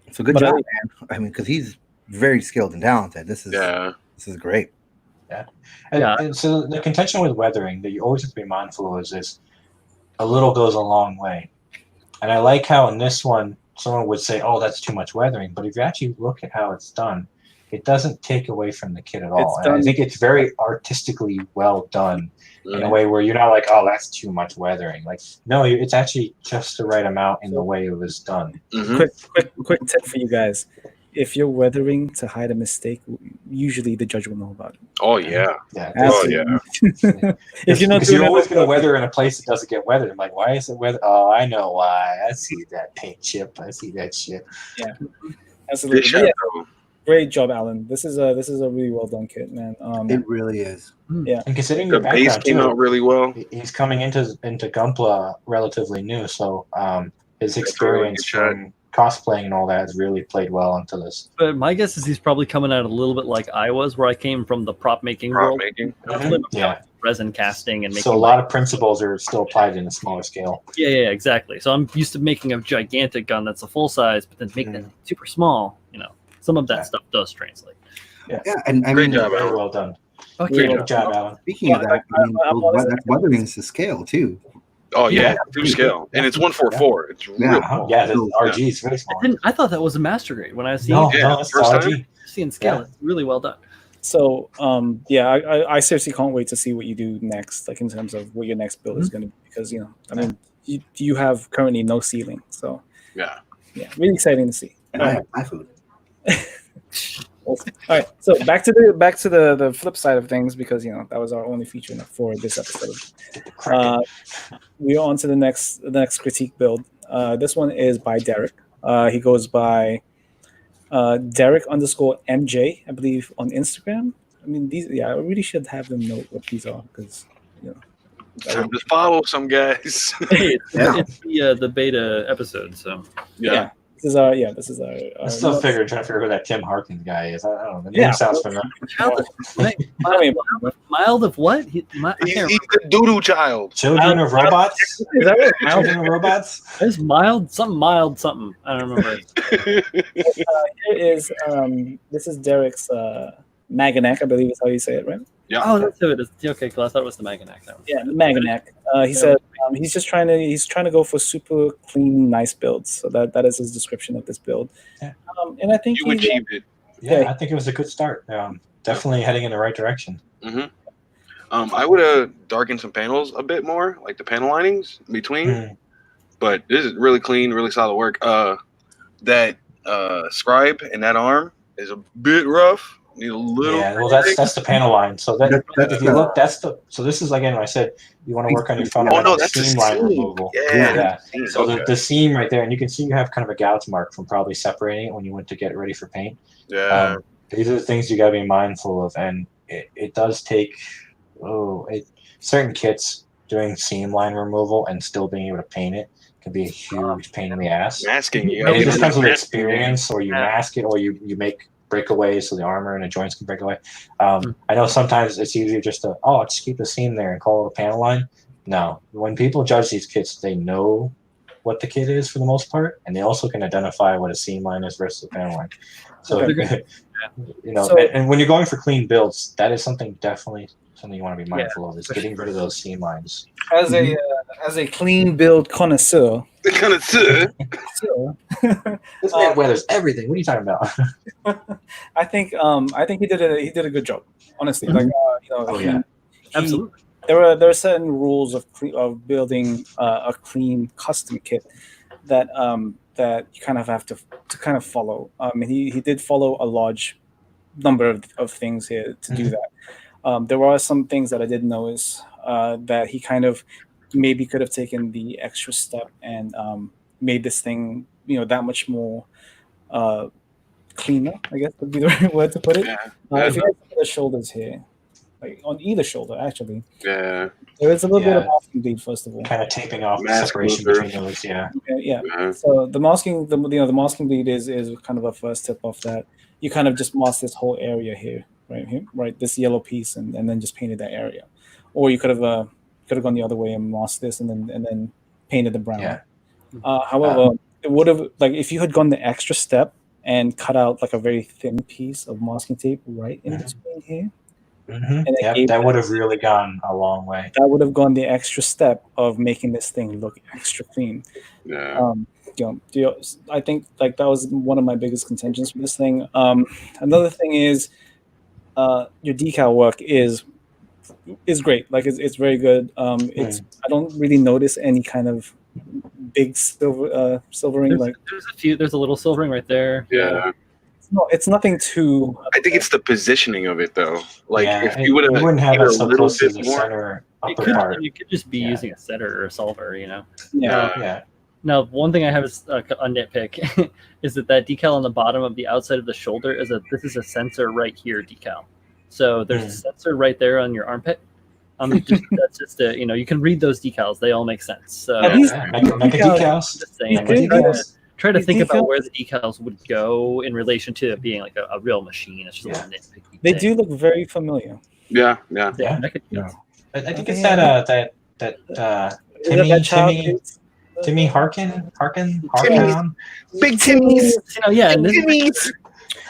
It's a good But job, man. I mean, because he's very skilled and talented. This is great. And so the contention with weathering that you always have to be mindful of is this: a little goes a long way. And I like how in this one, someone would say, "Oh, that's too much weathering," but if you actually look at how it's done, it doesn't take away from the kit at all. And I think it's very artistically well done in a way where you're not like, "Oh, that's too much weathering." Like, no, it's actually just the right amount in the way it was done. Mm-hmm. Quick tip for you guys. if you're weathering to hide a mistake, usually the judge will know about it. Oh yeah. Yeah. Oh yeah. If you're not Because you're doing always it, going to weather in a place that doesn't get weathered. I'm like, why is it weather? Oh, I know why. I see that paint chip. I see that shit. absolutely. Good But shot, yeah, though. great job, Alan. This is a really well done kit, man. It really is. And considering The your base background came too, out really well. he's coming into Gunpla relatively new, so his That's a really experience good shot. from cosplaying and all that has really played well into this. But my guess is he's probably coming out a little bit like I was, where I came from the prop making Prop world. making. Yeah. Resin casting and making. So a lot of principles are still applied in a smaller scale. Yeah, exactly. So I'm used to making a gigantic gun that's a full size, but then making it super small. Some of that stuff does translate. Yeah, and I Great mean, job, Very Alan. well done. Okay. Good job, Alan. speaking of that, I mean, that's weathering is to scale too. Oh yeah, Yeah. through scale, and it's 144. It's real small. Yeah, the RG is very small. I thought that was a master grade when I was No, seeing no, it's first time? RG. seeing scale. It's really well done. So I seriously can't wait to see what you do next, like in terms of what your next build is going to be, because I mean you have currently no ceiling, so Yeah. really exciting to see. And I have my food. Awesome. All right, so back to the flip side of things, because that was our only feature for this episode. We are on to the next critique build. This one is by Derek. He goes by Derek_MJ, I believe, on Instagram. I mean, I really should have them know what these are, because Time to follow some guys. Hey, it's the beta episode, so Yeah. This is our I still trying to figure who that Tim Harkins guy is. I don't know. The name Yeah. sounds familiar. mild of what? I He's can't the remember. doo-doo child. Children of Robots? Is that right? Children of Robots? It's mild something. I don't remember. Here is this is Derek's Maganek, I believe is how you say it, right? Yeah. Oh, that's who it is. Okay, cool. I thought it was the Maganek. Yeah, the Maganek. He said he's just trying to go for super clean, nice builds. So that is his description of this build. Yeah. And I think You achieved it. Yeah, I think it was a good start. Definitely heading in the right direction. Mm-hmm. I would have darkened some panels a bit more, like the panel linings in between. But this is really clean, really solid work. That scribe and that arm is a bit rough. Need a little. Yeah, well, that's the panel line. So that if you look, so this is again when I said you want to work on your fundamental that's the seam line seam. removal. Yeah. So Okay. the seam right there, and you can see you have kind of a gouge mark from probably separating it when you went to get it ready for paint. Yeah. These are the things you got to be mindful of, and it does take certain kits doing seam line removal and still being able to paint it can be a huge pain in the ass. Masking. You Maybe this comes with masking. experience, or you mask it, or you make breakaways so the armor and the joints can break away. I know sometimes it's easier just to just keep the seam there and call it a panel line. No, when people judge these kits, they know what the kit is for the most part, and they also can identify what a seam line is versus a panel line. So and when you're going for clean builds, that is something you want to be mindful of, is getting rid of those seam lines. As a clean build connoisseur, This man weathers everything. What are you talking about? I think he did a good job, honestly. Like Absolutely. There are certain rules of building a clean custom kit that you kind of have to kind of follow. He did follow a large number of things here to do that. There are some things that I did notice that he kind of maybe could have taken the extra step and made this thing that much more cleaner, I guess would be the right word to put it. If you look at the shoulders here, like on either shoulder, actually, there is a little bit of masking bleed. First of all, kind of taping off the separation between those. So the masking, the masking bleed is kind of a first tip off that. You kind of just mask this whole area here, right, this yellow piece, and then just painted that area, or you could have gone the other way and masked this and then painted the brown. Yeah. However, it would have, like, if you had gone the extra step and cut out like a very thin piece of masking tape right in between here. That would have really gone a long way. That would have gone the extra step of making this thing look extra clean. I think like that was one of my biggest contentions for this thing. Another thing is your decal work is great. Like it's very good. I don't really notice any kind of big silvering. There's a little silvering right there. it's nothing too. I think it's the positioning of it though. Like Yeah, if you would have wouldn't have given it a so little close to bit the more. center It upper could, part. you could just be Yeah. using a setter or a solver, you know. Yeah. Yeah. Now, one thing I have is a nitpick is that decal on the bottom of the outside of the shoulder this is a sensor right here decal. So there's a sensor right there on your armpit. That's just you can read those decals; they all make sense. So Mecha decals. just saying, Mecha decals. try to These think about decals- where the decals would go in relation to it being like a real machine. It's just a little nitpicky. They thing. do look very familiar. Yeah. Yeah, Yeah. mecha decals. I think it's Yeah. that Is it that child Timmy kids? Harkin. Big Timmy's. Yeah, and Timmy's.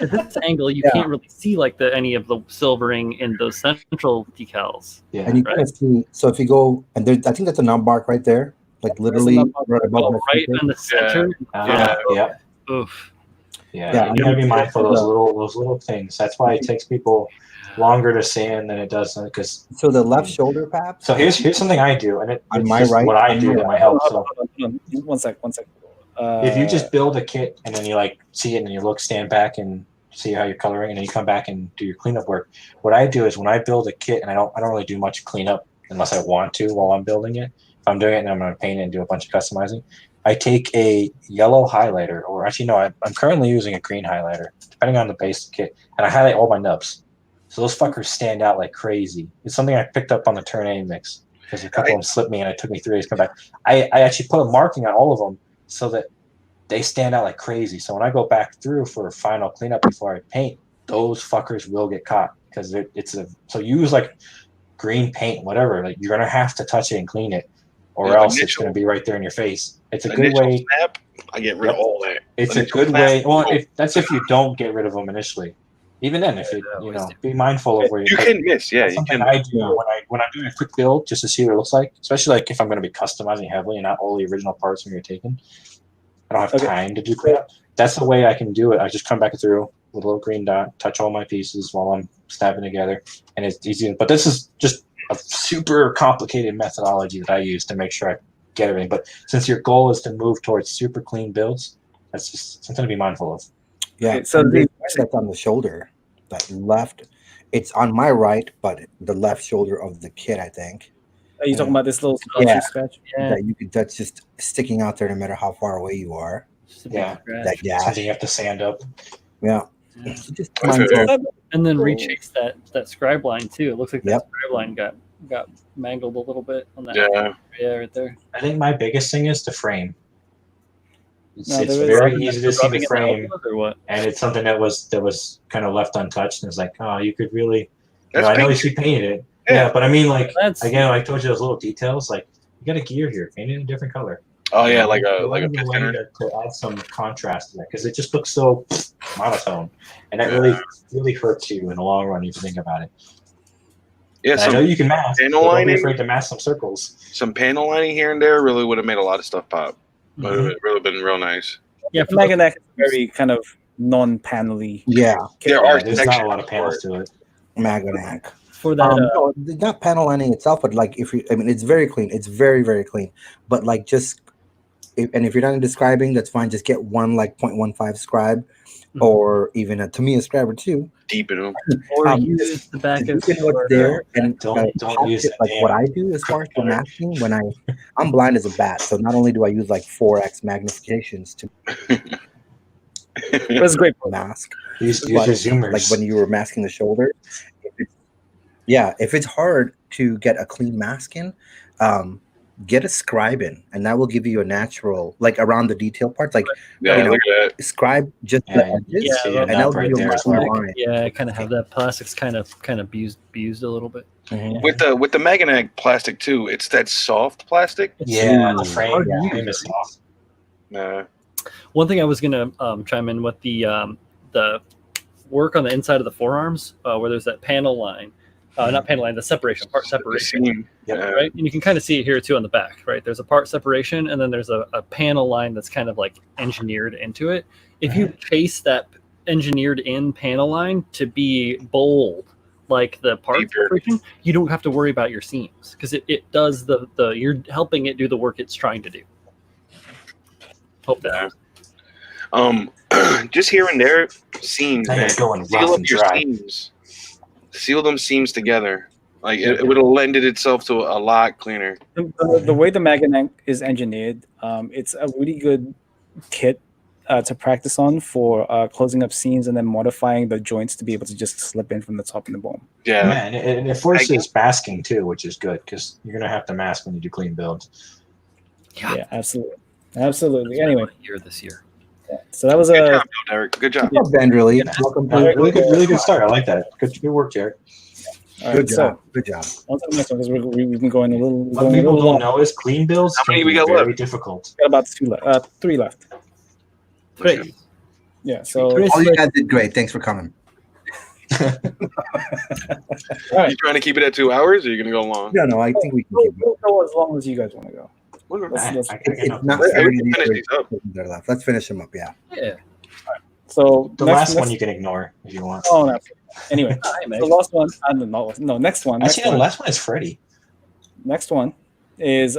at this angle, you can't really see like any of the silvering in those central decals. Yeah. And you kind of see. So if you go, and there, I think that's a knob mark right there, like literally right above my Right finger. in the center. Yeah. Oof. Yeah, you gotta be mindful of those little things. That's why it takes people longer to sand than it does because. So the left shoulder pap. So here's something I do, and it's my just right, what I do that might help. So Hold on. One sec. if you just build a kit and then you like see it and you stand back and see how you're coloring, and then you come back and do your cleanup work. What I do is when I build a kit, and I don't really do much cleanup unless I want to while I'm building it. If I'm doing it and I'm gonna paint it and do a bunch of customizing, I take a yellow highlighter, or actually no, I'm currently using a green highlighter, depending on the base kit, and I highlight all my nubs. So those fuckers stand out like crazy. It's something I picked up on the Turn A mix because a couple of them slipped me and it took me 3 days to come back. I actually put a marking on all of them so that they stand out like crazy. So when I go back through for final cleanup before I paint, those fuckers will get caught because so use like green paint, whatever. Like you're gonna have to touch it and clean it, or else it's gonna be right there in your face. It's a good way. Snap, I get rid of all that. It's a good way. Well, that's if you don't get rid of them initially. Even then, if be mindful of where you can miss. Yeah, you can. I do when I'm doing a quick build just to see what it looks like, especially like if I'm going to be customizing heavily and not all the original parts when you're taking. I don't have time to do cleanup. That's the way I can do it. I just come back through with a little green dot, touch all my pieces while I'm snapping together, and it's easy. But this is just a super complicated methodology that I use to make sure I get everything. But since your goal is to move towards super clean builds, that's just something to be mindful of. Yeah, so that's on the shoulder. That left, it's on my right, but the left shoulder of the kit, I think. Are you talking about this little scratch? Yeah. That's just sticking out there no matter how far away you are. Yeah. That gash. Something you have to sand up. Yeah. Just and then rechase that scribe line too. It looks like that scribe line got mangled a little bit on that. Yeah, right there. I think my biggest thing is the frame. It's very easy to see the frame, or what? and it's something that was kind of left untouched. And it's like, oh, you could really. I know she painted it, yeah, but I mean, like again, I told you those little details. Like you got a gear here, paint it in a different color. Oh yeah, like a way to add some contrast to that because it just looks so monotone, and that really hurts you in the long run if you think about it. Yeah, I know you can mask. Don't be afraid to mask some circles. Some panel lining here and there really would have made a lot of stuff pop. But it would have been real nice. Yeah, Meganeck is very kind of non-panely. Yeah, there's not a lot of panels to it. Meganeck. For that, no, not panel lining itself, but like it's very clean. It's very, very clean. But like if you're not describing, that's fine. Just get one like 0.15 scribe, or even a Tamiya scribe or two. Deepen them. Or use the back of what's there, and don't use it. Like what I do as far as for masking, when I'm blind as a bat, so not only do I use like 4x magnifications to. That's great for mask. Use your zoomers. Like when you were masking the shoulder. If it's hard to get a clean mask in, get a scribe in, and that will give you a natural, like around the detail parts, like look at that. Scribe just the edges, and that'll give you a line. Yeah, kind of have that plastics kind of abused a little bit. Mm-hmm. With the Meganeck plastic too, it's that soft plastic. The frame is soft. Nah. One thing I was gonna chime in with the work on the inside of the forearms, where there's that panel line. Not panel line, the part separation. Right? And you can kind of see it here too on the back, right? There's a part separation, and then there's a panel line that's kind of like engineered into it. If you chase that engineered in panel line to be bold, like the part separation, you don't have to worry about your seams because it does you're helping it do the work it's trying to do. Hope that. Just here and there, seams, Now man. you're going Seal rough up and your dry. seams. Seal them seams together. Like it would have lended itself to a lot cleaner. The way the Magnet is engineered, it's a really good kit to practice on for closing up seams and then modifying the joints to be able to just slip in from the top and the bottom. Yeah. Yeah, and it forces masking too, which is good because you're gonna have to mask when you do clean builds. Yeah, absolutely. Anyway, Year this year. so that was Good a job, Derek. Good job. What's up, Vanderly? Yeah. Welcome Yeah, to really good start. I like that. Good work, Jared. all Good right. So job. Good job. on to the next one because we've been going a little. What Going a people little don't long. know is clean builds How many can we be got very left? difficult. Got about 3 left. Great. Yeah. So Chris, All you guys did great. Thanks for coming. all right. You trying to keep it at 2 hours, or you gonna go long? No, I think we can keep it. We'll go as long as you guys want to go. Okay. Let's- It's not Hey, we 70 can finish these up. that are left. Let's finish them up. Yeah. yeah. So The last one you can ignore if you want. Oh no. Anyway, Hi, the Meg. last one. No, next one. Next Actually, one. the last one is Freddy. Next one is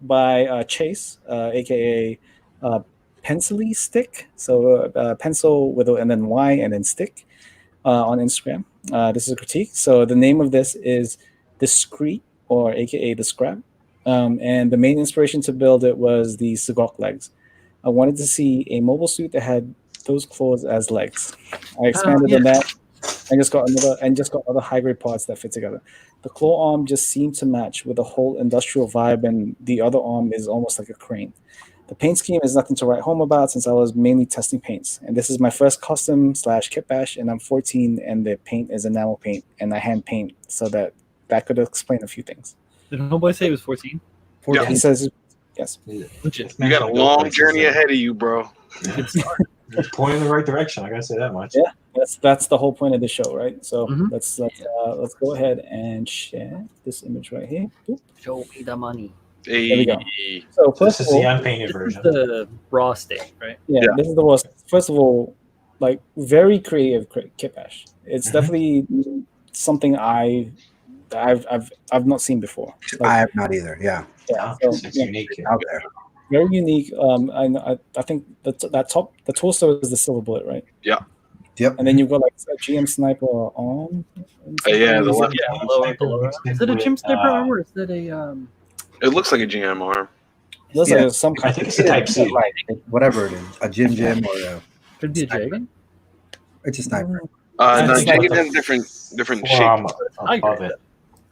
by Chase, aka Pencily Stick. So pencil with and then Y and then stick on Instagram. This is a critique. So the name of this is Discreet, or aka the Scrap. And the main inspiration to build it was the Sagok legs. I wanted to see a mobile suit that had those claws as legs. I expanded on that and just got other high grade parts that fit together. The claw arm just seemed to match with the whole industrial vibe, and the other arm is almost like a crane. The paint scheme is nothing to write home about since I was mainly testing paints, and this is my first custom / kit bash, and I'm 14, and the paint is enamel paint, and I hand paint, so that could explain a few things. Did Homeboy say he was 14? Yeah. He says, yes. Legit. You got a long journey ahead of you, bro. Good start. It's pointing in the right direction. I gotta say that much. Yeah. That's the whole point of the show, right? So Mhm. let's go ahead and share this image right here. Boop. Show me the money. Hey. we go. So This first is of all, the unpainted This is version. the raw state, right? yeah, this is the worst. First of all, like very creative kit bash. It's Mhm. definitely something I've not seen before. I Like, have not either. Yeah. yeah, so, It's yeah, unique. Out there. very unique. I think the torso is the silver bullet, right? Yep. And then you've got like a GM sniper arm. Yeah, the left. Yeah, the lower. Is it a Jim Sniper arm or is it a It looks like a GM arm. Looks Yeah. like some I kind think it's a Type C. Like, whatever it is, a gym or a, could be a Jagan? it's a sniper. I No, think Jagan like has different Forearm shape. above it.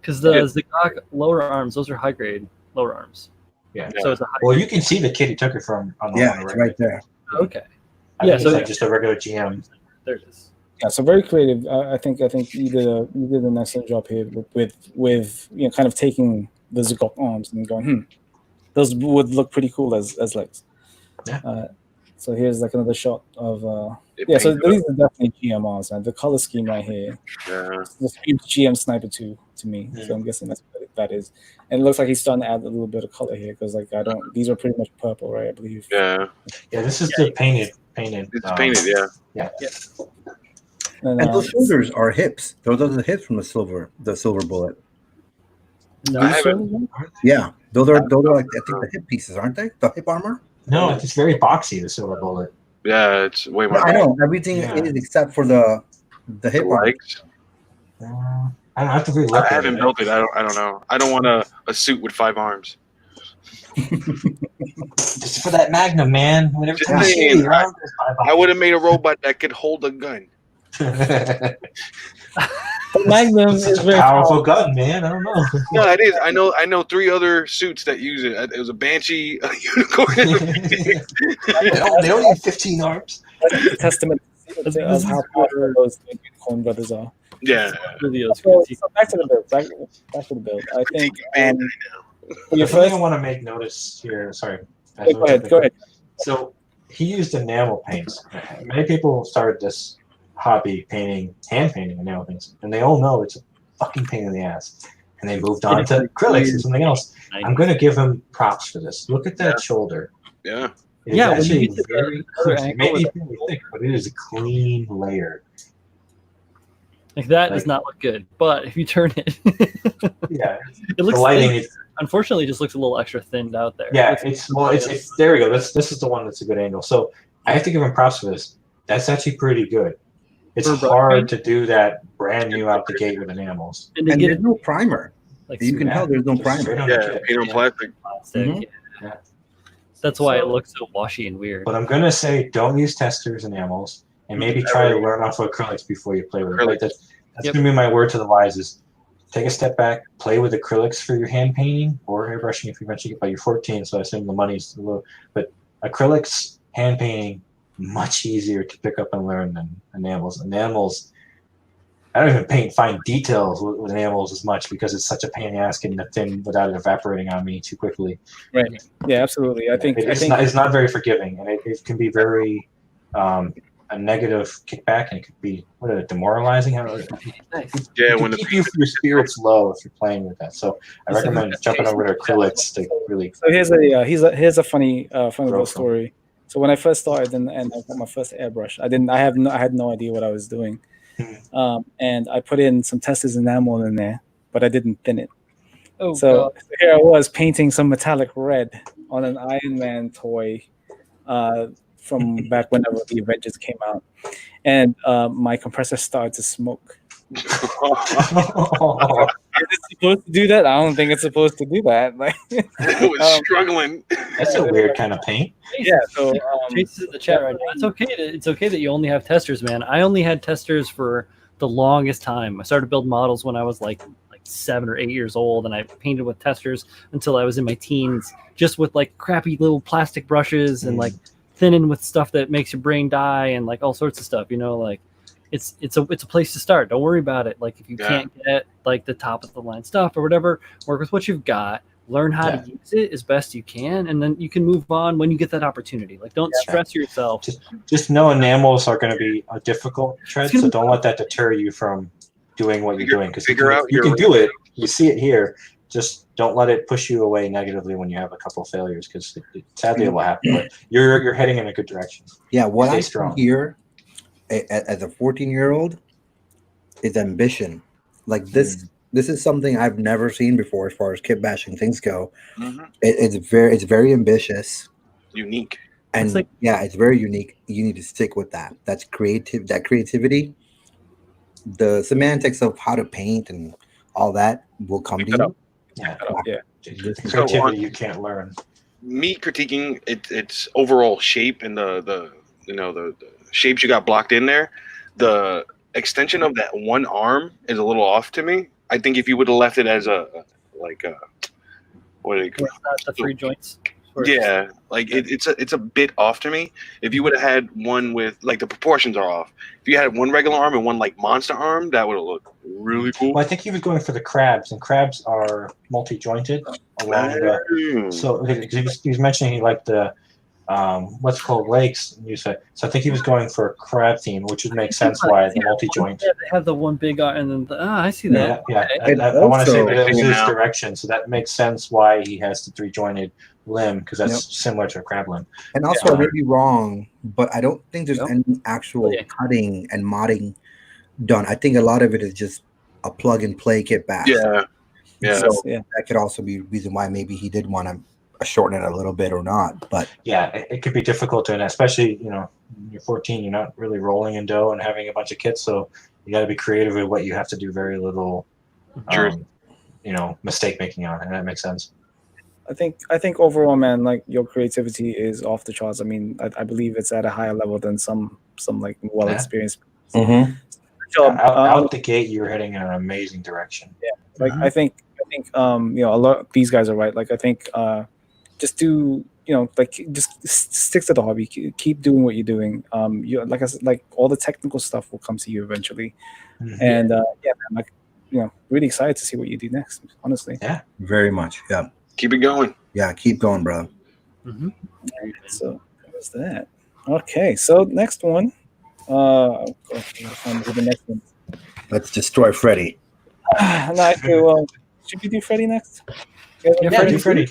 Because the Yeah. Zigzag lower arms, those are high grade lower arms. Yeah. So it's a high Well, you can see the kid he took it from on the Yeah, one it's right. right there. Okay. I Yeah, think so- it's like just a regular GM. There it is. Yeah, so very creative. I think you did an excellent job here with kind of taking the Zigok arms and going, those would look pretty cool as legs. Yeah. So here's like another shot of It yeah. So painted these are definitely GMRs, man. The color scheme right here, Yeah. this screams GM Sniper 2 to me. Yeah. So I'm guessing that's what that is. And it looks like he's starting to add a little bit of color here because like these are pretty much purple, right? I believe. Yeah. Yeah, this is the painted. It's painted, yeah. And, And those shoulders are hips. Those are the hips from the silver bullet. No, I haven't- Yeah, those are like I think the hip pieces, aren't they? The hip armor. No, it's very boxy. The silver bullet. Yeah, it's way more. I know everything Yeah. is except for the The hip armor. legs. I don't have to really look. I at haven't built it. I don't know. I don't want a suit with 5 arms. Just for that Magnum, man. Whenever Just time you saying, see it, right? I would have made a robot that could hold a gun. the Magnum It's is such a very powerful gun, man. I don't know. No, it is. I know 3 other suits that use it. It was a Banshee, a Unicorn, and a Phoenix. they don't need 15 arms. That's a testament of how powerful those unicorn brothers are. Yeah. videos. So back to the build. Back to the build. I think for your The thing first. I want to make notice here. Sorry. Go ahead. So he used enamel paints. Many people started this hobby hand painting enamel paints, and they all know it's a fucking pain in the ass. And they moved on to acrylics and something else. I'm going to give him props for this. Look at that shoulder. Yeah. It is Yeah, when you actually get to the very other crisp. It angle may be with really thick, but it is a clean layer. Like that does not look good, but if you turn it, Yeah, it looks. the lighting thin. is. Unfortunately, it just looks a little extra thinned out there. Yeah, It looks- it's there we go. This is the one that's a good angle. So I have to give him props for this. That's actually pretty good. It's For brush hard paint? to do that brand new out the gate with enamels. And to And get there's it no primer. like You can Yeah, tell there's no just primer. straight on the Yeah, kit. paint on plastic. plastic. Mhm. Yeah. Yeah. That's why it So- looks so washy and weird. But I'm gonna say don't use testers enamels, and maybe try to learn off of acrylics before you play with it. Like that's Yep. gonna be my word to the wise is take a step back, play with acrylics for your hand painting or airbrushing if you eventually get by your 14. So I assume the money's a little, but acrylics, hand painting, much easier to pick up and learn than enamels. Enamels, I don't even paint fine details with enamels as much because it's such a pain in the ass getting the thin without it evaporating on me too quickly. Right. Yeah, absolutely. I think It's not very forgiving, and it can be very a negative kickback, and it could be demoralizing. Nice. Yeah, It when can the keep your spirits low if you're playing with that. So I This is recommend like jumping over to Jason acrylics to really. so. Here's a funny little Welcome. story. So when I first started and I got my first airbrush, I had no idea what I was doing, and I put in some testers enamel in there, but I didn't thin it. Oh, So God. here I was painting some metallic red on an Iron Man toy from back whenever the Avengers came out, and my compressor started to smoke. Is it supposed to do that? I don't think it's supposed to do that. Like, it was struggling. That's a weird kind of paint. yeah. So Chase is in the chat right now. It's okay that you only have testers, man. I only had testers for the longest time. I started building models when I was like 7 or 8 years old, and I painted with testers until I was in my teens, just with like crappy little plastic brushes and like thinning with stuff that makes your brain die and like all sorts of stuff. You know, like it's a place to start. Don't worry about it. Like if you can't get like the top of the line stuff or whatever, work with what you've got. Learn how to use it as best you can, and then you can move on when you get that opportunity. Like, don't stress yourself. Just know enamels are going to be a difficult tread, so don't let that deter you from doing what you're doing. Because you can do it. You see it here. Just don't let it push you away negatively when you have a couple of failures, because sadly it will happen. But you're heading in a good direction. Yeah, what Stay I strong. hear as a 14-year-old is ambition. Like this. This is something I've never seen before as far as kit bashing things go. It's very ambitious, unique, and it's very unique. You need to stick with that. That's creative. That creativity, the semantics of how to paint and all that will come to you. Yeah. Creativity you can't learn. Me critiquing its overall shape and the shapes you got blocked in there. The extension of that one arm is a little off to me. I think if you would have left it as what do you call it? The three joints. Yeah, like it's a bit off to me. If you would have had one with like the proportions are off. If you had one regular arm and one like monster arm, that would have looked really cool. Well, I think he was going for the crabs, and crabs are multi-jointed along the. So he was mentioning he liked the what's called lakes. You said so. I think he was going for a crab theme, which would make sense why the multi-joint. Yeah, they have the one big and then I see that. Yeah. I want to say that was his direction, so that makes sense why he has the three-jointed limb, because that's similar to a crab limb. And also, I may be wrong, but I don't think there's any actual cutting and modding done. I think a lot of it is just a plug and play kit bash. Yeah. So that could also be a reason why maybe he did want to shorten it a little bit or not. But it could be difficult to, and especially when you're 14, you're not really rolling in dough and having a bunch of kits, so you got to be creative with what you have to do. Very little, mistake making on, and that makes sense. I think overall, man, like your creativity is off the charts. I mean, I believe it's at a higher level than some like well experienced. Out the gate, you're heading in an amazing direction. Yeah, like I think a lot of these guys are right. Like I think just do just stick to the hobby. Keep doing what you're doing. You like I said, like all the technical stuff will come to you eventually. And man, like really excited to see what you do next. Honestly, very much. Yeah. Keep it going. Yeah, keep going, bro. So that was that. Okay, so next one. The next one. Let's destroy Freddy. Should we do Freddy next? Freddy.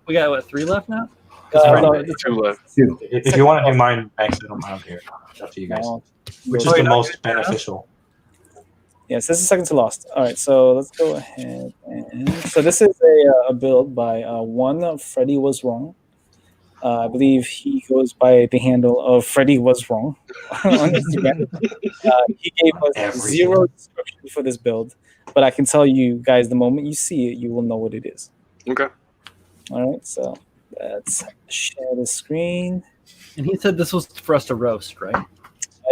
We got what, 3 left now? No, 2 left. If you want to do mine, actually, I don't mind here. It's up to you guys. Which is the most beneficial? Yes, this is second to last. All right, so let's go ahead. So this is a build by one Freddy Was Wrong. I believe he goes by the handle of Freddy was wrong on Instagram. He gave us Everything. 0 description for this build, but I can tell you guys the moment you see it, you will know what it is. Okay. All right, so let's share the screen. And he said this was for us to roast, right?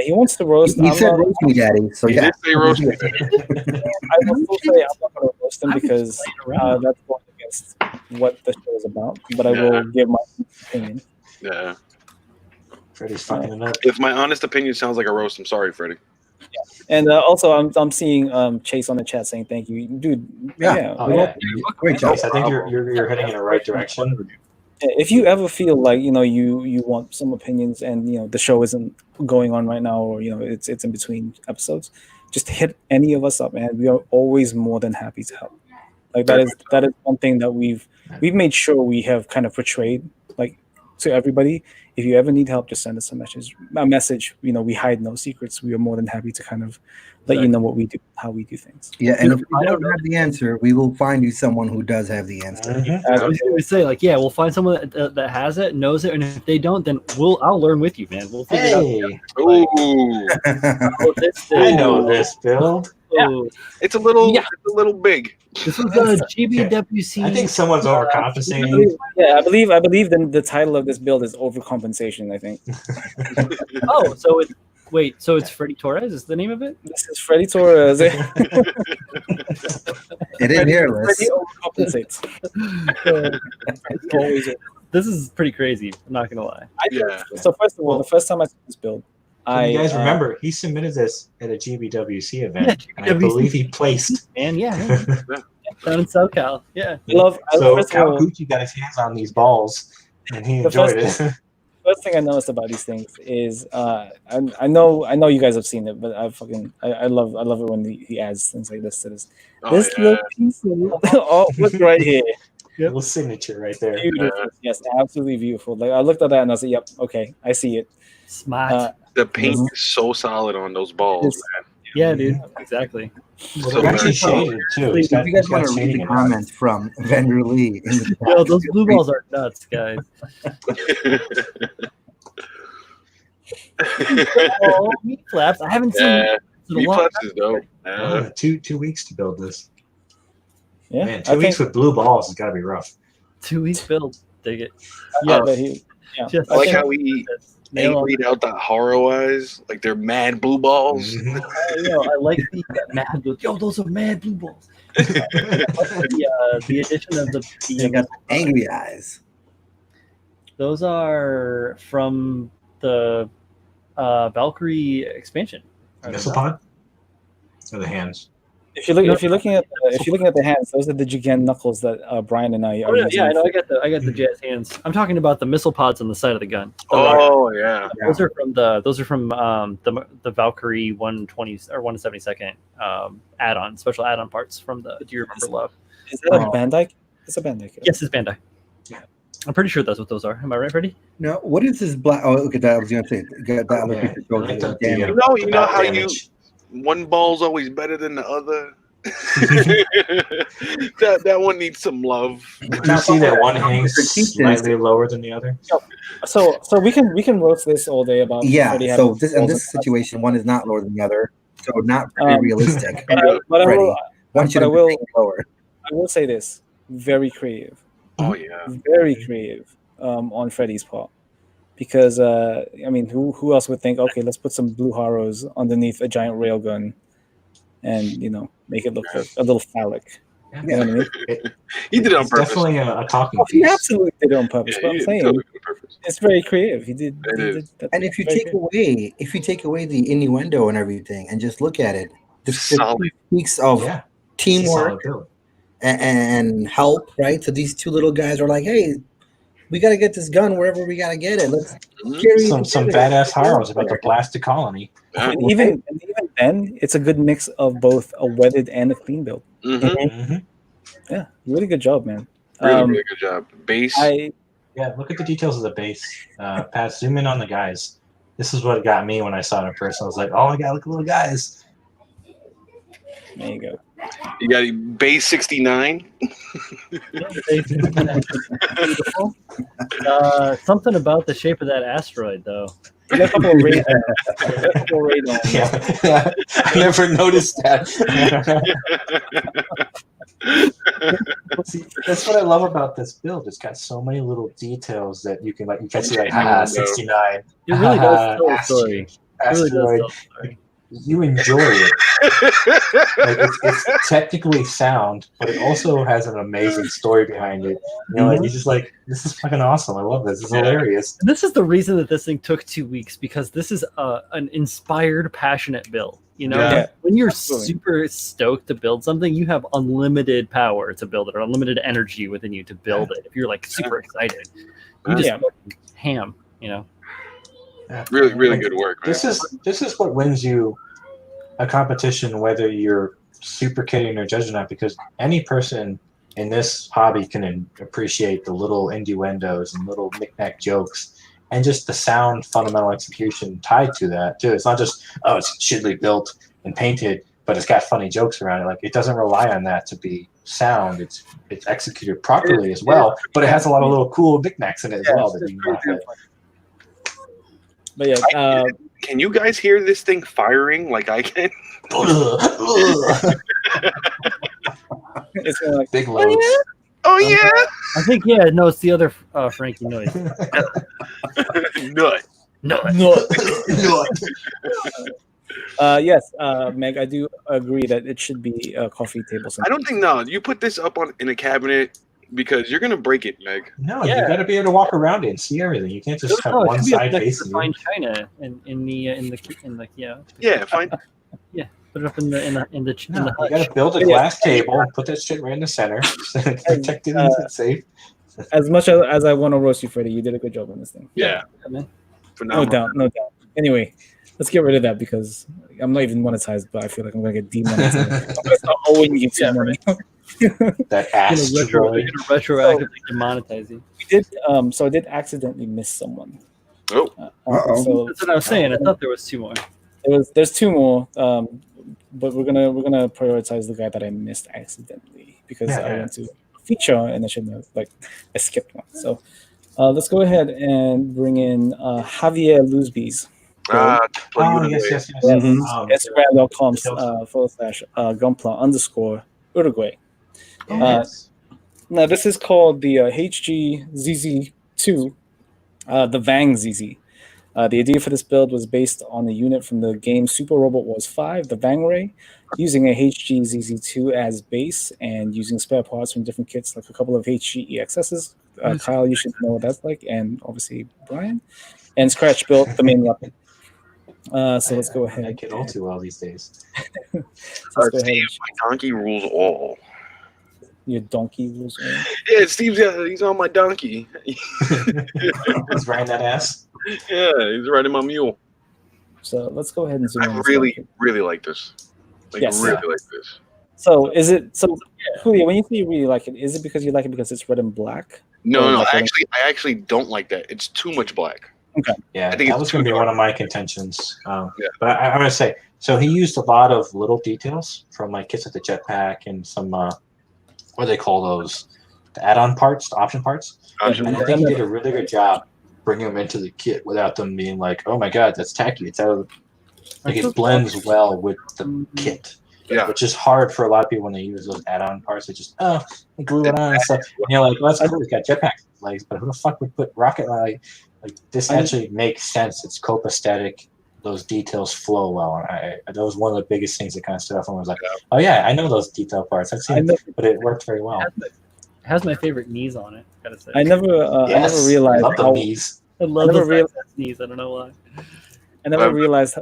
He wants to roast. He said roast me, daddy. So He yeah. did say roast me. I will still say I'm not going to roast him I was because playing around. that's going against what the show is about. But I will give my opinion. Yeah. Freddy's fucking it up. If my honest opinion sounds like a roast, I'm sorry, Freddie. And also, I'm seeing Chase on the chat saying thank you, dude. Yeah. Oh yeah. Great job. Chase, I think you're heading in the right direction. If you ever feel like you want some opinions and the show isn't going on right now, or it's in between episodes, just hit any of us up, man. We are always more than happy to help. Like that is one thing that we've made sure we have kind of portrayed like to everybody. If you ever need help, just send us a message. We hide no secrets. We are more than happy to kind of let you know what we do, how we do things. Yeah, and if we don't have the answer, we will find you someone who does have the answer. We say like, yeah, we'll find someone that has it, knows it, and if they don't, then I'll learn with you, man. We'll figure it out. Hey, Ooh. I know this build. Oh, It's a little big. this was a GBWC. I think someone's overcompensating. Yeah, I believe the title of this build is overcompensation. I think Oh, so it's Freddy Torres is the name of it? this is Freddy Torres. It is here, Freddy Liz. overcompensates. Always. This is pretty crazy. I'm not gonna lie. So first of all, the first time I saw this build, You guys remember he submitted this at a GBWC event, Yeah, and I believe he placed. And yeah, down in SoCal. Yeah. So first of all, Kawaguchi got his hands on these balls, and he The enjoyed first- it. first thing I noticed about these things is I know you guys have seen it, but I love it when he adds things like this to this. Oh, This yeah. little piece of look right here. Little signature right there. Beautiful. Yes, absolutely beautiful. Like I looked at that and I said, "Yep, okay, I see it." Smart. The paint is so solid on those balls, It's- man. yeah, dude. Exactly. Well, So they're actually nice. shaded too. If you guys want to read the comments from Vendor Lee in the Yo, those blue balls are nuts, guys. Oh, meat flaps. I haven't seen Yeah, in a meat long flaps is dope. Yeah. 2 weeks to build this. Yeah, Man, I 2 weeks with blue balls has got to be rough. 2 weeks build. Dig it. yeah, but he, yeah. Just I like think- how we nail on. read out the horror eyes, like they're mad blue balls. Mhm. I like the mad blue. Yo, those are mad blue balls. The addition of They got angry eyes. those are from the Valkyrie expansion. Missile pod? Or the hands? If you're looking at the hands, those are the Jigen knuckles that Brian and I are Oh yeah, using. yeah, I know. I got the jazz hands. I'm talking about the missile pods on the side of the gun. Oh yeah. Those are from the Valkyrie 120 or 172nd add-on special add-on parts from the Do You Remember Love? Is that a Bandai? It's a Bandai. kit. Yes, it's Bandai. Yeah. I'm pretty sure that's what those are. Am I right, Freddie? No, what is this black? Oh, okay, that I was gonna say. That other Yeah. picture shows Like the the- damage. You know how damage. one ball's always better than the other. that one needs some love. Do you see that one hangs Critique this. slightly lower than the other? So we can roast this all day about Yeah. Freddy So having in balls this and situation, one is not lower than the other. So not very realistic. But I Freddy. will One should I have will- been lower. say this: very creative, Oh yeah. very creative on Freddy's part. Because I mean, who else would think? Okay, let's put some blue horrors underneath a giant railgun, and make it look a little phallic. You know what I mean? He did it on It's purpose. definitely a talking Oh, he piece. absolutely did it on purpose. Yeah, but I'm he saying totally did it on purpose. it's very creative. He did. It is. that's And if you very take away the innuendo and everything, and just look at it, this Solid. speaks of Yeah. It's a teamwork solid build. and help, right? So these two little guys are like, "Hey, we got to get this gun wherever we got to get it. Let's Mhm. carry it Some together." badass horrors about to blast the colony. Yeah. And even then, it's a good mix of both a wetted and a clean build. Mhm. Mhm. Yeah, really good job, man. Really good job. Base. Yeah, look at the details of the base. Pat, zoom in on the guys. This is what got me when I saw it in person. I was like, oh my god, look at little guys. There you go. You got base 69. Beautiful. Something about the shape of that asteroid, though. You got a couple of radars. Yeah, I never noticed that. See, that's what I love about this build. It's got so many little details that you can see like 69. It really does tell a story. It really does Asteroid. tell a story. You enjoy it. Like it's technically sound, but it also has an amazing story behind it. You know, like you're just like, this is fucking awesome. I love this. It's hilarious. This is the reason that this thing took 2 weeks, because this is an inspired, passionate build. You know, when you're super stoked to build something, you have unlimited power to build it, or unlimited energy within you to build it. If you're like super excited, you just ham. You know. Yeah. Really good work, man. This is what wins you a competition, whether you're super kidding or judging not, because any person in this hobby can appreciate the little innuendos and little knick-knack jokes and just the sound fundamental execution tied to that too. It's not just, oh, it's shittily built and painted, but it's got funny jokes around it. Like, it doesn't rely on that to be sound. It's executed properly as well, but it has a lot of little cool knickknacks in it as well that you can laugh at. But yeah, can you guys hear this thing firing like I can? it's like big loads. Oh yeah. I think no, it's the other Frankie noise. Nut. Yes, Meg, I do agree that it should be a coffee table. I don't think you put this up in a cabinet because you're gonna break it, Meg. No, you got to be able to walk around it and see everything. You can't just have one side facing. Find China in the fine. Put it up in the you got to build a glass table and put that shit right in the center, protected and safe. As much as I want to roast you, Freddie, you did a good job on this thing. Yeah. No doubt. Anyway, let's get rid of that because I'm not even monetized, but I feel like I'm gonna get demonetized. I'm gonna start owing you some money. That ass retroactively demonetize you. We did. So I did accidentally miss someone. Oh. So that's what I was saying. I thought there was 2 more. There's 2 more. But we're gonna prioritize the guy that I missed accidentally because I went to feature and I shouldn't have I skipped one. So let's go ahead and bring in Javier Luzbees. Yes. Instagram.com /Gunpla_Uruguay. Now this is called the HGZZ2, the Vang ZZ. The idea for this build was based on the unit from the game Super Robot Wars 5, the Vang Ray, using a HGZZ2 as base and using spare parts from different kits, like a couple of HGEXSs. Kyle, you should know what that's like, and obviously Brian. And Scratch built the main weapon. So let's go ahead. I get all too well these days. Steve, my donkey rules all. Your donkey rules all? Yeah, Steve's he's on my donkey. He's riding that ass? Yeah, he's riding my mule. So let's go ahead and zoom in. I really like this. Like this. So is it Julio, when you say you really like it, is it because you like it because it's red and black? No, I actually don't like that. It's too much black. Okay. Yeah, I think that was going to be one of my contentions. But I'm going to say, so he used a lot of little details from like kits of the jetpack and some, what do they call those? The add-on parts, the option parts. And I think he did a really good job bringing them into the kit without them being like, oh my god, that's tacky. It's out of, like, it blends well with the kit. Yeah. Which is hard for a lot of people when they use those add-on parts. They just, they glue it on and stuff. And you're like, well, that's cool. It's got jetpack legs, but who the fuck would put rocket like this actually makes sense. It's copacetic. Those details flow well. That was one of the biggest things that kind of stood out for me. I was like, oh yeah, I know those detail parts. I've seen it, but it worked very well. It has my favorite knees on it. Gotta say. I never realized I love the knees. I love those knees. I don't know why. I never realized.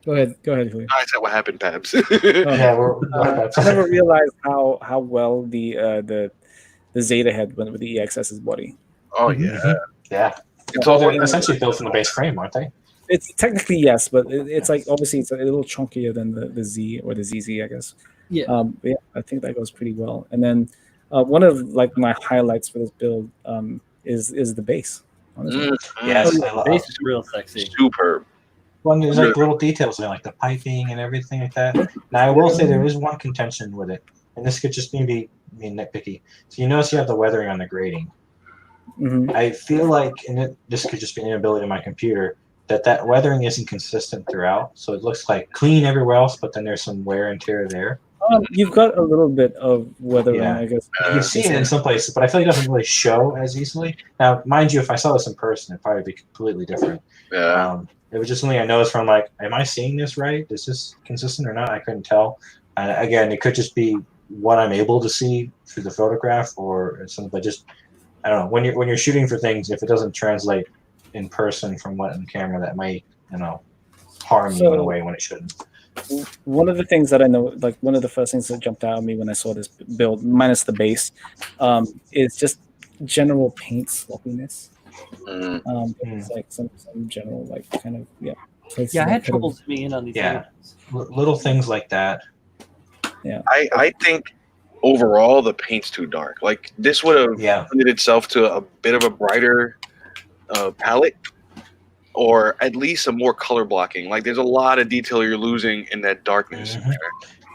Go ahead, Julio. I said what happened, Pabs. I never realized how well the Zeta head went with the EXS's body. Oh yeah. Yeah. They're essentially built from the base frame, aren't they? It's technically yes, but it's like obviously it's a little chunkier than the Z or the ZZ, I guess. Yeah. Yeah, I think that goes pretty well. And then one of like my highlights for this build is the base. Yes, the base is real sexy. Superb. Well, there's like little details in it, like the piping and everything like that. Now, I will say there is one contention with it, and this could just be nitpicky. So you notice you have the weathering on the grating. Mm-hmm. I feel like, and this could just be an inability of my computer, that weathering isn't consistent throughout. So it looks like clean everywhere else, but then there's some wear and tear there. You've got a little bit of weathering, Yeah. I guess. You can see it in some places, but I feel like it doesn't really show as easily. Now, mind you, if I saw this in person, it'd probably be completely different. Yeah. It was just something I noticed from like, am I seeing this right? Is this consistent or not? I couldn't tell. Again, it could just be what I'm able to see through the photograph or something, but just, I don't know. When you're shooting for things, if it doesn't translate in person from what on camera, that might, harm you in a way when it shouldn't. One of the things that I know, like one of the first things that jumped out at me when I saw this build, minus the base, is just general paint sloppiness. It's like some general, like, kind of, places Yeah, I that had could trouble have- zooming in on these. Yeah. images. Little things like that. I think overall the paint's too dark. Like this would have lended itself to a bit of a brighter palette, or at least some more color blocking. Like there's a lot of detail you're losing in that darkness.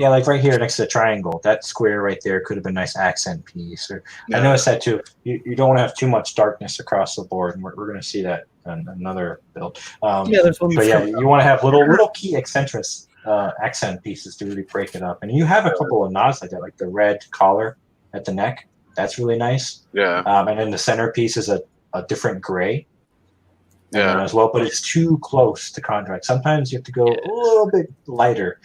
Yeah, like right here next to the triangle, that square right there could have been a nice accent piece. Or I noticed that too. You don't want to have too much darkness across the board, and we're going to see that in another build. There's one. But yeah, you want to have little key eccentrics, accent pieces to really break it up. And you have a couple of nods like that, like the red collar at the neck. That's really nice. Yeah. And then the centerpiece is a different gray. As well, but it's too close to contrast. Sometimes you have to go a little bit lighter.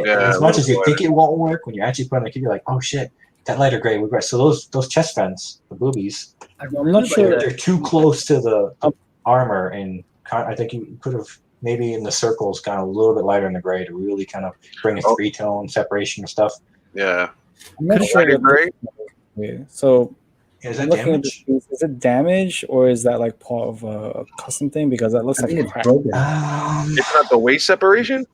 As much as you think it won't work, when you actually put on the key, you're like, oh shit, that lighter gray would work. So those chest vents, the boobies, I'm not sure they're too close to the armor, and I think you could have maybe in the circles gone a little bit lighter in the gray to really kind of bring a three-tone separation and stuff. Yeah. I'm not sure. So is that looking damage? at this, is it damage or is that like part of a custom thing? Because that looks like it's crack. broken. It's not the waist separation.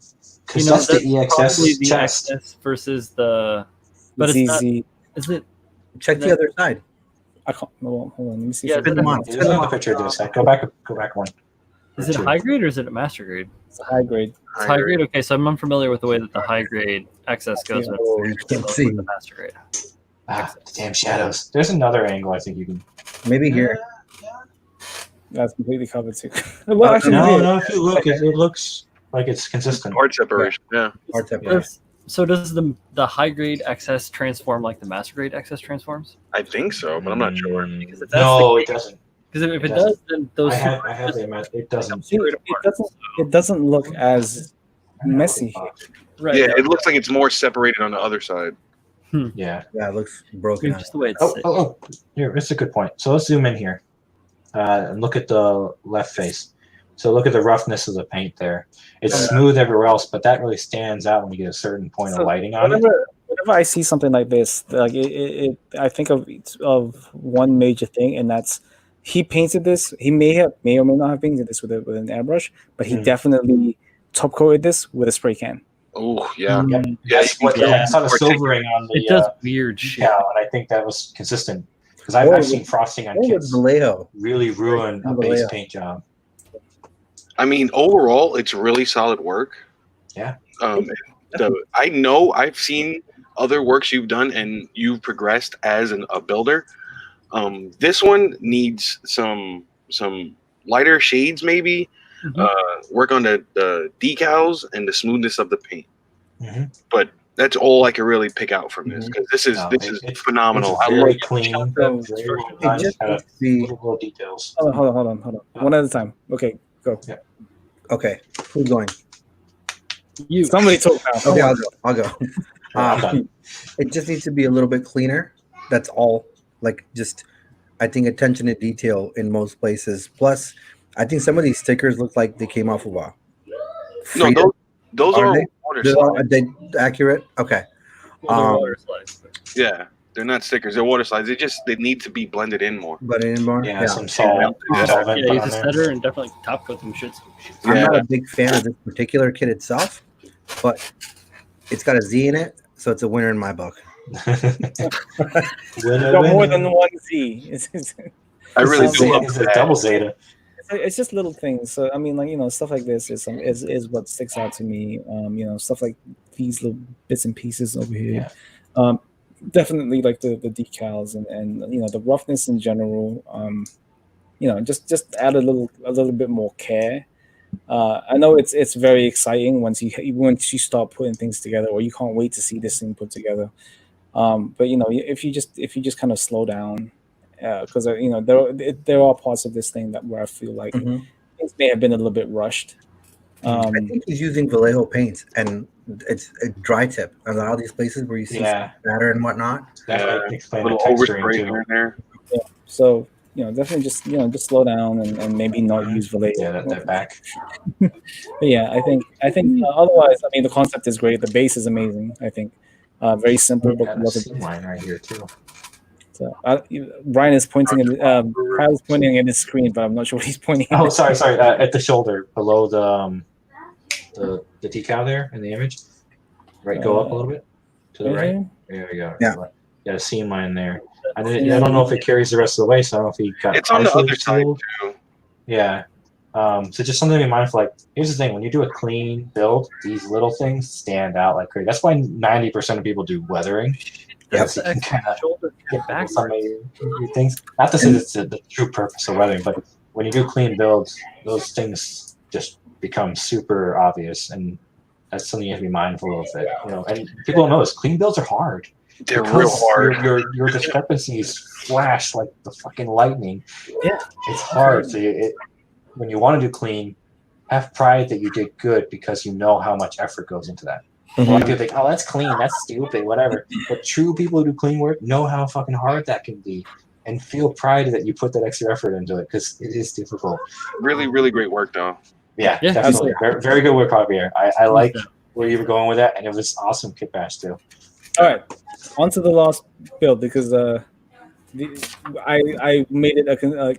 Because that's the probably EXS the chest. XS versus the. But it's not. easy. Is it? Check the other side. I can't. Hold on. Let me see. Yeah, if I Spin can- them on. There's another picture of this. Go back one. Is it high grade or is it a master grade? It's a high grade. It's high grade. Okay, so I'm unfamiliar with the way that the high grade XS goes with, Oh, you can't see. the master grade. Damn shadows. There's another angle I think you can. Maybe here. That's completely covered too. Well, actually, No. If you look, it looks like it's consistent. Hard separation. Yeah. Hard separation. So does the high grade XS transform like the master grade XS transforms? I think so, but I'm not sure. Because if that's No, it doesn't. Because if it doesn't. does, then those. I have the image. It doesn't. it doesn't look as messy. Right. Yeah, it looks like it's more separated on the other side. Yeah. Yeah, it looks broken. Just the way it's. Oh, here, it's a good point. So let's zoom in here and look at the left face. So look at the roughness of the paint there. It's smooth everywhere else, but that really stands out when you get a certain point of lighting on it. Whenever I see something like this, like I think of one major thing, and that's he painted this. He may or may not have painted this with an airbrush, but he definitely top coated this with a spray can. Oh yeah, I saw the silvering on the. It does weird shit. Yeah, and I think that was consistent because I've seen frosting on kits Vallejo really ruin a base paint job. I mean, overall, it's really solid work. Yeah. I know I've seen other works you've done, and you've progressed as a builder. This one needs some lighter shades, maybe. Work on the decals and the smoothness of the paint. But that's all I can really pick out from this, because this is phenomenal. It's I very love clean. It just needs to be little details. Hold on. One at a time. Okay, go. Yeah. okay. Who's going? Somebody talk now. Okay, I'll go. It just needs to be a little bit cleaner. That's all. Like just, I think attention to detail in most places. Plus, I think some of these stickers look like they came off of a. No, those are water slides. Are they accurate? Okay. Water slides. Yeah, they're not stickers. They're water slides. They need to be blended in more. But in more. Yeah, some salt. Yeah, use a setter and definitely top coat them shits. I'm not a big fan of this particular kit itself, but it's got a Z in it, so it's a winner in my book. Got more than one Z. I really do love It's a double Zeta. it's just little things. So I mean, like stuff like this is what sticks out to me. Stuff like these little bits and pieces over here. Definitely like the decals and the roughness in general. Just add a little bit more care. I know it's very exciting once you start putting things together, or you can't wait to see this thing put together. But if you just kind of slow down, because there are parts of this thing where I feel like things may have been a little bit rushed. I think he's using Vallejo paints, and it's a dry tip. And a lot of these places where you see batter and whatnot. That explains a little the texturing overspray too. here and there. Yeah. So definitely just slow down and maybe not use Vallejo. Yeah, that back. But yeah, I think otherwise, I mean, the concept is great. The base is amazing. I think very simple, but Got a seam line right here too. So Brian is pointing at Kyle is pointing at his screen, but I'm not sure what he's pointing at. Oh, sorry. At the shoulder, below the decal there in the image. Right, go up a little bit to the right. There we go. Yeah. Got a seam line there. I don't know if it carries the rest of the way, so I don't know if he got. It's on the other side sealed. too. Yeah. So just something to be mindful. Like, here's the thing: when you do a clean build, these little things stand out like crazy. That's why 90% of people do weathering. That's You the can kinda shoulder get back. some of your things. Not to say that's the true purpose of weathering, but when you do clean builds, those things just become super obvious, and that's something you have to be mindful of. That and people don't know this. Clean builds are hard. They're Because real hard. Your discrepancies flash like the fucking lightning. Yeah, it's hard. So when you want to do clean, have pride that you did good because you know how much effort goes into that. A lot of people think, "Oh, that's clean. That's stupid. Whatever." But true people who do clean work know how fucking hard that can be, and feel pride that you put that extra effort into it because it is difficult. Really, really great work though. Yeah, definitely. Very, very good work, Javier. I like where you were going with that, and it was awesome kit bash too. All right, on to the last build because I made it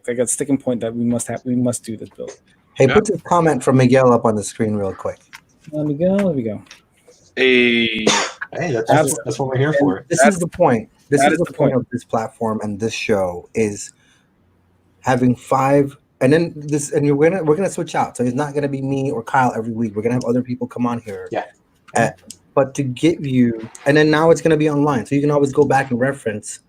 like a sticking point that we must do this build. Hey, put this comment from Miguel up on the screen real quick. There we go. Hey, that's what we're here for. This is the point. This is the point of this platform and this show is having 5, and then this, and we're gonna switch out. So it's not gonna be me or Kyle every week. We're gonna have other people come on here. Yeah. But to give you, and then now it's gonna be online, so you can always go back and reference,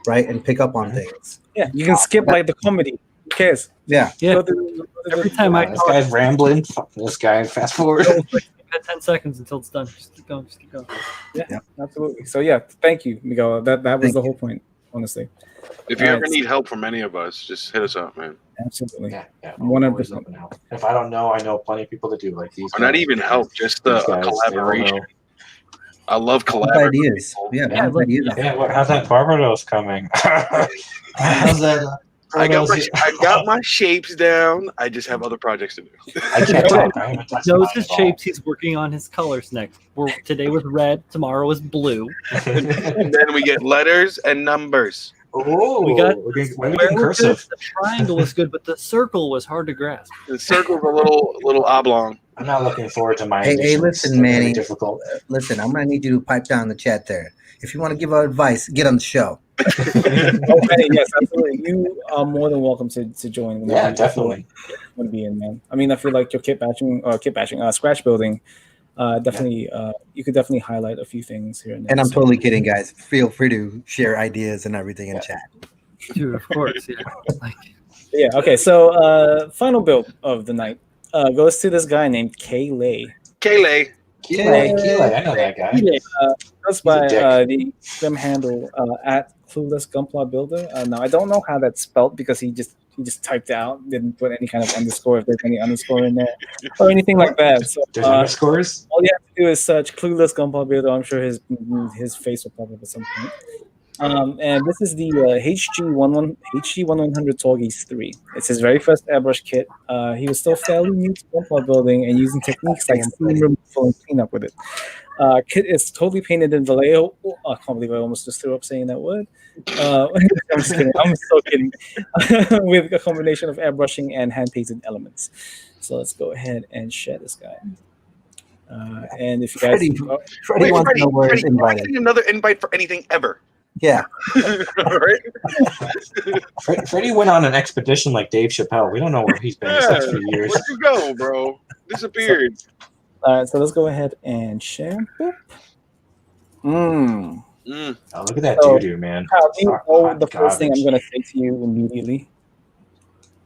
right, and pick up on things. Yeah, you can skip like the comedy. Who cares? Yeah. Every time this guy's rambling. Fuck this guy. Fast forward. 10 seconds until it's done. Just keep going. Yeah, absolutely. So yeah, thank you, Miguel. That was the whole point, honestly. If you ever need help from any of us, just hit us up, man. Absolutely. Yeah. 100%. If I don't know, I know plenty of people that do like these. Or not even help, just the collaboration. I love collaborating. Ideas. Yeah, ideas. Yeah, how's that Barbados coming? How's that? I got my shapes down. I just have other projects to do. I can't talk. I haven't touched Knows his shapes. He's working on his colors next. Today was red. Tomorrow is blue. And then we get letters and numbers. Oh, we're cursive. The triangle was good, but the circle was hard to grasp. The circle's a little oblong. I'm not looking forward to my. Hey, listen, Manny. Difficult. Listen, I'm gonna need you to pipe down the chat there. If you want to give out advice, get on the show. Okay, yes, absolutely. You are more than welcome to join. Yeah, definitely. Want to be in, man. I mean, I feel like your scratch building, definitely. You could definitely highlight a few things here and there. And I'm totally kidding, guys. Feel free to share ideas and everything in chat. Dude, of course, yeah. Yeah. Okay. So, final build of the night goes to this guy named Kayleigh. Kayleigh. I know that guy. Goes by the Grim handle at Clueless Gunpla Builder. Now I don't know how that's spelled because he just typed out, didn't put any kind of underscore if there's any underscore in there or anything like that. So there's underscores. All you have to do is search Clueless Gunpla Builder. I'm sure his face will pop up at some point. And this is the HG1100 Torgis 3. It's his very first airbrush kit. He was still fairly new to gunpla building and using techniques like seam removal and cleanup with it. Kit is totally painted in Vallejo. Oh, I can't believe I almost just threw up saying that word. I'm just kidding. I'm so kidding. With a combination of airbrushing and hand-painted elements. So let's go ahead and share this guy. And if you guys, Freddie wants to know where he's invited. Another invite for anything ever. Yeah. Right? Freddie went on an expedition like Dave Chappelle. We don't know where he's been these last few years. Where'd you go, bro? Disappeared. All right, so let's go ahead and share. Boop. Mm. Oh, look at that So, doo-doo, man. Kyle, do you know Hot the first thing I'm garbage. going to say to you immediately?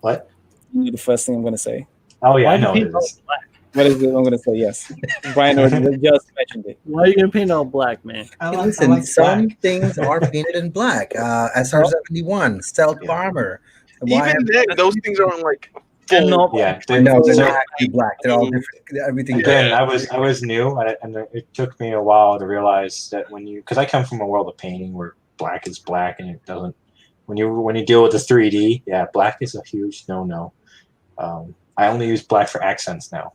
What? You know the first thing I'm going to say. Oh, yeah, Why I do you know what paint it all is. black? What is it? I'm going to say yes. Brian already just mentioned it. Why are you gonna paint all black, man? Hey, listen, some things are painted in black. SR-71, stealth bomber. Why Even then, those things aren't like They're full. not. Yeah, no, they're so- not actually black. They're all different. Everything. Again, I was new, and it took me a while to realize that because I come from a world of painting where black is black, and it doesn't. When you deal with the 3D, yeah, black is a huge no. I only use black for accents now.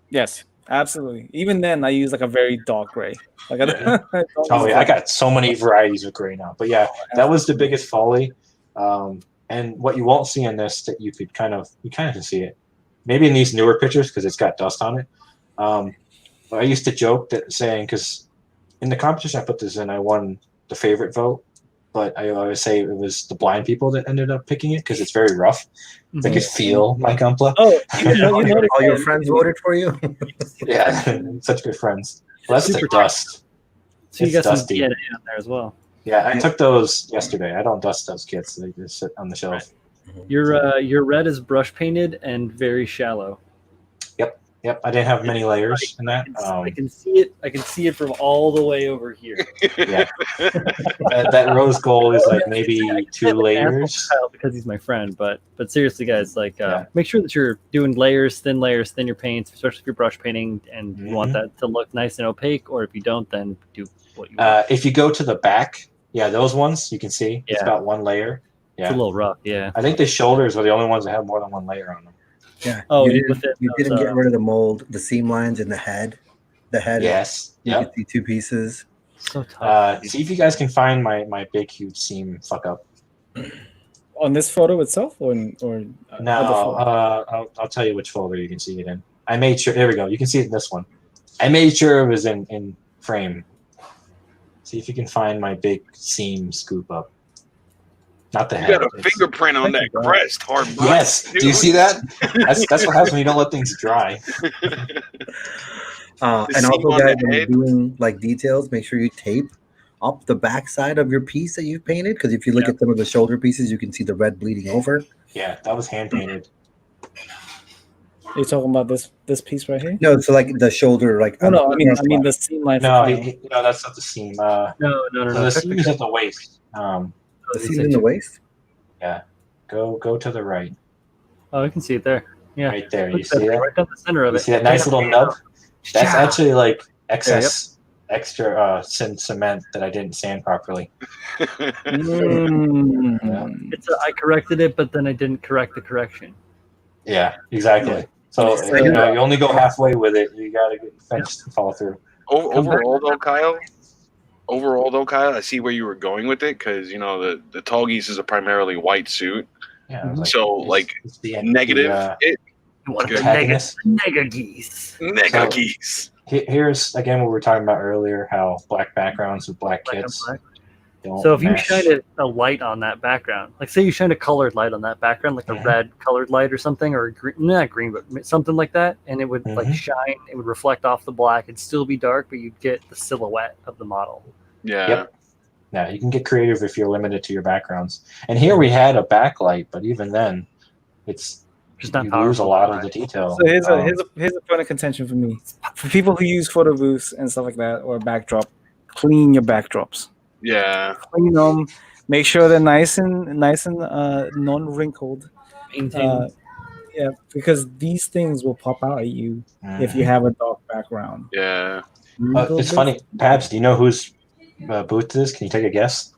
Yes, absolutely. Even then, I use like a very dark gray. Like I don't Oh use yeah, I black. got so many varieties of gray now. But yeah, that was the biggest folly. And what you won't see in this that you kind of can see it. Maybe in these newer pictures because it's got dust on it. But I used to joke that saying because in the competition I put this in, I won the favorite vote. But I always say it was the blind people that ended up picking it because it's very rough. They could feel my Gunpla. Oh, you know, all your friends voted for you. Yeah, such good friends. Well, that's the Super dust. So you It's got some dusty. DNA on there as well. Yeah, I took those yesterday. I don't dust those kits. They just sit on the shelf. Your red is brush painted and very shallow. Yep, I didn't have many layers in that. I can see it. I can see it from all the way over here. Yeah, that rose gold is like maybe I 2 have an layers. asshole for Kyle because he's my friend, but seriously, guys, like Yeah. make sure that you're doing thin layers, thin your paints, especially if you're brush painting and you want that to look nice and opaque. Or if you don't, then do what you want. If you go to the back, yeah, those ones you can see. It's Yeah. about 1 layer. It's a little rough, yeah. I think the shoulders are the only ones that have more than 1 layer on them. Yeah. Oh, you with it, didn't get rid of the mold, the seam lines, and the head. The head. Yes. You Yep. can see 2 pieces. So tough. See if you guys can find my big huge seam fuck up. On this photo itself, or No, other photo? I'll tell you which folder you can see it in. I made sure. There we go. You can see it in this one. I made sure it was in frame. See if you can find my big seam scoop up. Not the You head. got a fingerprint on that crest, hard. Yes. Do you see that? That's what happens when you don't let things dry. And seam also, on guys, the when you're head. doing like details, make sure you tape up the backside of your piece that you've painted. Because if you look at some of the shoulder pieces, you can see the red bleeding over. Yeah, that was hand painted. Are you talking about this piece right here? No, so like the shoulder, like No, I mean the seam line. No, for Kyle. no, that's not the seam. No. The seam is at the waist. the seam in the waist. Go to the right. Oh, I can see it there. Yeah, Right there. Look You see that? right down the center of You it. see that nice little nub? That's actually like extra cement that I didn't sand properly. I corrected it, but then I didn't correct the correction. Yeah, exactly. So you only go halfway with it. You got to get the fence to follow through. Overall, though, Kyle, I see where you were going with it because the tall geese is a primarily white suit. Yeah. I was So it's the negative. Nega geese. Nega geese. Here's again what we were talking about earlier: how black backgrounds with black kits. So if you shine a light on that background, like say you shine a colored light on that background, like a red colored light or something, or green, not green, but something like that, and it would like shine, it would reflect off the black. It'd still be dark, but you'd get the silhouette of the model. Yeah. Yep. Yeah, you can get creative if you're limited to your backgrounds. And here we had a backlight, but even then, it's just not you powerful. lose a lot of the detail. So here's a point of contention for me. For people who use photo booths and stuff like that, or backdrop, clean your backdrops. Yeah. Clean them. Make sure they're nice and non-wrinkled. Yeah, because these things will pop out at you if you have a dark background. Yeah. It's funny. Pabs, do you know whose booth it is? Can you take a guess?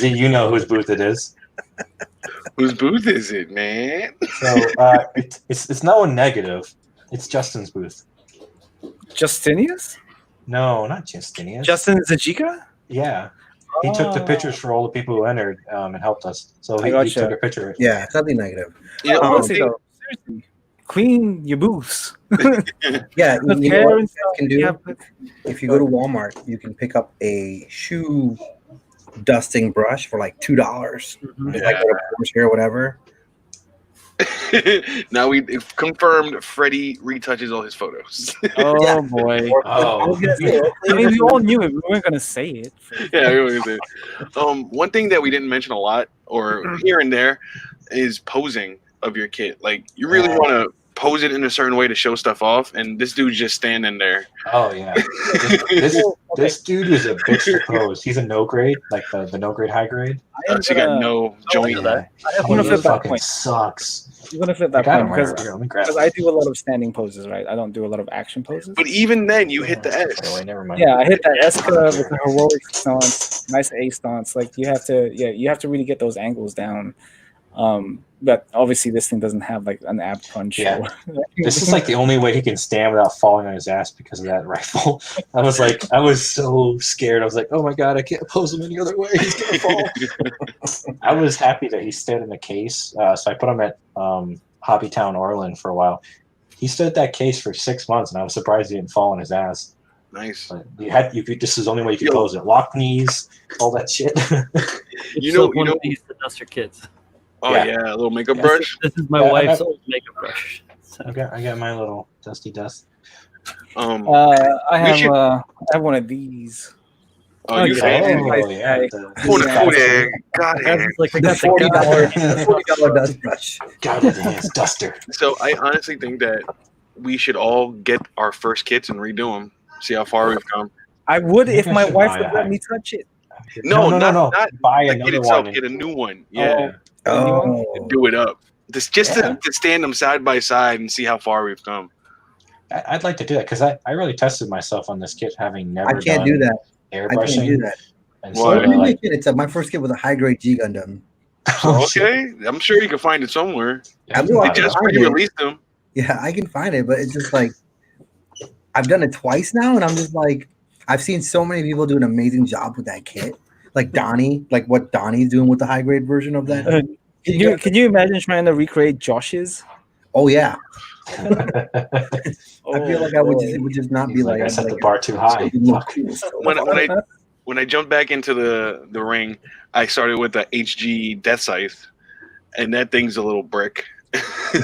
You know whose booth it is. Whose booth is it, man? So it's no one negative. It's Justin's booth. Justinius? No, not Justinius. Justin Zajika? Yeah. He took the pictures for all the people who entered and helped us. So he took a picture. Yeah, something negative. Yeah, Honestly, though, seriously, clean your booths. Yeah, The you know what parents you can do? have- If you go to Walmart, you can pick up a shoe dusting brush for like $2. Mhm. Just like go to Porsche or whatever. Now we've confirmed Freddie retouches all his photos. Oh Yeah. boy. Or, Oh. I was gonna say, or I mean, we all knew it. We weren't gonna say it. Yeah, I was gonna say. One thing that we didn't mention a lot, or here and there, is posing of your kit. Like, you really want to pose it in a certain way to show stuff off, and this dude's just standing there. Oh yeah. This dude is a bitch to pose. He's a no grade, like the no grade high grade. So you got no joint. to that. I have I'm gonna He flip that fucking point. sucks. I'm gonna flip I that got point him right because here. Let me grab I it. do a lot of standing poses, right? I don't do a lot of action poses. But even then, you hit the Oh, S. wait, never mind. Yeah, I hit that S curve with the heroic stance, nice A stance. Like you have to really get those angles down. But obviously this thing doesn't have like an ab crunch. Yeah. or- This is like the only way he can stand without falling on his ass because of that rifle. I was so scared. I was like, oh my god, I can't pose him any other way. He's gonna fall. I was happy that he stood in the case. So I put him at Hobbytown, Orland for a while. He stood at that case for 6 months, and I was surprised he didn't fall on his ass. Nice. But this is the only way you could Yo. pose it. Lock knees, all that shit. You know- one of these to dust your kids. Oh Yeah. yeah, a little makeup Yeah. brush. This is my Yeah, wife's old makeup brush. So. I got my little dusty dust. I have should- I have one of these. Oh, you Okay. fancy. Nice yeah. guy. Got it. It's like I The got the $40 guy. $40 dust brush. Got it, hands duster. So I honestly think that we should all get our first kits and redo them. See how far we've come. I would if my should wife buy would a let high- me touch it. No, no. not Buy the kit another itself. one. Get a new one. Yeah, Oh, do it up. Just Yeah. to stand them side by side and see how far we've come. I'd like to do that because I really tested myself on this kit, having never I can't done do that. I airbrushing. can't do that. And Why? Well, so, let me like, make it. My first kit was a high grade G Gundam. oh, shit. Okay, I'm sure you can find it somewhere. Yeah, I know I I can Just know. when find you it. release them. Yeah, I can find it, but it's just like I've done it twice now, and I'm just like I've seen so many people do an amazing job with that kit. Like Donnie, like what Donnie's doing with the high grade version of that. Can you imagine trying to recreate Josh's? Oh yeah, Oh, I feel like I would just, it would just not be He's like like, I I'd set be the like, bar too high. Fuck. When I jumped back into the ring, I started with the HG Death Scythe, and that thing's a little brick.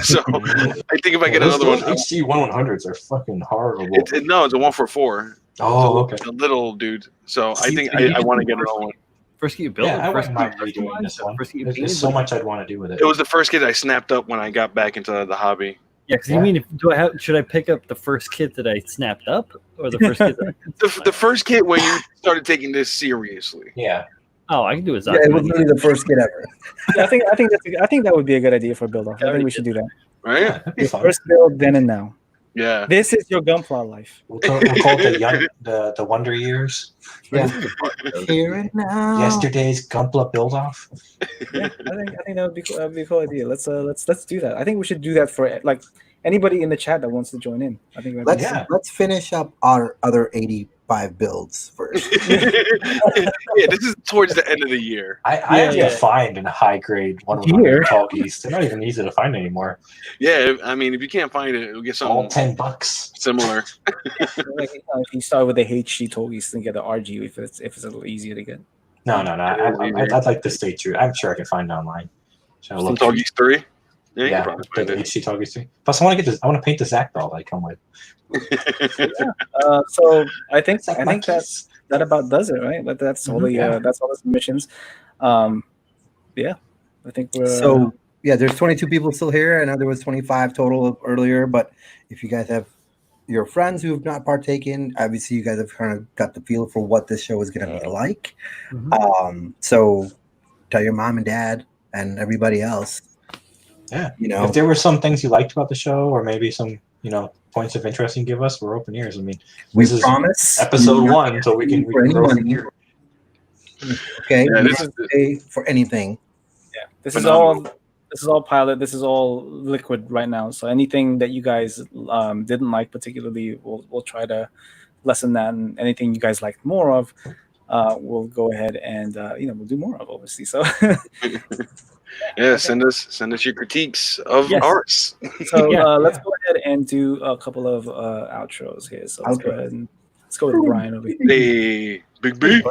So I think if I get another one, HG 1100s are fucking horrible. it's a 144. Oh, okay. It's a little dude. So I think I want to get another one. First get you built. Yeah, I first wouldn't get mind you redoing this one. First get you There's painted. so much I'd want to do with it. It was the first kit I snapped up when I got back into the hobby. Yeah, because Yeah. you mean should I pick up the first kit that I snapped up or the first kit? The first kit when you started taking this seriously. Yeah. Oh, I can do a yeah, it was Zaku. literally the first kit ever. Yeah, I think that would be a good idea for a build off. I think we should do that. Right? Yeah, that'd be Your fun. first build, then and now. Yeah. This is your Gunpla life. We'll call it the Wonder Years. Yeah, here and now. Yesterday's Gumpla build off. Yeah, I think that would be cool. That would be a cool idea. Let's do that. I think we should do that for like anybody in the chat that wants to join in. I think that'd be Let's cool. let's finish up our other 85 builds first. Yeah, this is towards the end of the year. I have to find a high grade Here. 100 tall geese. They're not even easy to find anymore. Yeah, I mean, if you can't find it, we'll get All something $10. similar. Like, if you start with the HG Togis, then get the RG if it's a little easier to get. No. I'd like to stay true. I'm sure I can find it online. Should I Some look? Toggies 3. Yeah, you Yeah, can the probably find HC tall geese too. Plus, I want to get this. I want to paint the Zach doll that I come with. it. So I think It's like my that about does it, right? That's all the Yeah. that's all the submissions. Yeah, I think we're So yeah, there's 22 people still here. I know there was 25 total earlier, but if you guys have your friends who have not partaken, obviously you guys have kind of got the feel for what this show is going to be like. So tell your mom and dad and everybody else. Yeah. You know, If there were some things you liked about the show, or maybe some points of interest you can give us, we're open ears. I mean, we this is promise episode we're not 1, so we can for any grow money. from here. Okay, Yeah, we this don't is- pay for anything. this phenomenal. is all pilot. This is all liquid right now. So anything that you guys didn't like particularly, we'll try to lessen that. And anything you guys liked more of, we'll go ahead and we'll do more of, obviously. So Yeah, send us your critiques of Yes. ours. So Yeah. let's go ahead and do a couple of outros here. So let's go ahead and let's go with Brian over here. Hey, Big B.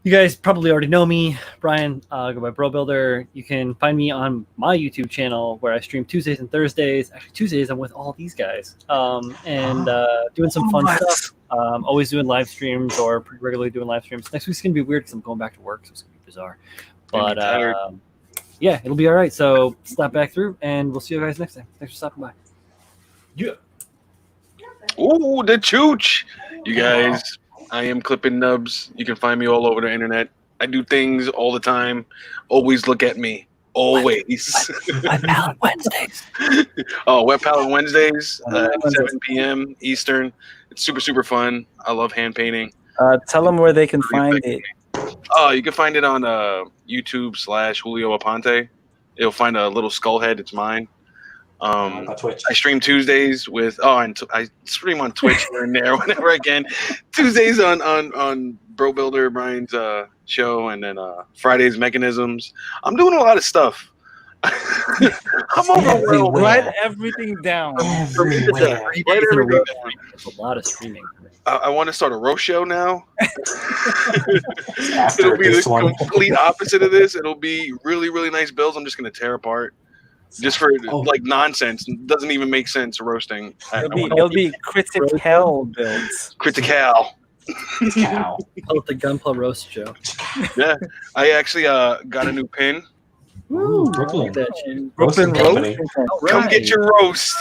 You guys probably already know me, Brian. Go by Bro Builder. You can find me on my YouTube channel where I stream Tuesdays and Thursdays. Actually, Tuesdays I'm with all these guys and doing some fun stuff. Always doing live streams or pretty regularly doing live streams. Next week's gonna be weird because I'm going back to work, so it's gonna be bizarre. But yeah, it'll be all right. So stop back through, and we'll see you guys next time. Thanks for stopping by. Yeah. Ooh, the chooch. You guys, I am Clipping Nubs. You can find me all over the internet. I do things all the time. Always look at me. Always. Wet Palette Wednesdays. Oh, Wet Palette Wednesdays at 7 p.m. Eastern. It's super, super fun. I love hand painting. Tell them where they can find it. Oh, you can find it on YouTube/Julio Aponte. You'll find a little skull head. It's mine. On Twitch. I stream Tuesdays with I stream on Twitch here and there whenever I can. Tuesdays on Bro Builder Brian's show, and then Fridays Mechanisms. I'm doing a lot of stuff. I'm overwhelmed. Write everything down. Everywhere. It's a lot of streaming. I want to start a roast show now. After It'll be this the one. complete opposite of this. It'll be really, really nice builds. I'm just going to tear apart. Just for like nonsense. Doesn't even make sense roasting. It'll be CritiQual builds. CritiQual. Cow. Call it the Gunpla Roast Show. Yeah. I actually got a new pin. Ooh, Brooklyn. Brooklyn Company. Come get your roast.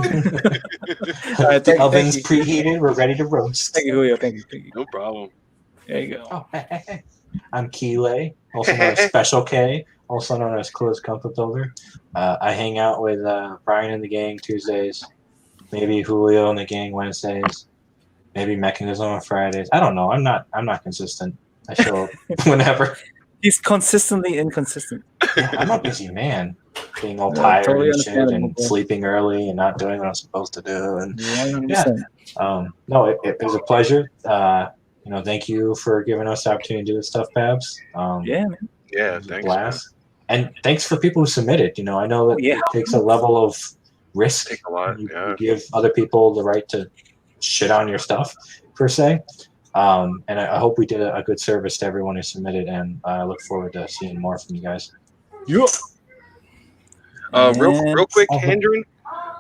The oven's preheated. We're ready to roast. Thank you, Julio. Thank you. No problem. There you go. Oh, hey. I'm Keeley, also known as Special K, also known as Closed Comfort Builder. I hang out with Brian and the gang Tuesdays, maybe Julio and the gang Wednesdays, maybe Mechanism on Fridays. I don't know. I'm not consistent. I show up whenever. He's consistently inconsistent. Yeah, I'm a busy man, being all Yeah, tired totally and shit, understandable, and bro. sleeping early and not doing what I'm supposed to do. And Yeah. no, it was a pleasure. Thank you for giving us the opportunity to do this stuff, Babs. Yeah, man. Yeah, It was a thanks. blast. And thanks for people who submitted. I know that it takes a level of risk. Take a lot. You Yeah. give other people the right to shit on your stuff, per se. And I hope we did a good service to everyone who submitted, and I look forward to seeing more from you guys. Yeah. Real quick, Handrin,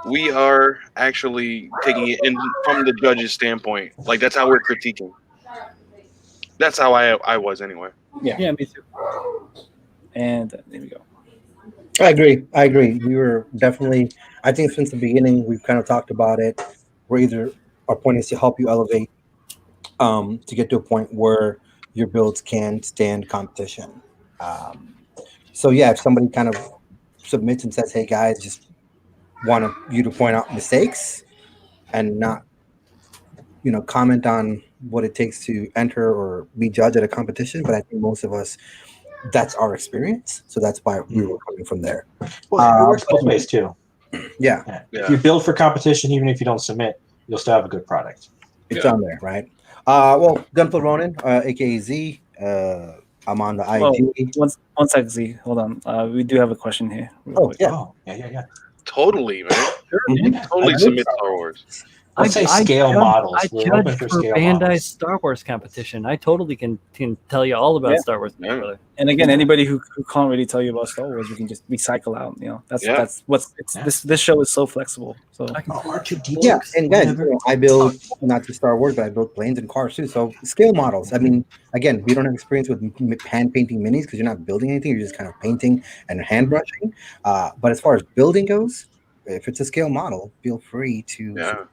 we are actually taking it in from the judge's standpoint. Like, that's how we're critiquing. That's how I was anyway. Yeah, me too. And there we go. I agree. We were definitely, I think since the beginning, we've kind of talked about it. Our point is to help you elevate to get to a point where your builds can stand competition. So yeah, if somebody kind of submits and says, hey guys, just want you to point out mistakes and not, comment on what it takes to enter or be judged at a competition. But I think most of us, that's our experience. So that's why we were coming from there. Well, it works both ways too. Yeah. If you build for competition, even if you don't submit, you'll still have a good product. It's on there, right? Well, Gunpla Ronin, aka Z. I'm on the IG. One second, Z. Hold on. We do have a question here. Yeah. Oh, yeah. Totally, man. Mhm. Totally submit Star Wars. Let's say scale models. I We're open judged for for scale Bandai's models. Star Wars competition. I totally can tell you all about Yeah. Star Wars. Yeah. Brother. And again, anybody who can't really tell you about Star Wars, we can just recycle out. That's what's Yeah. this show is so flexible. So I can R2D2. Yeah, and guys, whatever. I build not just Star Wars, but I build planes and cars too. So scale models. I mean, again, we don't have experience with hand painting minis because you're not building anything; you're just kind of painting and hand brushing. But as far as building goes, if it's a scale model, feel free to,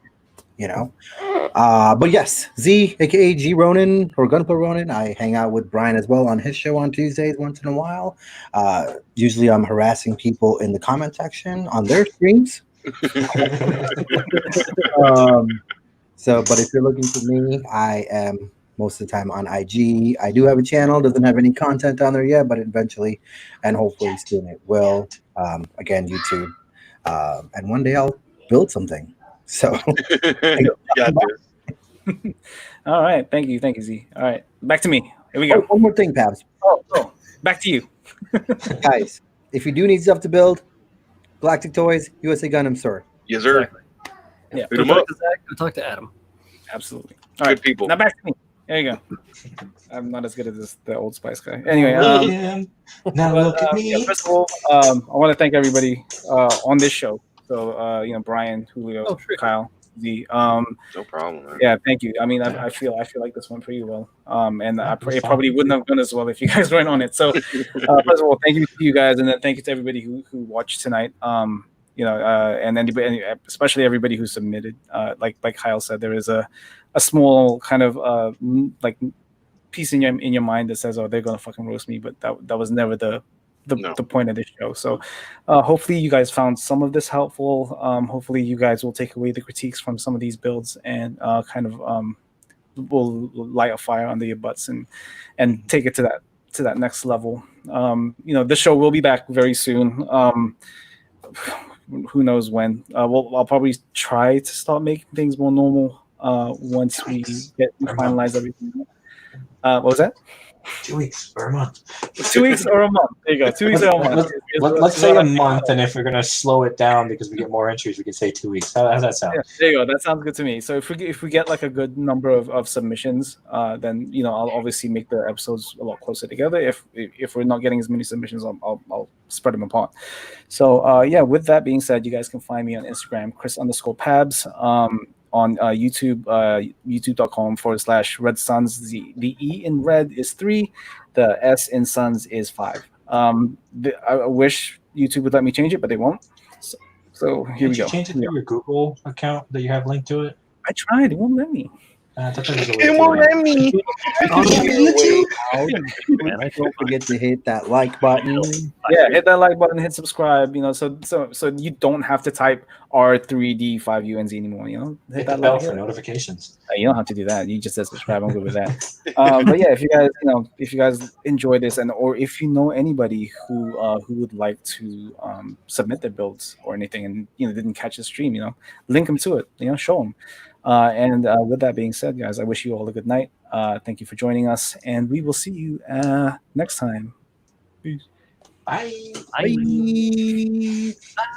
But yes, Z, aka G Ronin or Gunpla Ronin. I hang out with Brian as well on his show on Tuesdays once in a while. Usually, I'm harassing people in the comment section on their streams. But if you're looking for me, I am most of the time on IG. I do have a channel, doesn't have any content on there yet, but eventually and hopefully soon it will. Again, YouTube. And one day I'll build something. So Got this. all right, thank you, Z. All right, back to me. Here we go. one more thing, Pabs. Oh, back to you. Guys, if you do need stuff to build, Galactic Toys, USA Gundam Store. Yes, sir. Exactly. Yeah, Hit Go 'em talk up. to Zach. Go talk to Adam. absolutely. All Good right, people. now back to me. There you go. I'm not as good as the Old Spice guy. Anyway, Look at him. Now but, look at yeah, me. first of all, I want to thank everybody on this show. So, Brian, Julio, Oh, sure. Kyle, Z. No problem, man. Yeah, thank you. I mean, I feel like this went pretty well. And it probably wouldn't have gone as well if you guys weren't on it. So, first of all, thank you to you guys, and then thank you to everybody who watched tonight. And anybody, especially everybody who submitted. Like Kyle said, there is a small kind of like piece in your mind that says, "Oh, they're gonna fucking roast me," but that was never the point of this show. So hopefully you guys found some of this helpful. Hopefully you guys will take away the critiques from some of these builds and kind of will light a fire under your butts and take it to that next level. This show will be back very soon. Who knows when? I'll probably try to start making things more normal once we finalize everything. What was that? 2 weeks or a month. 2 weeks or a month? There you go. 2 weeks or a month. Let's say a month, and if we're gonna slow it down because we get more entries, we can say 2 weeks. How's that sound? Yeah, there you go. That sounds good to me. So if we get like a good number of submissions, then I'll obviously make the episodes a lot closer together. If we're not getting as many submissions, I'll spread them apart. So with that being said, you guys can find me on Instagram, Chris_Pabs. On YouTube, youtube.com/Red Suns. The E in red is 3, the S in Suns is 5. I wish YouTube would let me change it, but they won't. So here we go. Did you change it through your Google account that you have linked to it? I tried. It won't let me. I thought there was a way It to won't do it. let me. Man, Don't forget to hit that like button. Yeah, hit that like button, hit subscribe. So you don't have to type R3D5UNZ anymore. Hit Hit the that bell like. for notifications. You don't have to do that. You just said subscribe. I'm good with that. But yeah, if you guys enjoy this, or if you know anybody who would like to submit their builds or anything, and didn't catch the stream, link them to it. Show them. And with that being said, guys, I wish you all a good night. Thank you for joining us, and we will see you next time. Peace. Bye. Bye.